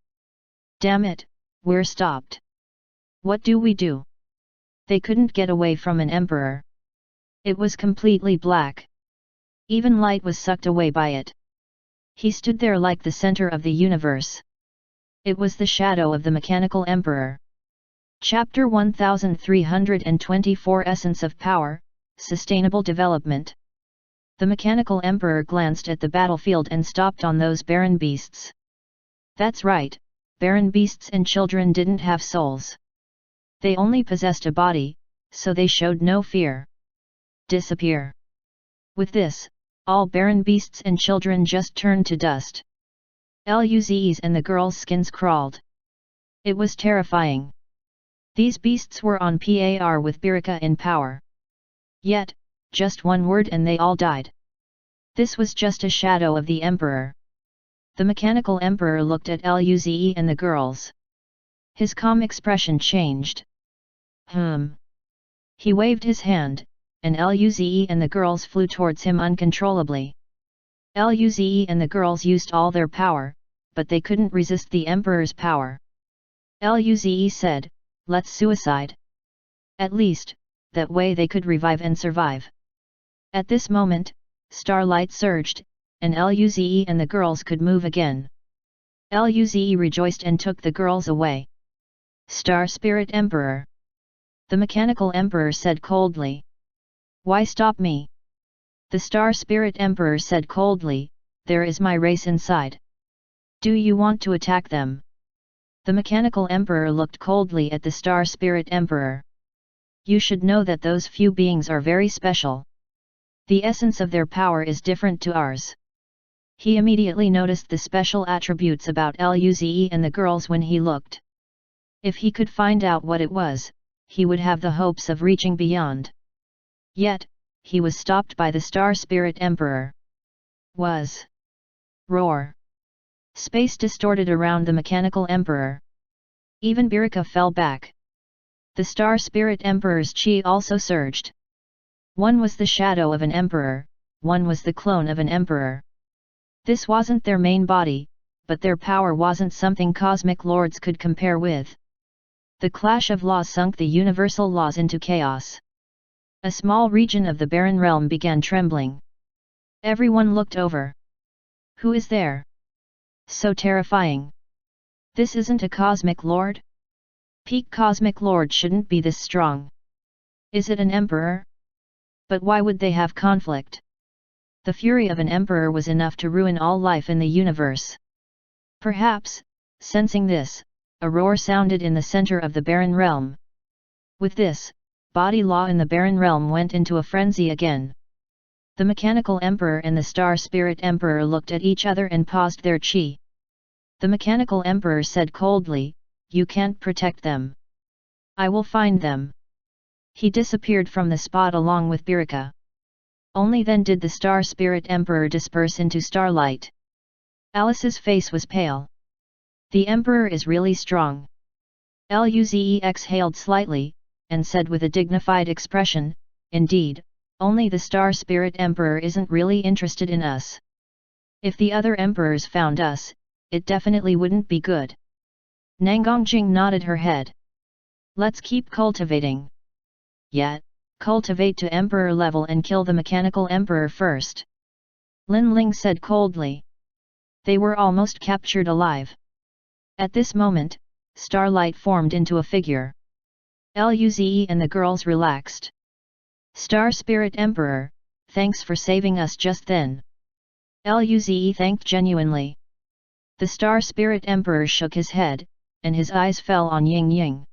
Damn it, we're stopped. What do we do? They couldn't get away from an emperor. It was completely black. Even light was sucked away by it. He stood there like the center of the universe. It was the shadow of the mechanical emperor. Chapter 1324 Essence of Power, Sustainable Development. The mechanical emperor glanced at the battlefield and stopped on those barren beasts. That's right, barren beasts and children didn't have souls. They only possessed a body, so they showed no fear. Disappear. With this, all barren beasts and children just turned to dust. Luze's and the girls' skins crawled. It was terrifying. These beasts were on par with Birika in power. Yet, just one word and they all died. This was just a shadow of the emperor. The mechanical emperor looked at Luze and the girls. His calm expression changed. He waved his hand, and Luze and the girls flew towards him uncontrollably. Luze and the girls used all their power, but they couldn't resist the emperor's power. Luze said, "Let's suicide. At least, that way they could revive and survive." At this moment, starlight surged, and Luze and the girls could move again. Luze rejoiced and took the girls away. "Star Spirit Emperor," the mechanical emperor said coldly. "Why stop me?" The Star Spirit Emperor said coldly, "There is my race inside. Do you want to attack them?" The mechanical emperor looked coldly at the Star Spirit Emperor. "You should know that those few beings are very special. The essence of their power is different to ours." He immediately noticed the special attributes about Luze and the girls when he looked. If he could find out what it was, he would have the hopes of reaching beyond. Yet, he was stopped by the Star Spirit Emperor. Was. Roar. Space distorted around the mechanical emperor. Even Birika fell back. The Star Spirit Emperor's chi also surged. One was the shadow of an emperor, one was the clone of an emperor. This wasn't their main body, but their power wasn't something cosmic lords could compare with. The clash of laws sunk the universal laws into chaos. A small region of the barren realm began trembling. Everyone looked over. Who is there? So terrifying. This isn't a cosmic lord? Peak cosmic lord shouldn't be this strong. Is it an emperor? But why would they have conflict? The fury of an emperor was enough to ruin all life in the universe. Perhaps, sensing this, a roar sounded in the center of the barren realm. With this, body law in the barren realm went into a frenzy again. The Mechanical Emperor and the Star Spirit Emperor looked at each other and paused their chi. The Mechanical Emperor said coldly, "You can't protect them. I will find them." He disappeared from the spot along with Birika. Only then did the Star Spirit Emperor disperse into starlight. Alice's face was pale. The Emperor is really strong. Luze exhaled slightly, and said with a dignified expression, "Indeed, only the Star Spirit Emperor isn't really interested in us. If the other emperors found us, it definitely wouldn't be good." Nangongjing nodded her head. "Let's keep cultivating. Yet, cultivate to emperor level and kill the Mechanical Emperor first," Lin Ling said coldly. They were almost captured alive. At this moment, starlight formed into a figure. Luze and the girls relaxed. "Star Spirit Emperor, thanks for saving us just then." Luze thanked genuinely. The Star Spirit Emperor shook his head, and his eyes fell on Ying Ying.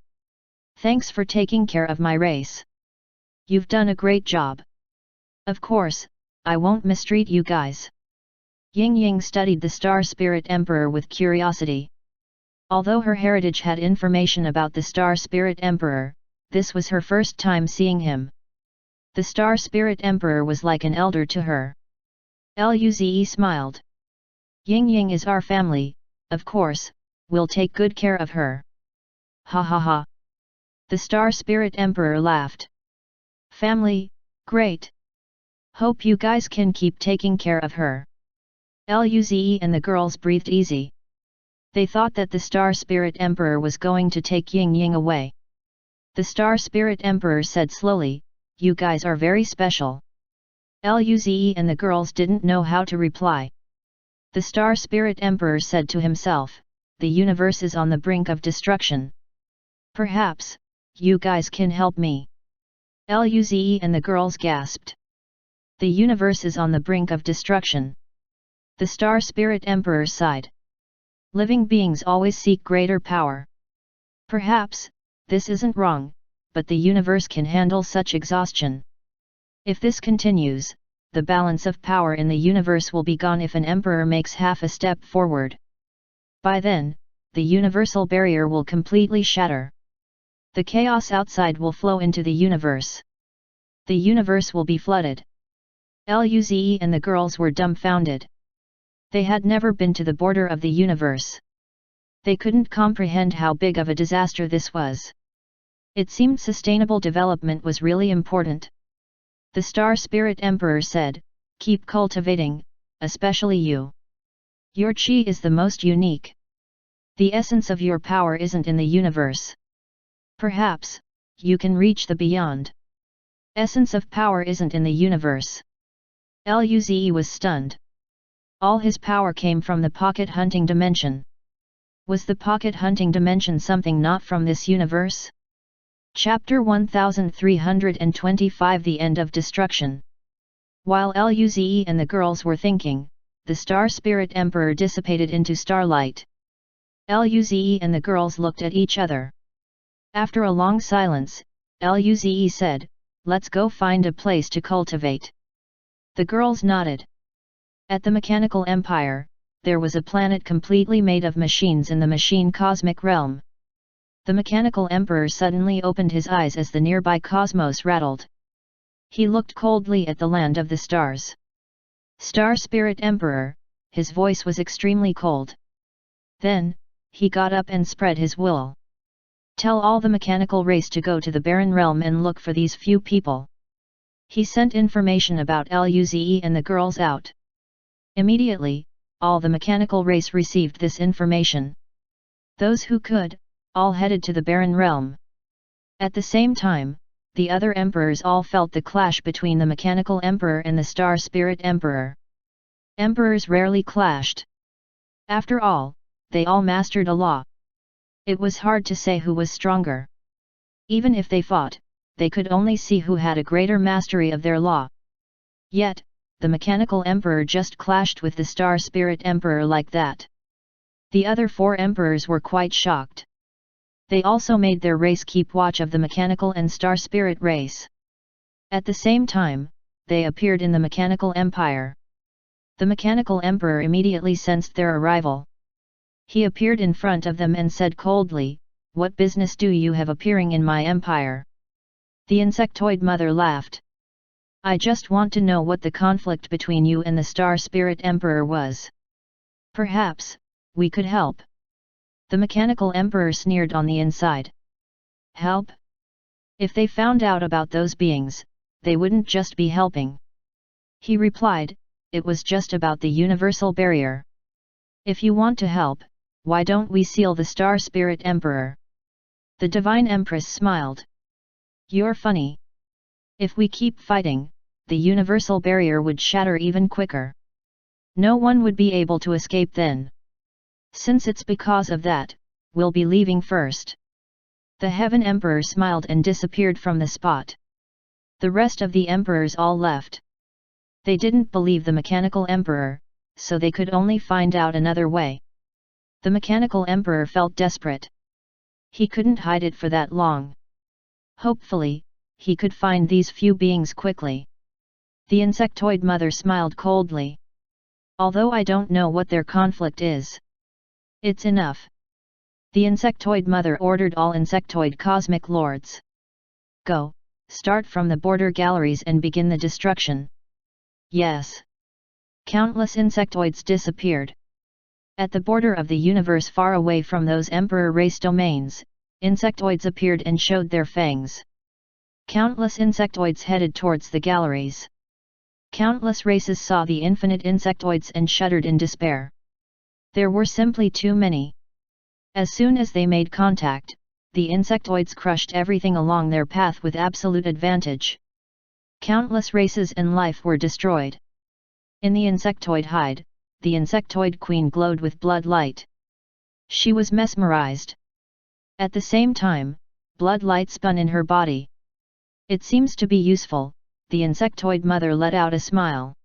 "Thanks for taking care of my race. You've done a great job. Of course, I won't mistreat you guys." Ying Ying studied the Star Spirit Emperor with curiosity. Although her heritage had information about the Star Spirit Emperor, this was her first time seeing him. The Star Spirit Emperor was like an elder to her. Luze smiled. "Ying Ying is our family, of course, we'll take good care of her." "Ha ha ha." The Star Spirit Emperor laughed. "Family, great. Hope you guys can keep taking care of her." Luze and the girls breathed easy. They thought that the Star Spirit Emperor was going to take Ying Ying away. The Star Spirit Emperor said slowly, "You guys are very special." Luze and the girls didn't know how to reply. The Star Spirit Emperor said to himself, "The universe is on the brink of destruction. Perhaps, you guys can help me." Luze and the girls gasped. "The universe is on the brink of destruction." The Star Spirit Emperor sighed. "Living beings always seek greater power. Perhaps, this isn't wrong, but the universe can handle such exhaustion. If this continues, the balance of power in the universe will be gone if an emperor makes half a step forward. By then, the universal barrier will completely shatter. The chaos outside will flow into the universe. The universe will be flooded." Luze and the girls were dumbfounded. They had never been to the border of the universe. They couldn't comprehend how big of a disaster this was. It seemed sustainable development was really important. The Star Spirit Emperor said, "Keep cultivating, especially you. Your chi is the most unique. The essence of your power isn't in the universe. Perhaps, you can reach the beyond. Essence of power isn't in the universe." Luze was stunned. All his power came from the pocket hunting dimension. Was the pocket hunting dimension something not from this universe? Chapter 1325 The End of Destruction. While Luze and the girls were thinking, the Star Spirit Emperor dissipated into starlight. Luze and the girls looked at each other. After a long silence, Luze said, "Let's go find a place to cultivate." The girls nodded. At the Mechanical Empire, there was a planet completely made of machines in the machine cosmic realm. The Mechanical Emperor suddenly opened his eyes as the nearby cosmos rattled. He looked coldly at the land of the stars. "Star Spirit Emperor," his voice was extremely cold. Then, he got up and spread his will. "Tell all the mechanical race to go to the barren realm and look for these few people." He sent information about Luze and the girls out. Immediately, all the mechanical race received this information. Those who could, all headed to the barren realm. At the same time, the other emperors all felt the clash between the Mechanical Emperor and the Star Spirit Emperor. Emperors rarely clashed. After all, they all mastered a law. It was hard to say who was stronger. Even if they fought, they could only see who had a greater mastery of their law. Yet, the Mechanical Emperor just clashed with the Star Spirit Emperor like that. The other four emperors were quite shocked. They also made their race keep watch of the mechanical and star spirit race. At the same time, they appeared in the mechanical empire. The mechanical emperor immediately sensed their arrival. He appeared in front of them and said coldly, "What business do you have appearing in my empire?" The insectoid mother laughed. "I just want to know what the conflict between you and the Star Spirit Emperor was. Perhaps we could help." The mechanical emperor sneered on the inside. "Help? If they found out about those beings, they wouldn't just be helping." He replied, "It was just about the universal barrier. If you want to help, why don't we seal the Star Spirit Emperor?" The Divine Empress smiled. "You're funny. If we keep fighting, the universal barrier would shatter even quicker. No one would be able to escape then. Since it's because of that, we'll be leaving first." The Heaven Emperor smiled and disappeared from the spot. The rest of the emperors all left. They didn't believe the mechanical emperor, so they could only find out another way. The mechanical emperor felt desperate. He couldn't hide it for that long. Hopefully, he could find these few beings quickly. The insectoid mother smiled coldly. "Although I don't know what their conflict is. It's enough." The insectoid mother ordered all insectoid cosmic lords. "Go, start from the border galleries and begin the destruction." Yes. Countless insectoids disappeared. At the border of the universe far away from those emperor race domains, insectoids appeared and showed their fangs. Countless insectoids headed towards the galleries. Countless races saw the infinite insectoids and shuddered in despair. There were simply too many. As soon as they made contact, the insectoids crushed everything along their path with absolute advantage. Countless races and life were destroyed. In the insectoid hide, the insectoid queen glowed with blood light. She was mesmerized. At the same time, blood light spun in her body. "It seems to be useful," the insectoid mother let out a smile.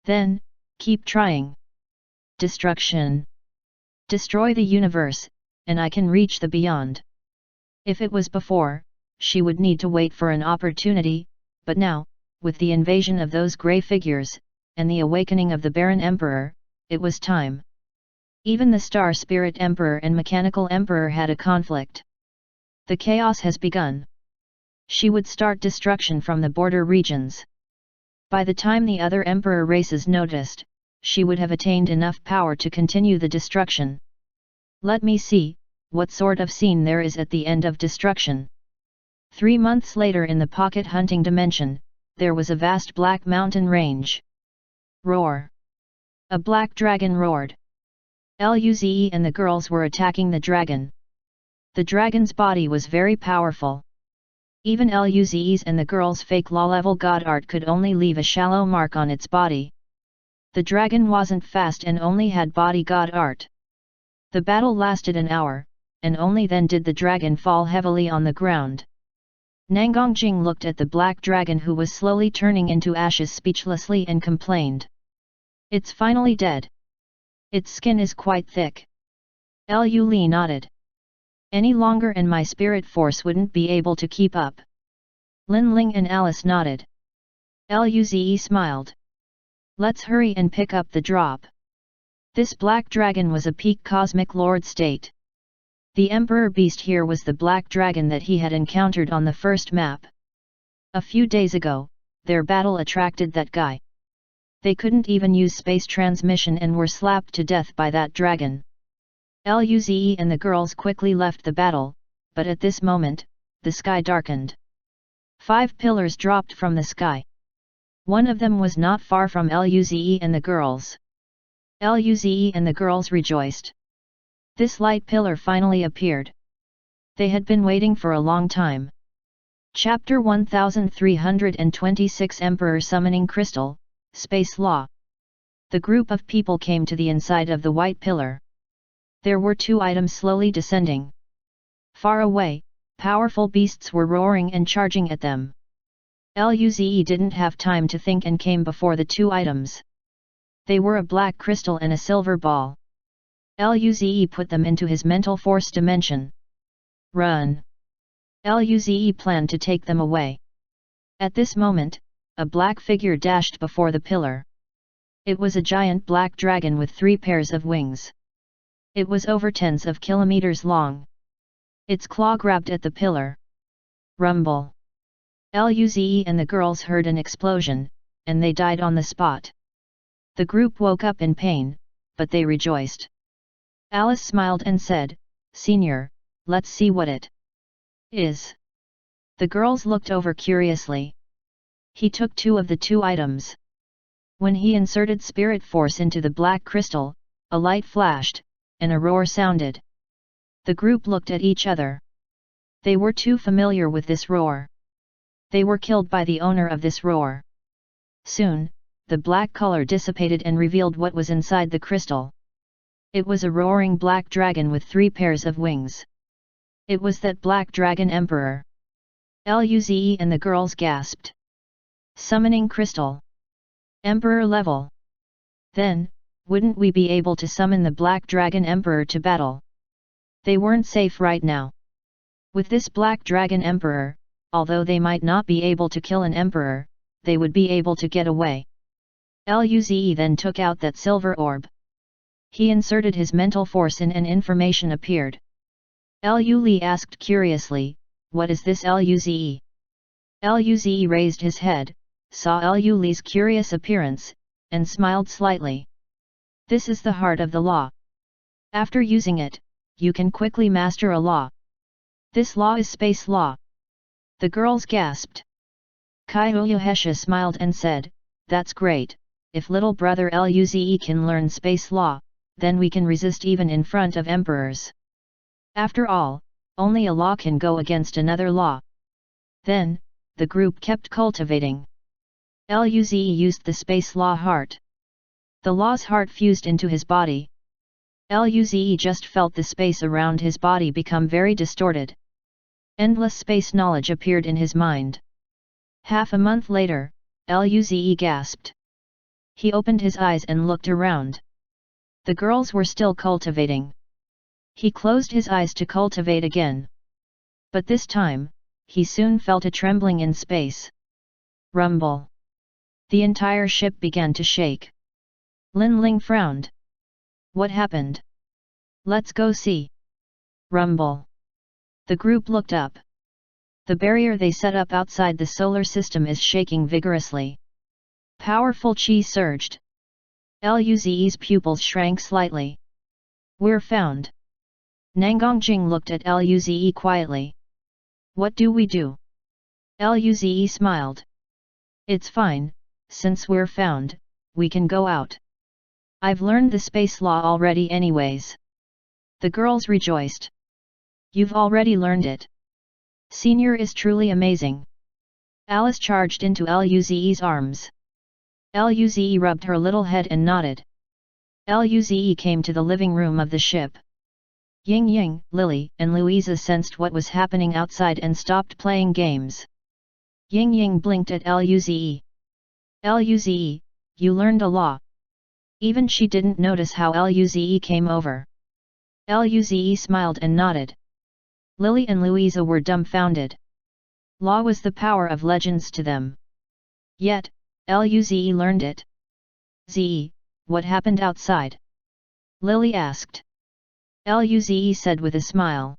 "Then, keep trying. Destruction. Destroy the universe, and I can reach the beyond." If it was before, she would need to wait for an opportunity, but now, with the invasion of those grey figures, and the awakening of the Baron Emperor, it was time. Even the Star Spirit Emperor and Mechanical Emperor had a conflict. The chaos has begun. She would start destruction from the border regions. By the time the other Emperor races noticed, she would have attained enough power to continue the destruction. Let me see, what sort of scene there is at the end of destruction. 3 months later in the pocket hunting dimension, there was a vast black mountain range. Roar! A black dragon roared. Luze and the girls were attacking the dragon. The dragon's body was very powerful. Even Luze's and the girls' fake law-level god art could only leave a shallow mark on its body. The dragon wasn't fast and only had body god art. The battle lasted an hour, and only then did the dragon fall heavily on the ground. Nangongjing looked at the black dragon who was slowly turning into ashes speechlessly and complained. "It's finally dead. Its skin is quite thick." Lu Li nodded. "Any longer and my spirit force wouldn't be able to keep up." Lin Ling and Alice nodded. Luze smiled. "Let's hurry and pick up the drop." This black dragon was a peak cosmic lord state. The Emperor Beast here was the black dragon that he had encountered on the first map. A few days ago, their battle attracted that guy. They couldn't even use space transmission and were slapped to death by that dragon. Luze and the girls quickly left the battle, but at this moment, the sky darkened. 5 pillars dropped from the sky. One of them was not far from Luze and the girls. Luze and the girls rejoiced. This light pillar finally appeared. They had been waiting for a long time. Chapter 1326 Emperor Summoning Crystal, Space Law. The group of people came to the inside of the white pillar. There were 2 items slowly descending. Far away, powerful beasts were roaring and charging at them. Luze didn't have time to think and came before the 2 items. They were a black crystal and a silver ball. Luze put them into his mental force dimension. Run! Luze planned to take them away. At this moment, a black figure dashed before the pillar. It was a giant black dragon with 3 pairs of wings. It was over tens of kilometers long. Its claw grabbed at the pillar. Rumble! Luze and the girls heard an explosion, and they died on the spot. The group woke up in pain, but they rejoiced. Alice smiled and said, "Senior, let's see what it is." The girls looked over curiously. He took 2 of the 2 items. When he inserted spirit force into the black crystal, a light flashed, and a roar sounded. The group looked at each other. They were too familiar with this roar. They were killed by the owner of this roar. Soon, the black color dissipated and revealed what was inside the crystal. It was a roaring black dragon with 3 pairs of wings. It was that black dragon emperor. Luze and the girls gasped. Summoning crystal. Emperor level. Then, wouldn't we be able to summon the black dragon emperor to battle? They weren't safe right now. With this black dragon emperor, although they might not be able to kill an emperor, they would be able to get away. Luze then took out that silver orb. He inserted his mental force in and information appeared. Lu asked curiously, "What is this Luze?" Luze raised his head, saw Lu's curious appearance, and smiled slightly. "This is the heart of the law. After using it, you can quickly master a law. This law is space law." The girls gasped. Kyohesha smiled and said, "That's great. If little brother Luze can learn space law, then we can resist even in front of emperors. After all, only a law can go against another law." Then, the group kept cultivating. Luze used the space law heart. The law's heart fused into his body. Luze just felt the space around his body become very distorted. Endless space knowledge appeared in his mind. Half a month later, Luze gasped. He opened his eyes and looked around. The girls were still cultivating. He closed his eyes to cultivate again. But this time, he soon felt a trembling in space. Rumble! The entire ship began to shake. Lin Ling frowned. "What happened? Let's go see." Rumble! The group looked up. The barrier they set up outside the solar system is shaking vigorously. Powerful chi surged. Luze's pupils shrank slightly. "We're found." Nangongjing looked at Luze quietly. "What do we do?" Luze smiled. "It's fine, since we're found, we can go out. I've learned the space law already anyways." The girls rejoiced. "You've already learned it. Senior is truly amazing." Alice charged into Luze's arms. Luze rubbed her little head and nodded. Luze came to the living room of the ship. Ying Ying, Lily, and Louisa sensed what was happening outside and stopped playing games. Ying Ying blinked at Luze. "Luze, you learned a law." Even she didn't notice how Luze came over. Luze smiled and nodded. Lily and Louisa were dumbfounded. Law was the power of legends to them. Yet, Luze learned it. "Ze, what happened outside?" Lily asked. Luze said with a smile.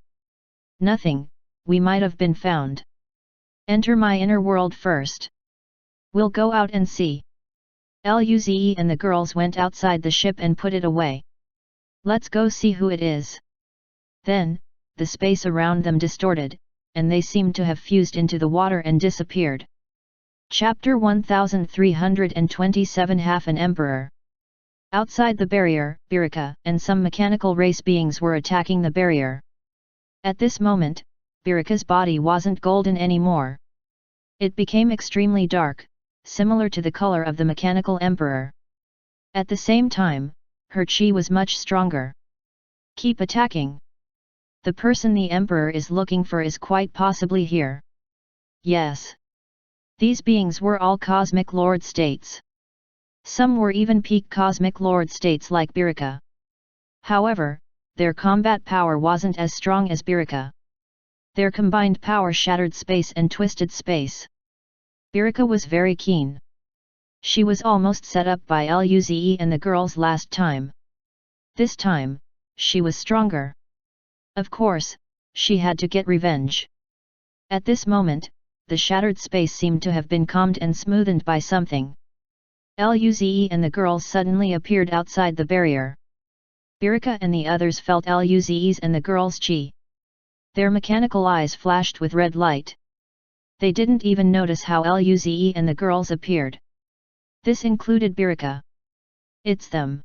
"Nothing, we might have been found. Enter my inner world first. We'll go out and see." Luze and the girls went outside the ship and put it away. "Let's go see who it is." Then, the space around them distorted, and they seemed to have fused into the water and disappeared. Chapter 1327 Half an Emperor. Outside the barrier, Birika and some mechanical race beings were attacking the barrier. At this moment, Birika's body wasn't golden anymore. It became extremely dark, similar to the color of the mechanical emperor. At the same time, her chi was much stronger. "Keep attacking. The person the emperor is looking for is quite possibly here." Yes. These beings were all cosmic lord states. Some were even peak cosmic lord states like Birika. However, their combat power wasn't as strong as Birika. Their combined power shattered space and twisted space. Birika was very keen. She was almost set up by Luze and the girls last time. This time, she was stronger. Of course, she had to get revenge. At this moment, the shattered space seemed to have been calmed and smoothened by something. Luze and the girls suddenly appeared outside the barrier. Birika and the others felt Luze's and the girls' chi. Their mechanical eyes flashed with red light. They didn't even notice how Luze and the girls appeared. This included Birika. It's them.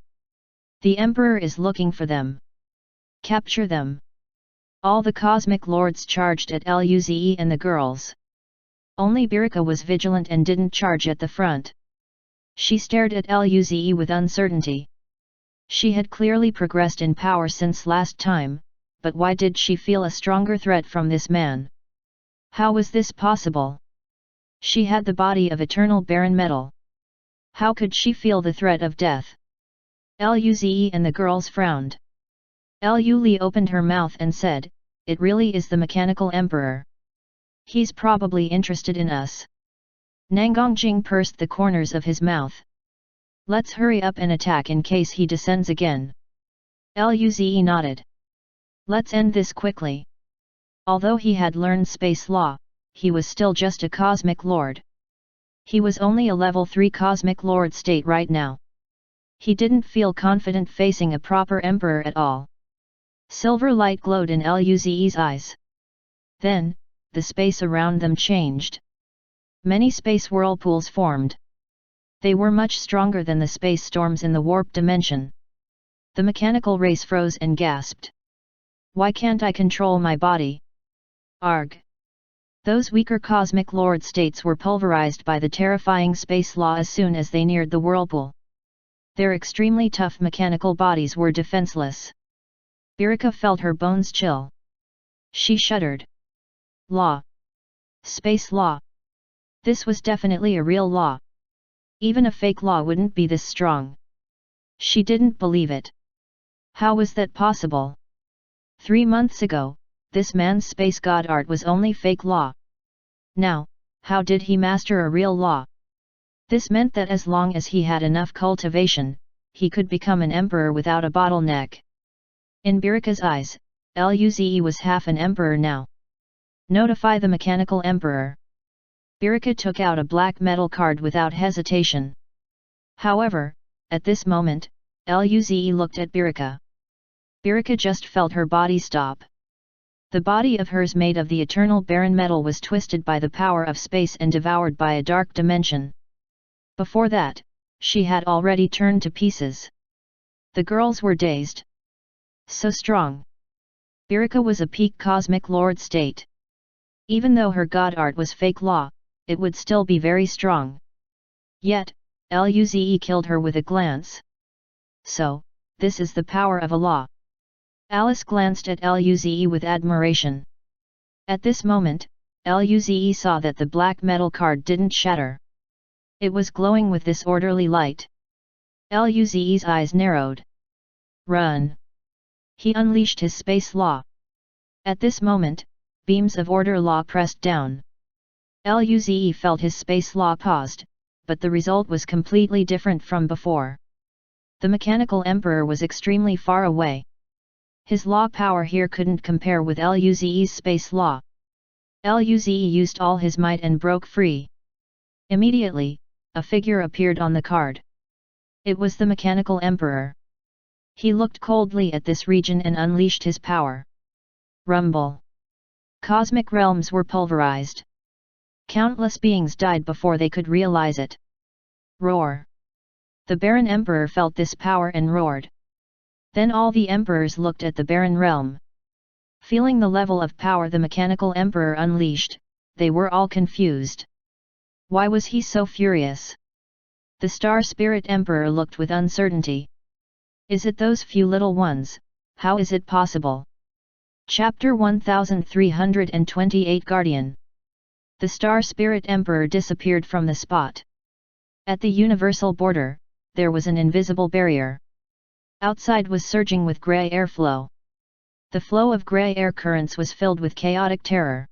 The Emperor is looking for them. Capture them. All the cosmic lords charged at Luze and the girls. Only Birika was vigilant and didn't charge at the front. She stared at Luze with uncertainty. She had clearly progressed in power since last time, but why did she feel a stronger threat from this man? How was this possible? She had the body of eternal barren metal. How could she feel the threat of death? Luze and the girls frowned. Li opened her mouth and said, "It really is the mechanical emperor. He's probably interested in us." Nangongjing pursed the corners of his mouth. "Let's hurry up and attack in case he descends again." Luze nodded. "Let's end this quickly." Although he had learned space law, he was still just a cosmic lord. He was only a level 3 cosmic lord state right now. He didn't feel confident facing a proper emperor at all. Silver light glowed in Luze's eyes. Then, the space around them changed. Many space whirlpools formed. They were much stronger than the space storms in the warp dimension. The mechanical race froze and gasped. "Why can't I control my body? Arg!" Those weaker cosmic lord states were pulverized by the terrifying space law as soon as they neared the whirlpool. Their extremely tough mechanical bodies were defenseless. Birika felt her bones chill. She shuddered. Law. Space law. This was definitely a real law. Even a fake law wouldn't be this strong. She didn't believe it. How was that possible? 3 months ago, this man's space god art was only fake law. Now, how did he master a real law? This meant that as long as he had enough cultivation, he could become an emperor without a bottleneck. In Birika's eyes, Luze was half an emperor now. Notify the mechanical emperor. Birika took out a black metal card without hesitation. However, at this moment, Luze looked at Birika. Birika just felt her body stop. The body of hers made of the eternal barren metal was twisted by the power of space and devoured by a dark dimension. Before that, she had already turned to pieces. The girls were dazed. So strong. Birika was a peak cosmic lord state. Even though her god art was fake law, it would still be very strong. Yet, Luze killed her with a glance. So, this is the power of a law. Alice glanced at Luze with admiration. At this moment, Luze saw that the black metal card didn't shatter. It was glowing with this orderly light. Luze's eyes narrowed. Run! He unleashed his space law. At this moment, beams of order law pressed down. Luze felt his space law paused, but the result was completely different from before. The mechanical emperor was extremely far away. His law power here couldn't compare with Luze's space law. Luze used all his might and broke free. Immediately, a figure appeared on the card. It was the mechanical emperor. He looked coldly at this region and unleashed his power. Rumble. Cosmic realms were pulverized. Countless beings died before they could realize it. Roar. The Barren Emperor felt this power and roared. Then all the emperors looked at the Barren Realm. Feeling the level of power the mechanical emperor unleashed, they were all confused. Why was he so furious? The Star Spirit Emperor looked with uncertainty. Is it those few little ones? How is it possible? Chapter 1328 Guardian. The Star Spirit Emperor disappeared from the spot. At the universal border, there was an invisible barrier. Outside was surging with grey airflow. The flow of grey air currents was filled with chaotic terror.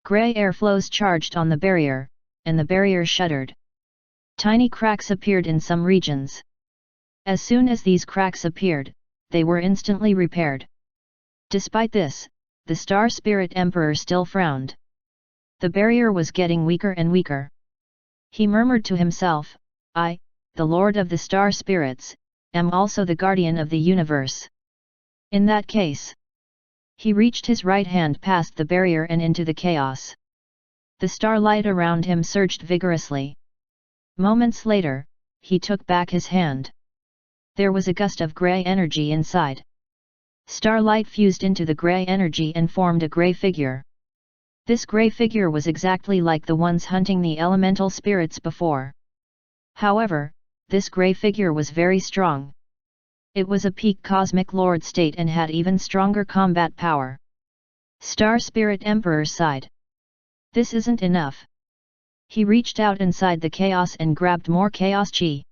Grey air flows charged on the barrier, and the barrier shuddered. Tiny cracks appeared in some regions. As soon as these cracks appeared, they were instantly repaired. Despite this, the Star Spirit Emperor still frowned. The barrier was getting weaker and weaker. He murmured to himself, I, the Lord of the Star Spirits, am also the guardian of the universe. In that case, he reached his right hand past the barrier and into the chaos. The starlight around him surged vigorously. Moments later, he took back his hand. There was a gust of grey energy inside. Starlight fused into the grey energy and formed a grey figure. This grey figure was exactly like the ones hunting the elemental spirits before. However, this grey figure was very strong. It was a peak cosmic lord state and had even stronger combat power. Star Spirit Emperor sighed. This isn't enough. He reached out inside the chaos and grabbed more chaos chi.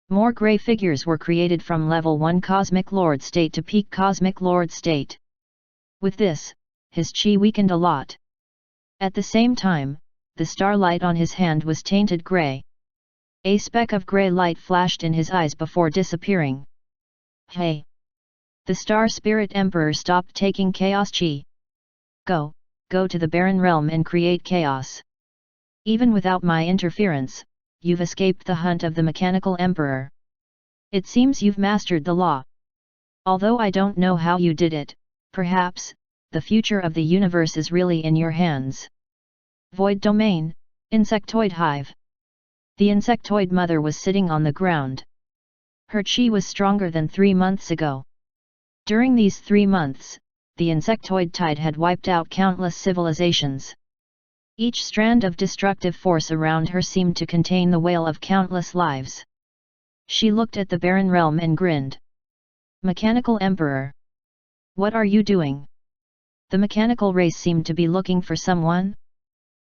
More grey figures were created from level 1 cosmic lord state to peak cosmic lord state. With this, his chi weakened a lot. At the same time, the starlight on his hand was tainted grey. A speck of grey light flashed in his eyes before disappearing. Hey! The Star Spirit Emperor stopped taking chaos chi. Go to the barren realm and create chaos. Even without my interference, you've escaped the hunt of the Mechanical Emperor. It seems you've mastered the law. Although I don't know how you did it, perhaps, the future of the universe is really in your hands. Void Domain, Insectoid Hive. The insectoid mother was sitting on the ground. Her chi was stronger than 3 months ago. During these 3 months, the insectoid tide had wiped out countless civilizations. Each strand of destructive force around her seemed to contain the wail of countless lives. She looked at the barren realm and grinned. Mechanical Emperor. What are you doing? The mechanical race seemed to be looking for someone.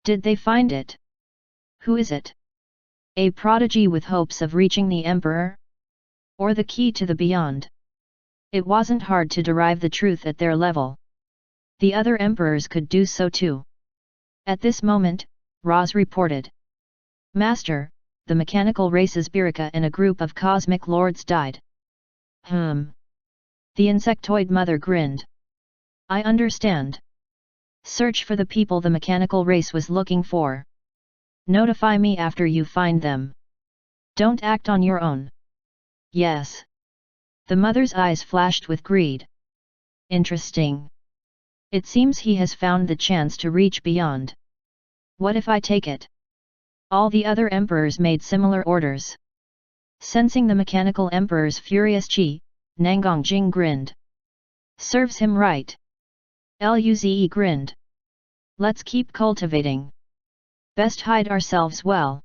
Did they find it? Who is it? A prodigy with hopes of reaching the Emperor? Or the key to the beyond? It wasn't hard to derive the truth at their level. The other emperors could do so too. At this moment, Roz reported. Master, the mechanical race's Birika and a group of cosmic lords died. The insectoid mother grinned. I understand. Search for the people the mechanical race was looking for. Notify me after you find them. Don't act on your own. Yes. The mother's eyes flashed with greed. Interesting. It seems he has found the chance to reach beyond. What if I take it? All the other emperors made similar orders. Sensing the mechanical emperor's furious chi, Nangang Jing grinned. Serves him right. Luze grinned. Let's keep cultivating. Best hide ourselves well.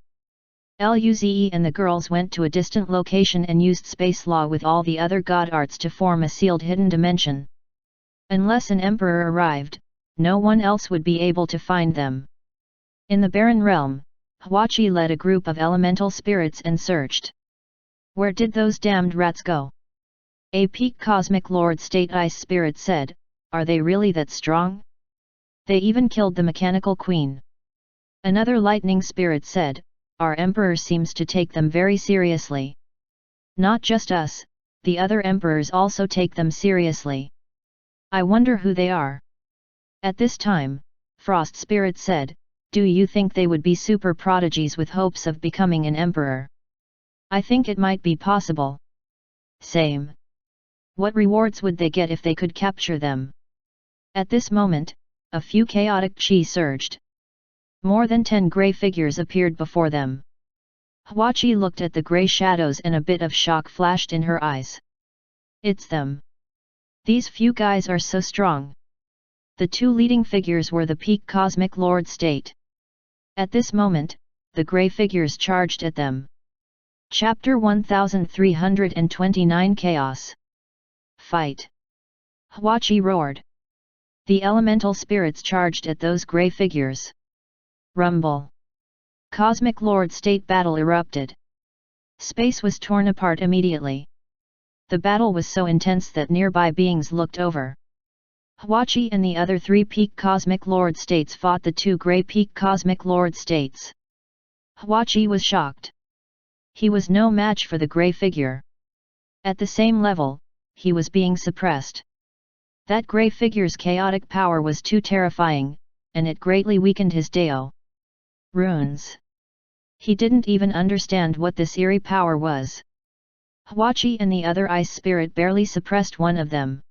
Luze and the girls went to a distant location and used space law with all the other god arts to form a sealed hidden dimension. Unless an emperor arrived, no one else would be able to find them. In the barren realm, Hwachi led a group of elemental spirits and searched. Where did those damned rats go? A peak cosmic lord state ice spirit said, are they really that strong? They even killed the mechanical queen. Another lightning spirit said, our emperor seems to take them very seriously. Not just us, the other emperors also take them seriously. I wonder who they are. At this time, Frost Spirit said, do you think they would be super prodigies with hopes of becoming an emperor? I think it might be possible. Same. What rewards would they get if they could capture them? At this moment, a few chaotic chi surged. More than 10 grey figures appeared before them. Hwachi looked at the grey shadows and a bit of shock flashed in her eyes. It's them. These few guys are so strong. The 2 leading figures were the peak cosmic lord state. At this moment, the grey figures charged at them. Chapter 1329 Chaos. Fight! Hwachi roared. The elemental spirits charged at those grey figures. Rumble! Cosmic Lord State battle erupted. Space was torn apart immediately. The battle was so intense that nearby beings looked over. Hwachi and the other 3 peak cosmic lord states fought the 2 grey peak cosmic lord states. Hwachi was shocked. He was no match for the grey figure. At the same level, he was being suppressed. That grey figure's chaotic power was too terrifying, and it greatly weakened his Dao. Runes. He didn't even understand what this eerie power was. Hwachi and the other ice spirit barely suppressed one of them.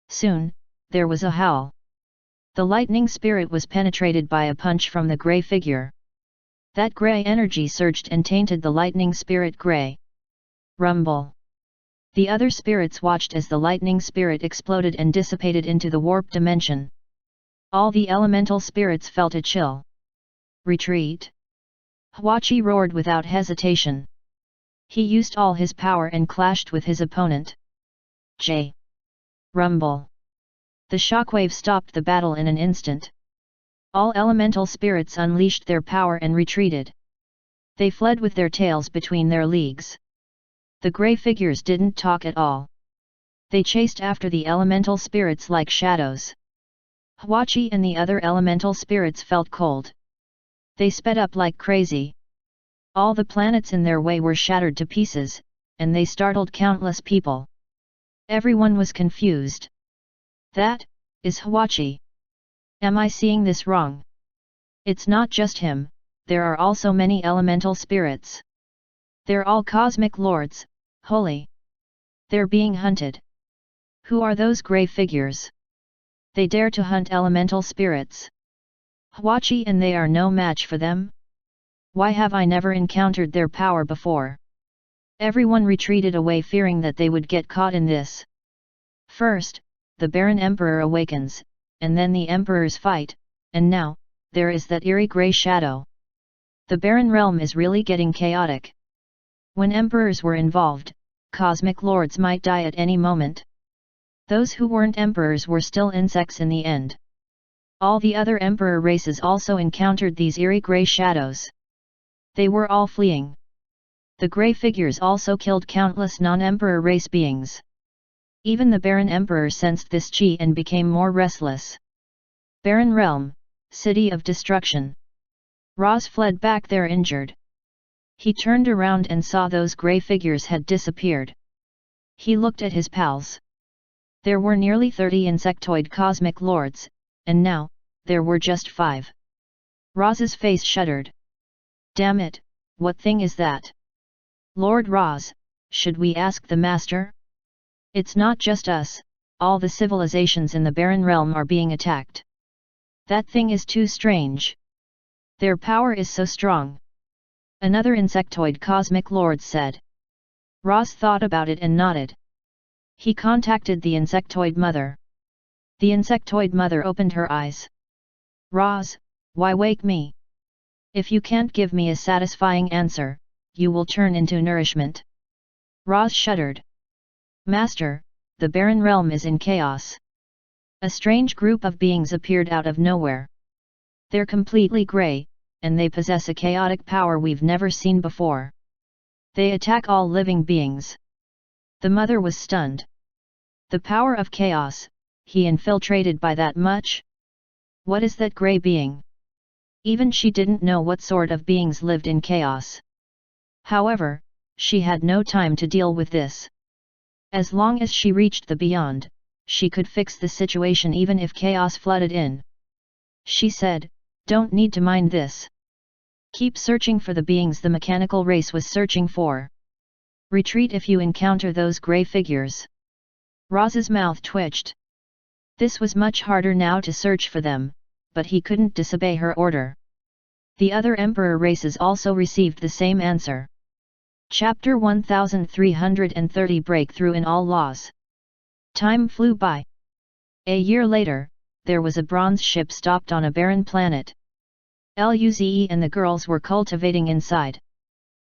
Soon, there was a howl. The lightning spirit was penetrated by a punch from the grey figure. That grey energy surged and tainted the lightning spirit grey. Rumble. The other spirits watched as the lightning spirit exploded and dissipated into the warp dimension. All the elemental spirits felt a chill. Retreat. Hwachi roared without hesitation. He used all his power and clashed with his opponent. J. Rumble. The shockwave stopped the battle in an instant. All elemental spirits unleashed their power and retreated. They fled with their tails between their legs. The grey figures didn't talk at all. They chased after the elemental spirits like shadows. Hwachi and the other elemental spirits felt cold. They sped up like crazy. All the planets in their way were shattered to pieces, and they startled countless people. Everyone was confused. That is Hwachi. Am I seeing this wrong? It's not just him, there are also many elemental spirits. They're all cosmic lords, holy. They're being hunted. Who are those grey figures? They dare to hunt elemental spirits. Hwachi and they are no match for them? Why have I never encountered their power before? Everyone retreated away fearing that they would get caught in this. First, the Baron Emperor awakens, and then the Emperors fight, and now, there is that eerie grey shadow. The Baron realm is really getting chaotic. When Emperors were involved, cosmic lords might die at any moment. Those who weren't Emperors were still insects in the end. All the other Emperor races also encountered these eerie grey shadows. They were all fleeing. The grey figures also killed countless non-Emperor race beings. Even the Baron Emperor sensed this chi and became more restless. Baron Realm, City of Destruction. Roz fled back there injured. He turned around and saw those grey figures had disappeared. He looked at his pals. There were nearly 30 insectoid cosmic lords, and now, there were just 5. Roz's face shuddered. Damn it, what thing is that? Lord Roz, should we ask the Master? It's not just us, all the civilizations in the Barren Realm are being attacked. That thing is too strange. Their power is so strong. Another insectoid cosmic lord said. Roz thought about it and nodded. He contacted the insectoid mother. The insectoid mother opened her eyes. Roz, why wake me? If you can't give me a satisfying answer, you will turn into nourishment. Roz shuddered. Master, the Barren Realm is in chaos. A strange group of beings appeared out of nowhere. They're completely grey, and they possess a chaotic power we've never seen before. They attack all living beings. The mother was stunned. The power of chaos, he infiltrated by that much? What is that grey being? Even she didn't know what sort of beings lived in chaos. However, she had no time to deal with this. As long as she reached the beyond, she could fix the situation even if chaos flooded in. She said, don't need to mind this. Keep searching for the beings the mechanical race was searching for. Retreat if you encounter those grey figures. Roz's mouth twitched. This was much harder now to search for them, but he couldn't disobey her order. The other Emperor races also received the same answer. Chapter 1330 Breakthrough in All Laws. Time flew by. A year later, there was a bronze ship stopped on a barren planet. Luze and the girls were cultivating inside.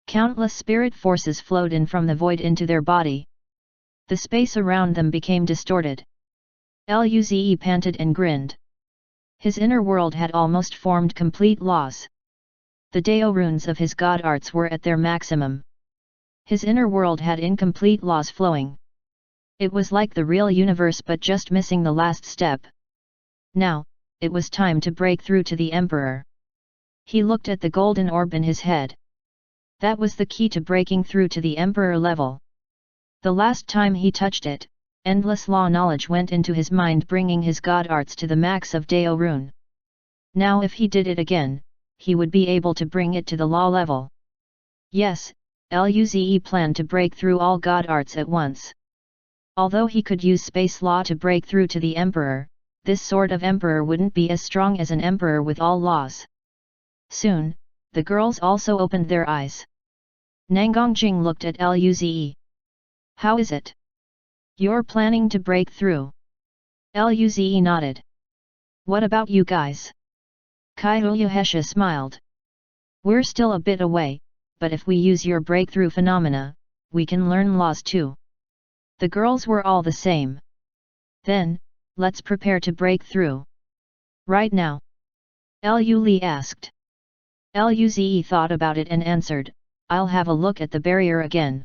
Countless spirit forces flowed in from the void into their body. The space around them became distorted. Luze panted and grinned. His inner world had almost formed complete laws. The Dao runes of his god arts were at their maximum. His inner world had incomplete laws flowing. It was like the real universe but just missing the last step. Now, it was time to break through to the Emperor. He looked at the golden orb in his head. That was the key to breaking through to the Emperor level. The last time he touched it, endless law knowledge went into his mind, bringing his god arts to the max of Dao Rune. Now if he did it again, he would be able to bring it to the law level. Yes, Luze planned to break through all god arts at once. Although he could use space law to break through to the Emperor, this sort of Emperor wouldn't be as strong as an Emperor with all laws. Soon, the girls also opened their eyes. Nangongjing looked at Luze. How is it? You're planning to break through? Luze nodded. What about you guys? Kai Uyuhesha smiled. We're still a bit away, but if we use your breakthrough phenomena, we can learn laws too. The girls were all the same. Then, let's prepare to break through. Right now? Lu Li asked. Luze thought about it and answered, I'll have a look at the barrier again.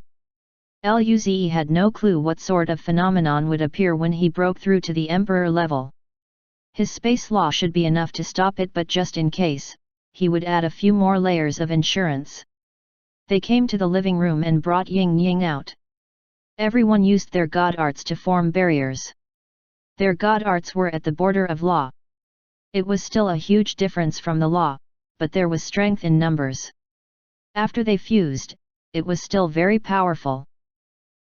Luze had no clue what sort of phenomenon would appear when he broke through to the Emperor level. His space law should be enough to stop it, but just in case, he would add a few more layers of insurance. They came to the living room and brought Ying Ying out. Everyone used their god arts to form barriers. Their god arts were at the border of law. It was still a huge difference from the law, but there was strength in numbers. After they fused, it was still very powerful.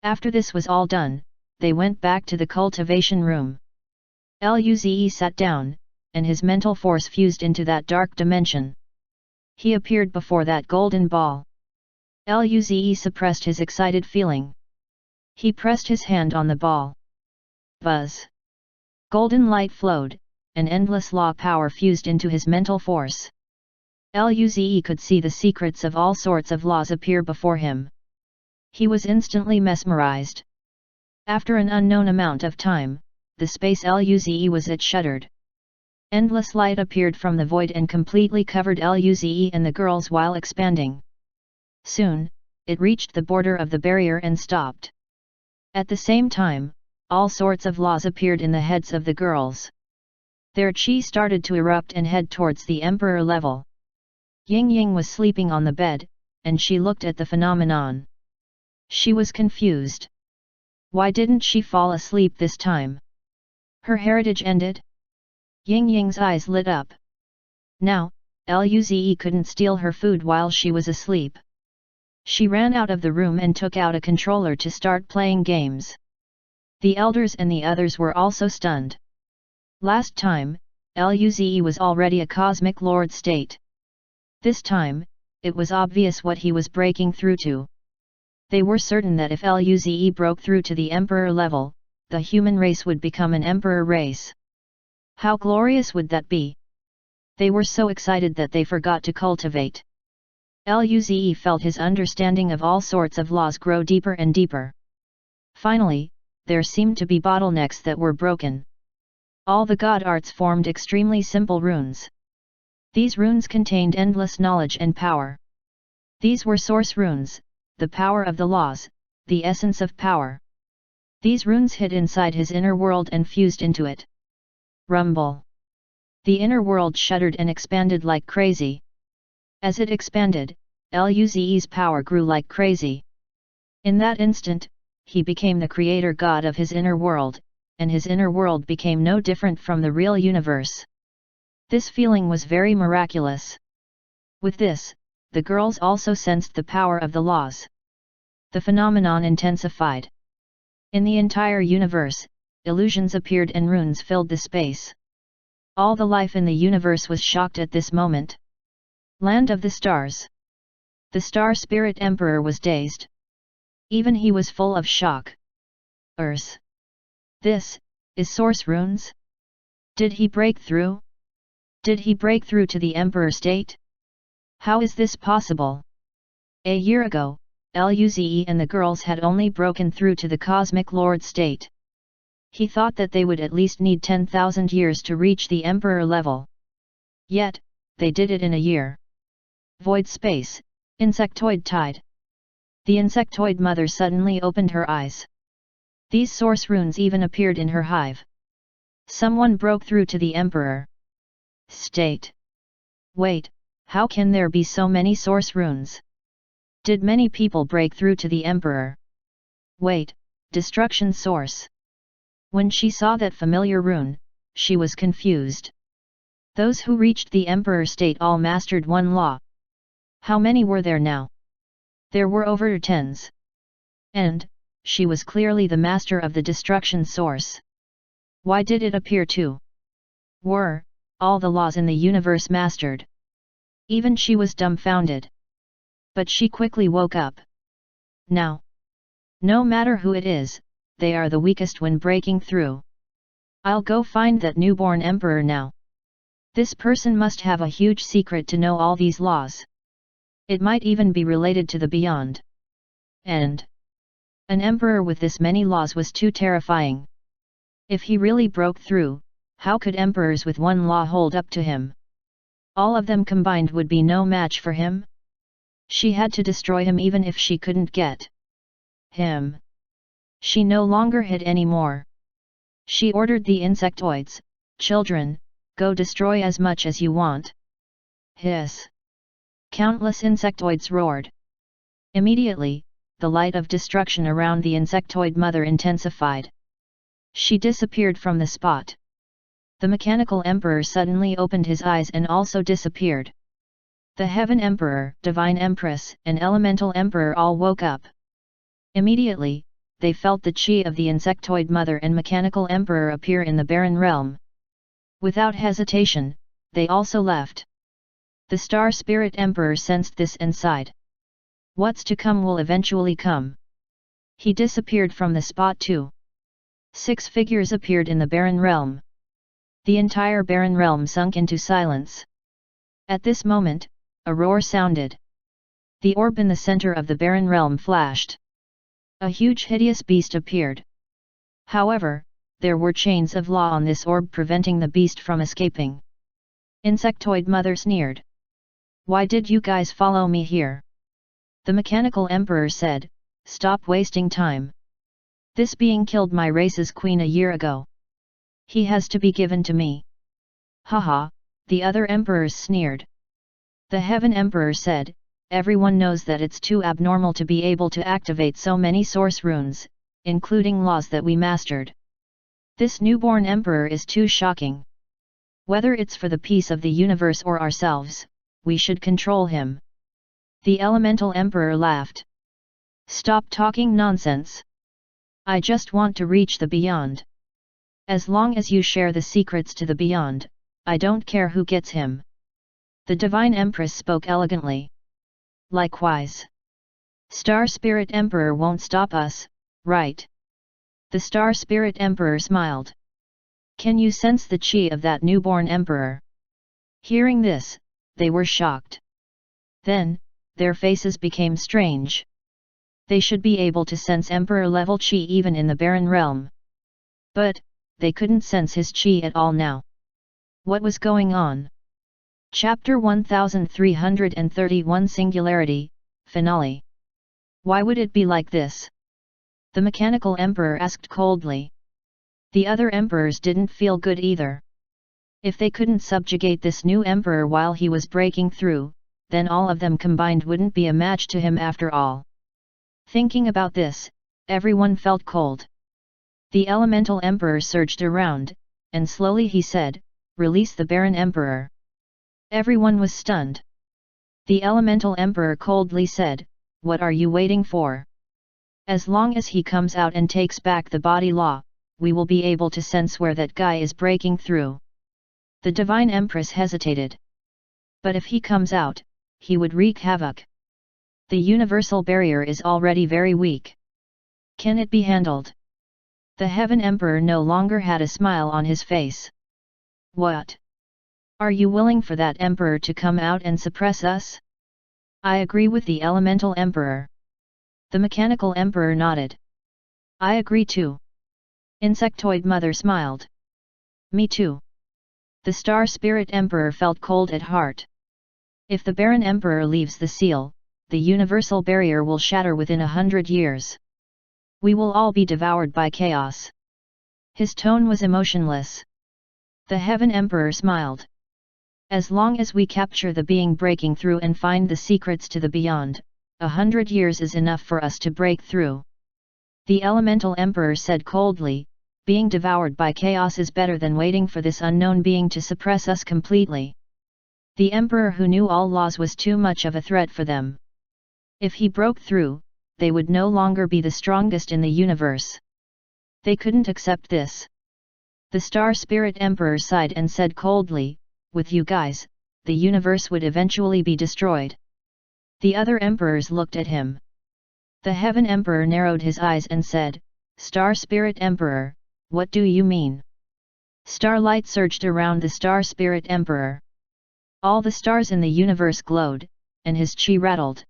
After this was all done, they went back to the cultivation room. Luze sat down, and his mental force fused into that dark dimension. He appeared before that golden ball. Luze suppressed his excited feeling. He pressed his hand on the ball. Buzz! Golden light flowed, and endless law power fused into his mental force. Luze could see the secrets of all sorts of laws appear before him. He was instantly mesmerized. After an unknown amount of time, the space Luze was at shuddered. Endless light appeared from the void and completely covered Luze and the girls while expanding. Soon, it reached the border of the barrier and stopped. At the same time, all sorts of laws appeared in the heads of the girls. Their chi started to erupt and head towards the Emperor level. Ying Ying was sleeping on the bed, and she looked at the phenomenon. She was confused. Why didn't she fall asleep this time? Her heritage ended? Ying Ying's eyes lit up. Now, Luze couldn't steal her food while she was asleep. She ran out of the room and took out a controller to start playing games. The elders and the others were also stunned. Last time, Luze was already a cosmic lord state. This time, it was obvious what he was breaking through to. They were certain that if Luze broke through to the Emperor level, the human race would become an Emperor race. How glorious would that be? They were so excited that they forgot to cultivate. Luze felt his understanding of all sorts of laws grow deeper and deeper. Finally, there seemed to be bottlenecks that were broken. All the god arts formed extremely simple runes. These runes contained endless knowledge and power. These were source runes, the power of the laws, the essence of power. These runes hid inside his inner world and fused into it. Rumble! The inner world shuddered and expanded like crazy. As it expanded, Luze's power grew like crazy. In that instant, he became the creator god of his inner world, and his inner world became no different from the real universe. This feeling was very miraculous. With this, the girls also sensed the power of the laws. The phenomenon intensified. In the entire universe, illusions appeared and runes filled the space. All the life in the universe was shocked at this moment. Land of the stars. The Star Spirit Emperor was dazed. Even he was full of shock. This is source runes? Did he break through? Did he break through to the Emperor state? How is this possible? A year ago, Luze and the girls had only broken through to the Cosmic Lord state. He thought that they would at least need 10,000 years to reach the Emperor level. Yet, they did it in a year. Void space, insectoid tide. The insectoid mother suddenly opened her eyes. These source runes even appeared in her hive. Someone broke through to the emperor. State. Wait, how can there be so many source runes? Did many people break through to the emperor? Wait, destruction source. When she saw that familiar rune, she was confused. Those who reached the emperor's state all mastered one law. How many were there now? There were over tens. And, she was clearly the master of the destruction source. Why did it appear to? Were all the laws in the universe mastered? Even she was dumbfounded. But she quickly woke up. Now, no matter who it is, they are the weakest when breaking through. I'll go find that newborn emperor now. This person must have a huge secret to know all these laws. It might even be related to the beyond. And an emperor with this many laws was too terrifying. If he really broke through, how could emperors with one law hold up to him? All of them combined would be no match for him. She had to destroy him even if she couldn't get him. She no longer hid anymore. She ordered the insectoids, "Children, go destroy as much as you want." Hiss! Countless insectoids roared. Immediately, the light of destruction around the insectoid mother intensified. She disappeared from the spot. The mechanical emperor suddenly opened his eyes and also disappeared. The Heaven Emperor, Divine Empress, and Elemental Emperor all woke up. Immediately, they felt the chi of the insectoid mother and mechanical emperor appear in the barren realm. Without hesitation, they also left. The Star Spirit Emperor sensed this and sighed. What's to come will eventually come. He disappeared from the spot too. 6 figures appeared in the barren realm. The entire barren realm sunk into silence. At this moment, a roar sounded. The orb in the center of the barren realm flashed. A huge hideous beast appeared. However, there were chains of law on this orb preventing the beast from escaping. Insectoid Mother sneered. Why did you guys follow me here? The mechanical emperor said, Stop wasting time. This being killed my race's queen a year ago. He has to be given to me. Haha, the other emperors sneered. The Heaven Emperor said, Everyone knows that it's too abnormal to be able to activate so many source runes, including laws that we mastered. This newborn emperor is too shocking. Whether it's for the peace of the universe or ourselves, we should control him. The Elemental Emperor laughed. Stop talking nonsense. I just want to reach the beyond. As long as you share the secrets to the beyond, I don't care who gets him. The Divine Empress spoke elegantly. Likewise. Star Spirit Emperor won't stop us, right? The Star Spirit Emperor smiled. Can you sense the chi of that newborn emperor? Hearing this, they were shocked. Then, their faces became strange. They should be able to sense emperor-level chi even in the barren realm. But, they couldn't sense his chi at all now. What was going on? Chapter 1331 Singularity, Finale. Why would it be like this? The mechanical emperor asked coldly. The other emperors didn't feel good either. If they couldn't subjugate this new emperor while he was breaking through, then all of them combined wouldn't be a match to him after all. Thinking about this, everyone felt cold. The Elemental Emperor surged around, and slowly he said, Release the Barren Emperor. Everyone was stunned. The Elemental Emperor coldly said, What are you waiting for? As long as he comes out and takes back the body law, we will be able to sense where that guy is breaking through. The Divine Empress hesitated. But if he comes out, he would wreak havoc. The universal barrier is already very weak. Can it be handled? The Heaven Emperor no longer had a smile on his face. What? Are you willing for that emperor to come out and suppress us? I agree with the Elemental Emperor. The Mechanical Emperor nodded. I agree too. Insectoid Mother smiled. Me too. The Star Spirit Emperor felt cold at heart. If the Barren Emperor leaves the seal, the universal barrier will shatter within 100 years. We will all be devoured by chaos. His tone was emotionless. The Heaven Emperor smiled. As long as we capture the being breaking through and find the secrets to the beyond, 100 years is enough for us to break through. The Elemental Emperor said coldly, being devoured by chaos is better than waiting for this unknown being to suppress us completely. The Emperor who knew all laws was too much of a threat for them. If he broke through, they would no longer be the strongest in the universe. They couldn't accept this. The Star Spirit Emperor sighed and said coldly, with you guys, the universe would eventually be destroyed. The other emperors looked at him. The Heaven Emperor narrowed his eyes and said, Star Spirit Emperor, what do you mean? Starlight surged around the Star Spirit Emperor. All the stars in the universe glowed, and his chi rattled.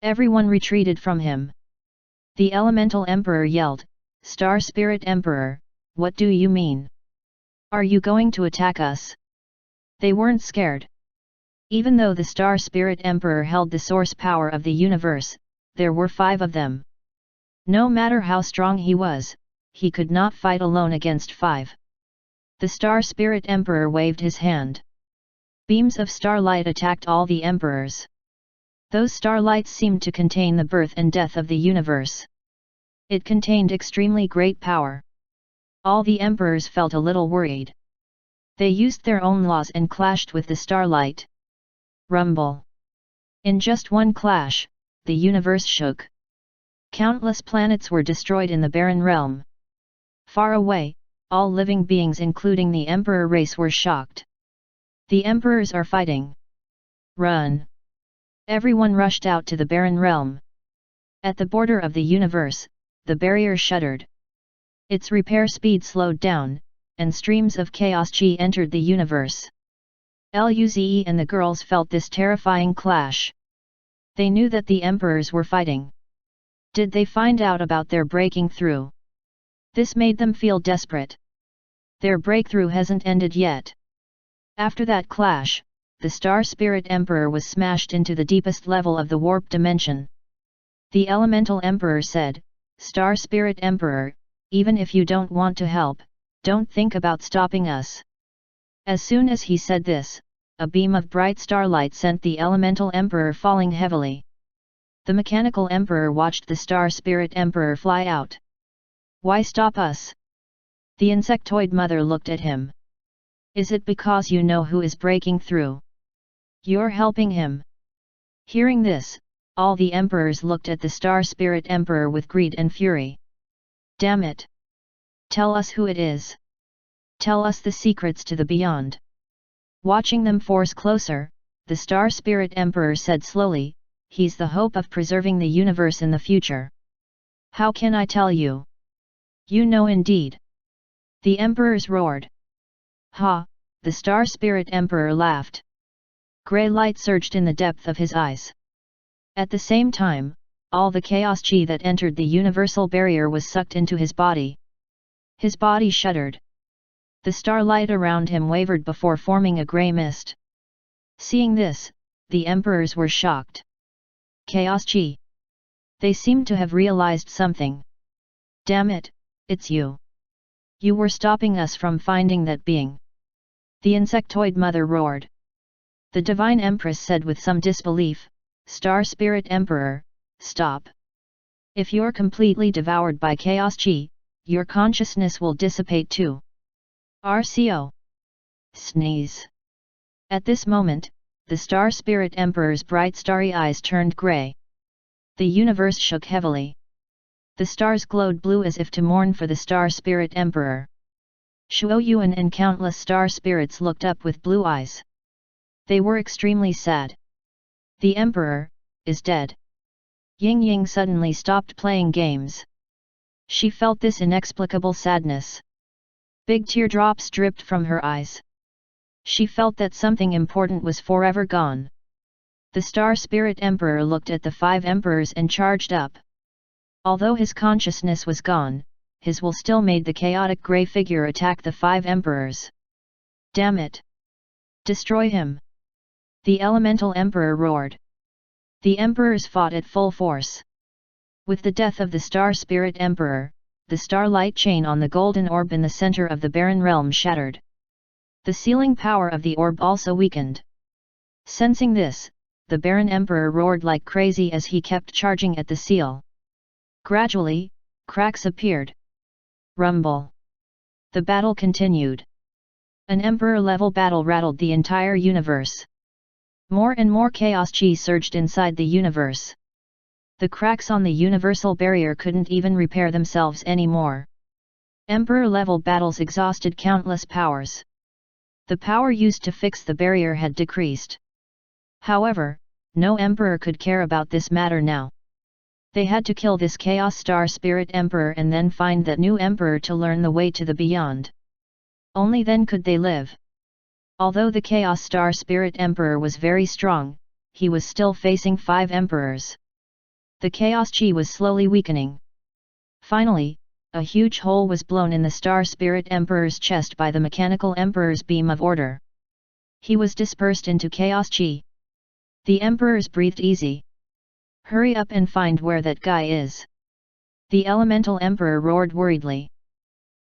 Everyone retreated from him. The Elemental Emperor yelled, Star Spirit Emperor, what do you mean? Are you going to attack us? They weren't scared. Even though the Star Spirit Emperor held the source power of the universe, there were 5 of them. No matter how strong he was, he could not fight alone against 5. The Star Spirit Emperor waved his hand. Beams of starlight attacked all the emperors. Those starlights seemed to contain the birth and death of the universe. It contained extremely great power. All the emperors felt a little worried. They used their own laws and clashed with the starlight. Rumble. In just one clash, the universe shook. Countless planets were destroyed in the barren realm. Far away, all living beings including the emperor race were shocked. The emperors are fighting. Run! Everyone rushed out to the barren realm. At the border of the universe, the barrier shuddered. Its repair speed slowed down, and streams of chaos chi entered the universe. Luze and the girls felt this terrifying clash. They knew that the emperors were fighting. Did they find out about their breaking through? This made them feel desperate. Their breakthrough hasn't ended yet. After that clash, the Star Spirit Emperor was smashed into the deepest level of the warp dimension. The Elemental Emperor said, Star Spirit Emperor, even if you don't want to help, don't think about stopping us. As soon as he said this, a beam of bright starlight sent the Elemental Emperor falling heavily. The Mechanical Emperor watched the Star Spirit Emperor fly out. Why stop us? The Insectoid Mother looked at him. Is it because you know who is breaking through? You're helping him. Hearing this, all the emperors looked at the Star Spirit Emperor with greed and fury. Damn it! Tell us who it is. Tell us the secrets to the beyond. Watching them force closer, the Star Spirit Emperor said slowly, he's the hope of preserving the universe in the future. How can I tell you? You know indeed. The emperors roared. Ha! The Star Spirit Emperor laughed. Grey light surged in the depth of his eyes. At the same time, all the chaos chi that entered the universal barrier was sucked into his body. His body shuddered. The starlight around him wavered before forming a grey mist. Seeing this, the emperors were shocked. Chaos chi. They seemed to have realized something. Damn it, it's you. You were stopping us from finding that being. The Insectoid Mother roared. The Divine Empress said with some disbelief, Star Spirit Emperor, stop. If you're completely devoured by chaos chi, your consciousness will dissipate too. RCO. Sneeze. At this moment, the Star Spirit Emperor's bright starry eyes turned grey. The universe shook heavily. The stars glowed blue as if to mourn for the Star Spirit Emperor. Shuoyuan and countless star spirits looked up with blue eyes. They were extremely sad. The Emperor is dead. Ying Ying suddenly stopped playing games. She felt this inexplicable sadness. Big teardrops dripped from her eyes. She felt that something important was forever gone. The Star Spirit Emperor looked at the 5 emperors and charged up. Although his consciousness was gone, his will still made the chaotic grey figure attack the 5 emperors. Damn it! Destroy him! The Elemental Emperor roared. The emperors fought at full force. With the death of the Star Spirit Emperor, the starlight chain on the golden orb in the center of the barren realm shattered. The sealing power of the orb also weakened. Sensing this, the barren emperor roared like crazy as he kept charging at the seal. Gradually, cracks appeared. Rumble. The battle continued. An emperor-level battle rattled the entire universe. More and more chaos chi surged inside the universe. The cracks on the universal barrier couldn't even repair themselves anymore. Emperor-level battles exhausted countless powers. The power used to fix the barrier had decreased. However, no emperor could care about this matter now. They had to kill this Chaos Star Spirit Emperor and then find that new emperor to learn the way to the beyond. Only then could they live. Although the Chaos Star Spirit Emperor was very strong, he was still facing 5 emperors. The Chaos Chi was slowly weakening. Finally, a huge hole was blown in the Star Spirit Emperor's chest by the Mechanical Emperor's beam of order. He was dispersed into Chaos Chi. The emperors breathed easy. Hurry up and find where that guy is. The Elemental Emperor roared worriedly.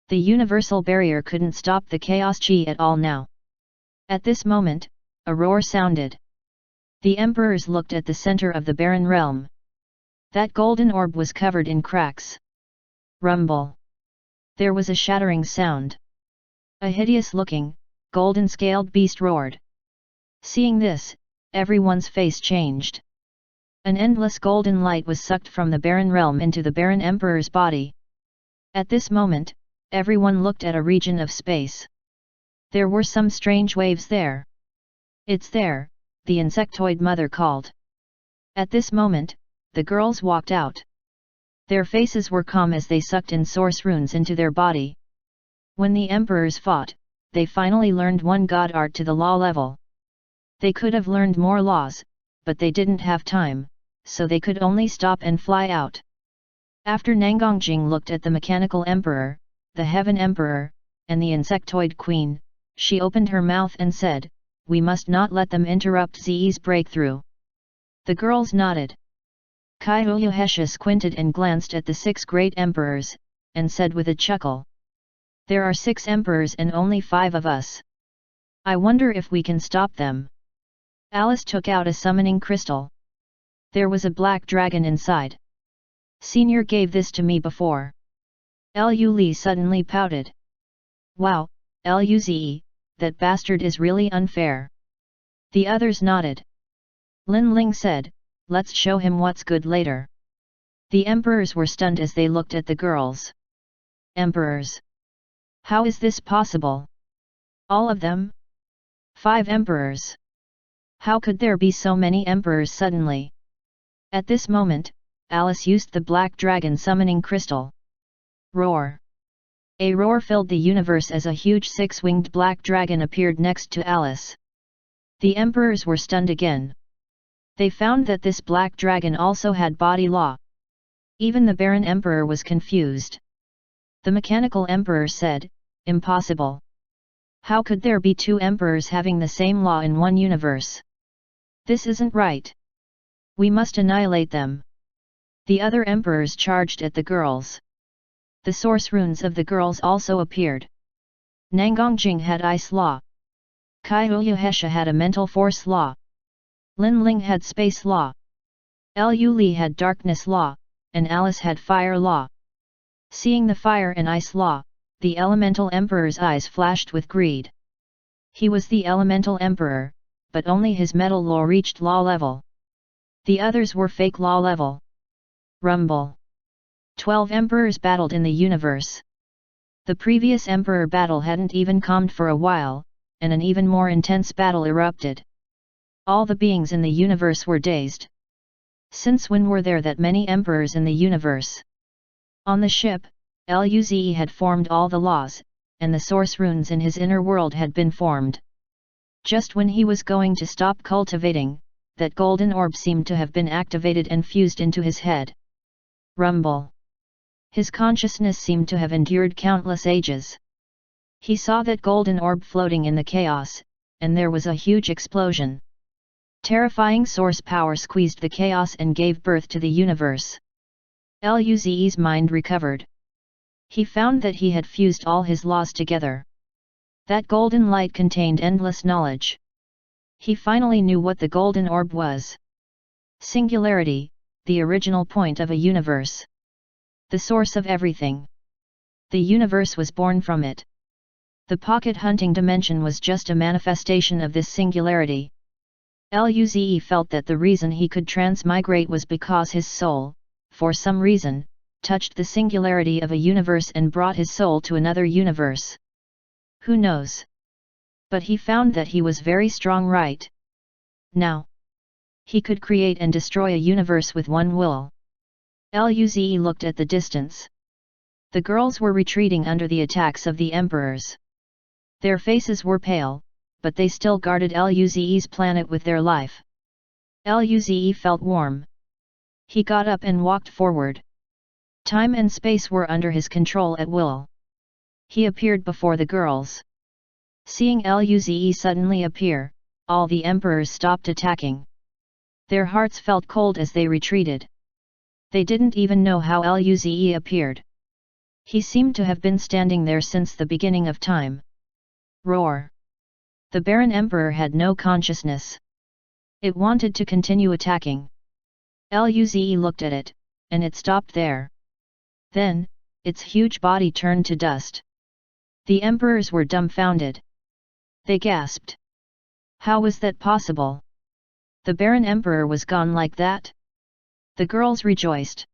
The universal barrier couldn't stop the Chaos Chi at all now. At this moment, a roar sounded. The emperors looked at the center of the barren realm. That golden orb was covered in cracks. Rumble. There was a shattering sound. A hideous-looking, golden-scaled beast roared. Seeing this, everyone's face changed. An endless golden light was sucked from the barren realm into the barren emperor's body. At this moment, everyone looked at a region of space. There were some strange waves there. It's there, the insectoid mother called. At this moment, the girls walked out. Their faces were calm as they sucked in source runes into their body. When the emperors fought, they finally learned one god art to the law level. They could have learned more laws, but they didn't have time, so they could only stop and fly out. After Nangongjing looked at the Mechanical Emperor, the Heaven Emperor, and the Insectoid Queen, she opened her mouth and said, "We must not let them interrupt Zi's breakthrough." The girls nodded. Kai Uyuhesha squinted and glanced at the 6 great emperors, and said with a chuckle, "There are 6 emperors and only 5 of us. I wonder if we can stop them." Alice took out a summoning crystal. There was a black dragon inside. "Senior gave this to me before." Lu Li suddenly pouted. "Wow, Luze, that bastard is really unfair." The others nodded. Lin Ling said, "Let's show him what's good later." The emperors were stunned as they looked at the girls. Emperors? How is this possible? All of them? 5 emperors? How could there be so many emperors suddenly? At this moment, Alice used the black dragon summoning crystal. Roar! A roar filled the universe as a huge 6-winged black dragon appeared next to Alice. The emperors were stunned again. They found that this black dragon also had body law. Even the Baron Emperor was confused. The Mechanical Emperor said, "Impossible. How could there be 2 emperors having the same law in one universe? This isn't right. We must annihilate them." The other emperors charged at the girls. The source runes of the girls also appeared. Nangongjing had ice law. Kai Uyuhesha had a mental force law. Lin Ling had space law. Lu Li had darkness law, and Alice had fire law. Seeing the fire and ice law, the Elemental Emperor's eyes flashed with greed. He was the Elemental Emperor, but only his metal law reached law level. The others were fake law level. Rumble. 12 emperors battled in the universe. The previous emperor battle hadn't even calmed for a while, and an even more intense battle erupted. All the beings in the universe were dazed. Since when were there that many emperors in the universe? On the ship, Luze had formed all the laws, and the source runes in his inner world had been formed. Just when he was going to stop cultivating, that golden orb seemed to have been activated and fused into his head. Rumble. His consciousness seemed to have endured countless ages. He saw that golden orb floating in the chaos, and there was a huge explosion. Terrifying source power squeezed the chaos and gave birth to the universe. Luze's mind recovered. He found that he had fused all his laws together. That golden light contained endless knowledge. He finally knew what the golden orb was. Singularity, the original point of a universe. The source of everything. The universe was born from it. The pocket hunting dimension was just a manifestation of this singularity. Luze felt that the reason he could transmigrate was because his soul, for some reason, touched the singularity of a universe and brought his soul to another universe. Who knows? But he found that he was very strong right now. He could create and destroy a universe with one will. Luze looked at the distance. The girls were retreating under the attacks of the emperors. Their faces were pale, but they still guarded Luze's planet with their life. Luze felt warm. He got up and walked forward. Time and space were under his control at will. He appeared before the girls. Seeing Luze suddenly appear, all the emperors stopped attacking. Their hearts felt cold as they retreated. They didn't even know how Luze appeared. He seemed to have been standing there since the beginning of time. Roar! The Baron Emperor had no consciousness. It wanted to continue attacking. Luze looked at it, and it stopped there. Then, its huge body turned to dust. The emperors were dumbfounded. They gasped. How was that possible? The Baron Emperor was gone like that? The girls rejoiced.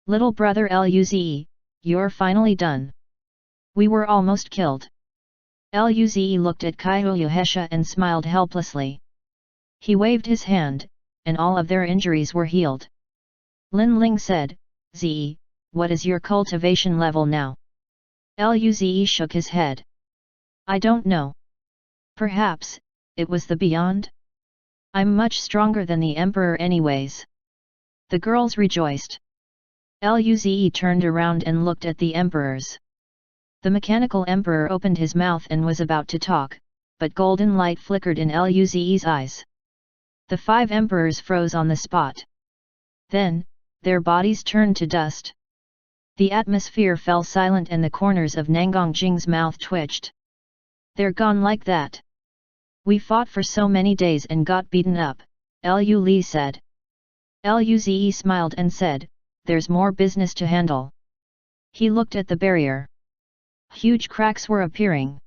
Little brother Luze, you're finally done. We were almost killed. Luze looked at Kyohesha and smiled helplessly. He waved his hand, and all of their injuries were healed. Lin Ling said, Ze, what is your cultivation level now? Luze shook his head. I don't know. Perhaps, it was the beyond? I'm much stronger than the Emperor anyways. The girls rejoiced. Luze turned around and looked at the emperors. The mechanical emperor opened his mouth and was about to talk, but golden light flickered in Luze's eyes. The 5 emperors froze on the spot. Then, their bodies turned to dust. The atmosphere fell silent and the corners of Nangongjing's mouth twitched. They're gone like that. We fought for so many days and got beaten up, Lu Li said. Luze smiled and said, there's more business to handle. He looked at the barrier. Huge cracks were appearing.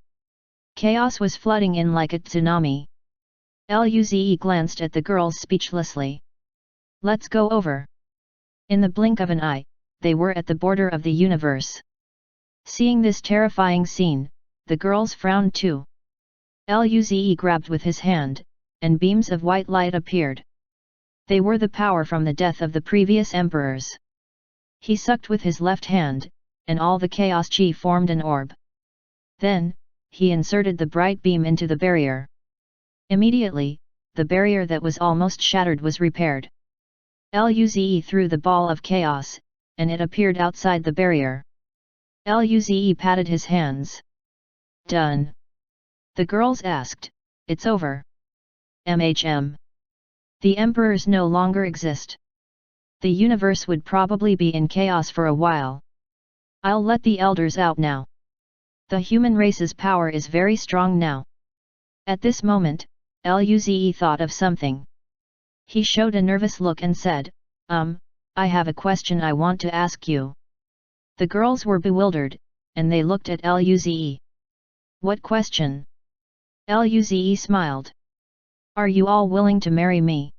Chaos was flooding in like a tsunami. Luze glanced at the girls speechlessly. Let's go over. In the blink of an eye, they were at the border of the universe. Seeing this terrifying scene, the girls frowned too. Luze grabbed with his hand, and beams of white light appeared. They were the power from the death of the previous emperors. He sucked with his left hand, and all the chaos chi formed an orb. Then, he inserted the bright beam into the barrier. Immediately, the barrier that was almost shattered was repaired. Luze threw the ball of chaos, and it appeared outside the barrier. Luze patted his hands. Done. The girls asked, it's over. The emperors no longer exist. The universe would probably be in chaos for a while. I'll let the elders out now. The human race's power is very strong now. At this moment, Luze thought of something. He showed a nervous look and said, I have a question I want to ask you. The girls were bewildered, and they looked at Luze. What question? Luze smiled. Are you all willing to marry me?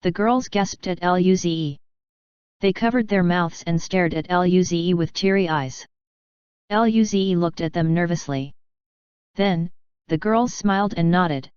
The girls gasped at Luze. They covered their mouths and stared at Luze with teary eyes. Luze looked at them nervously. Then, the girls smiled and nodded.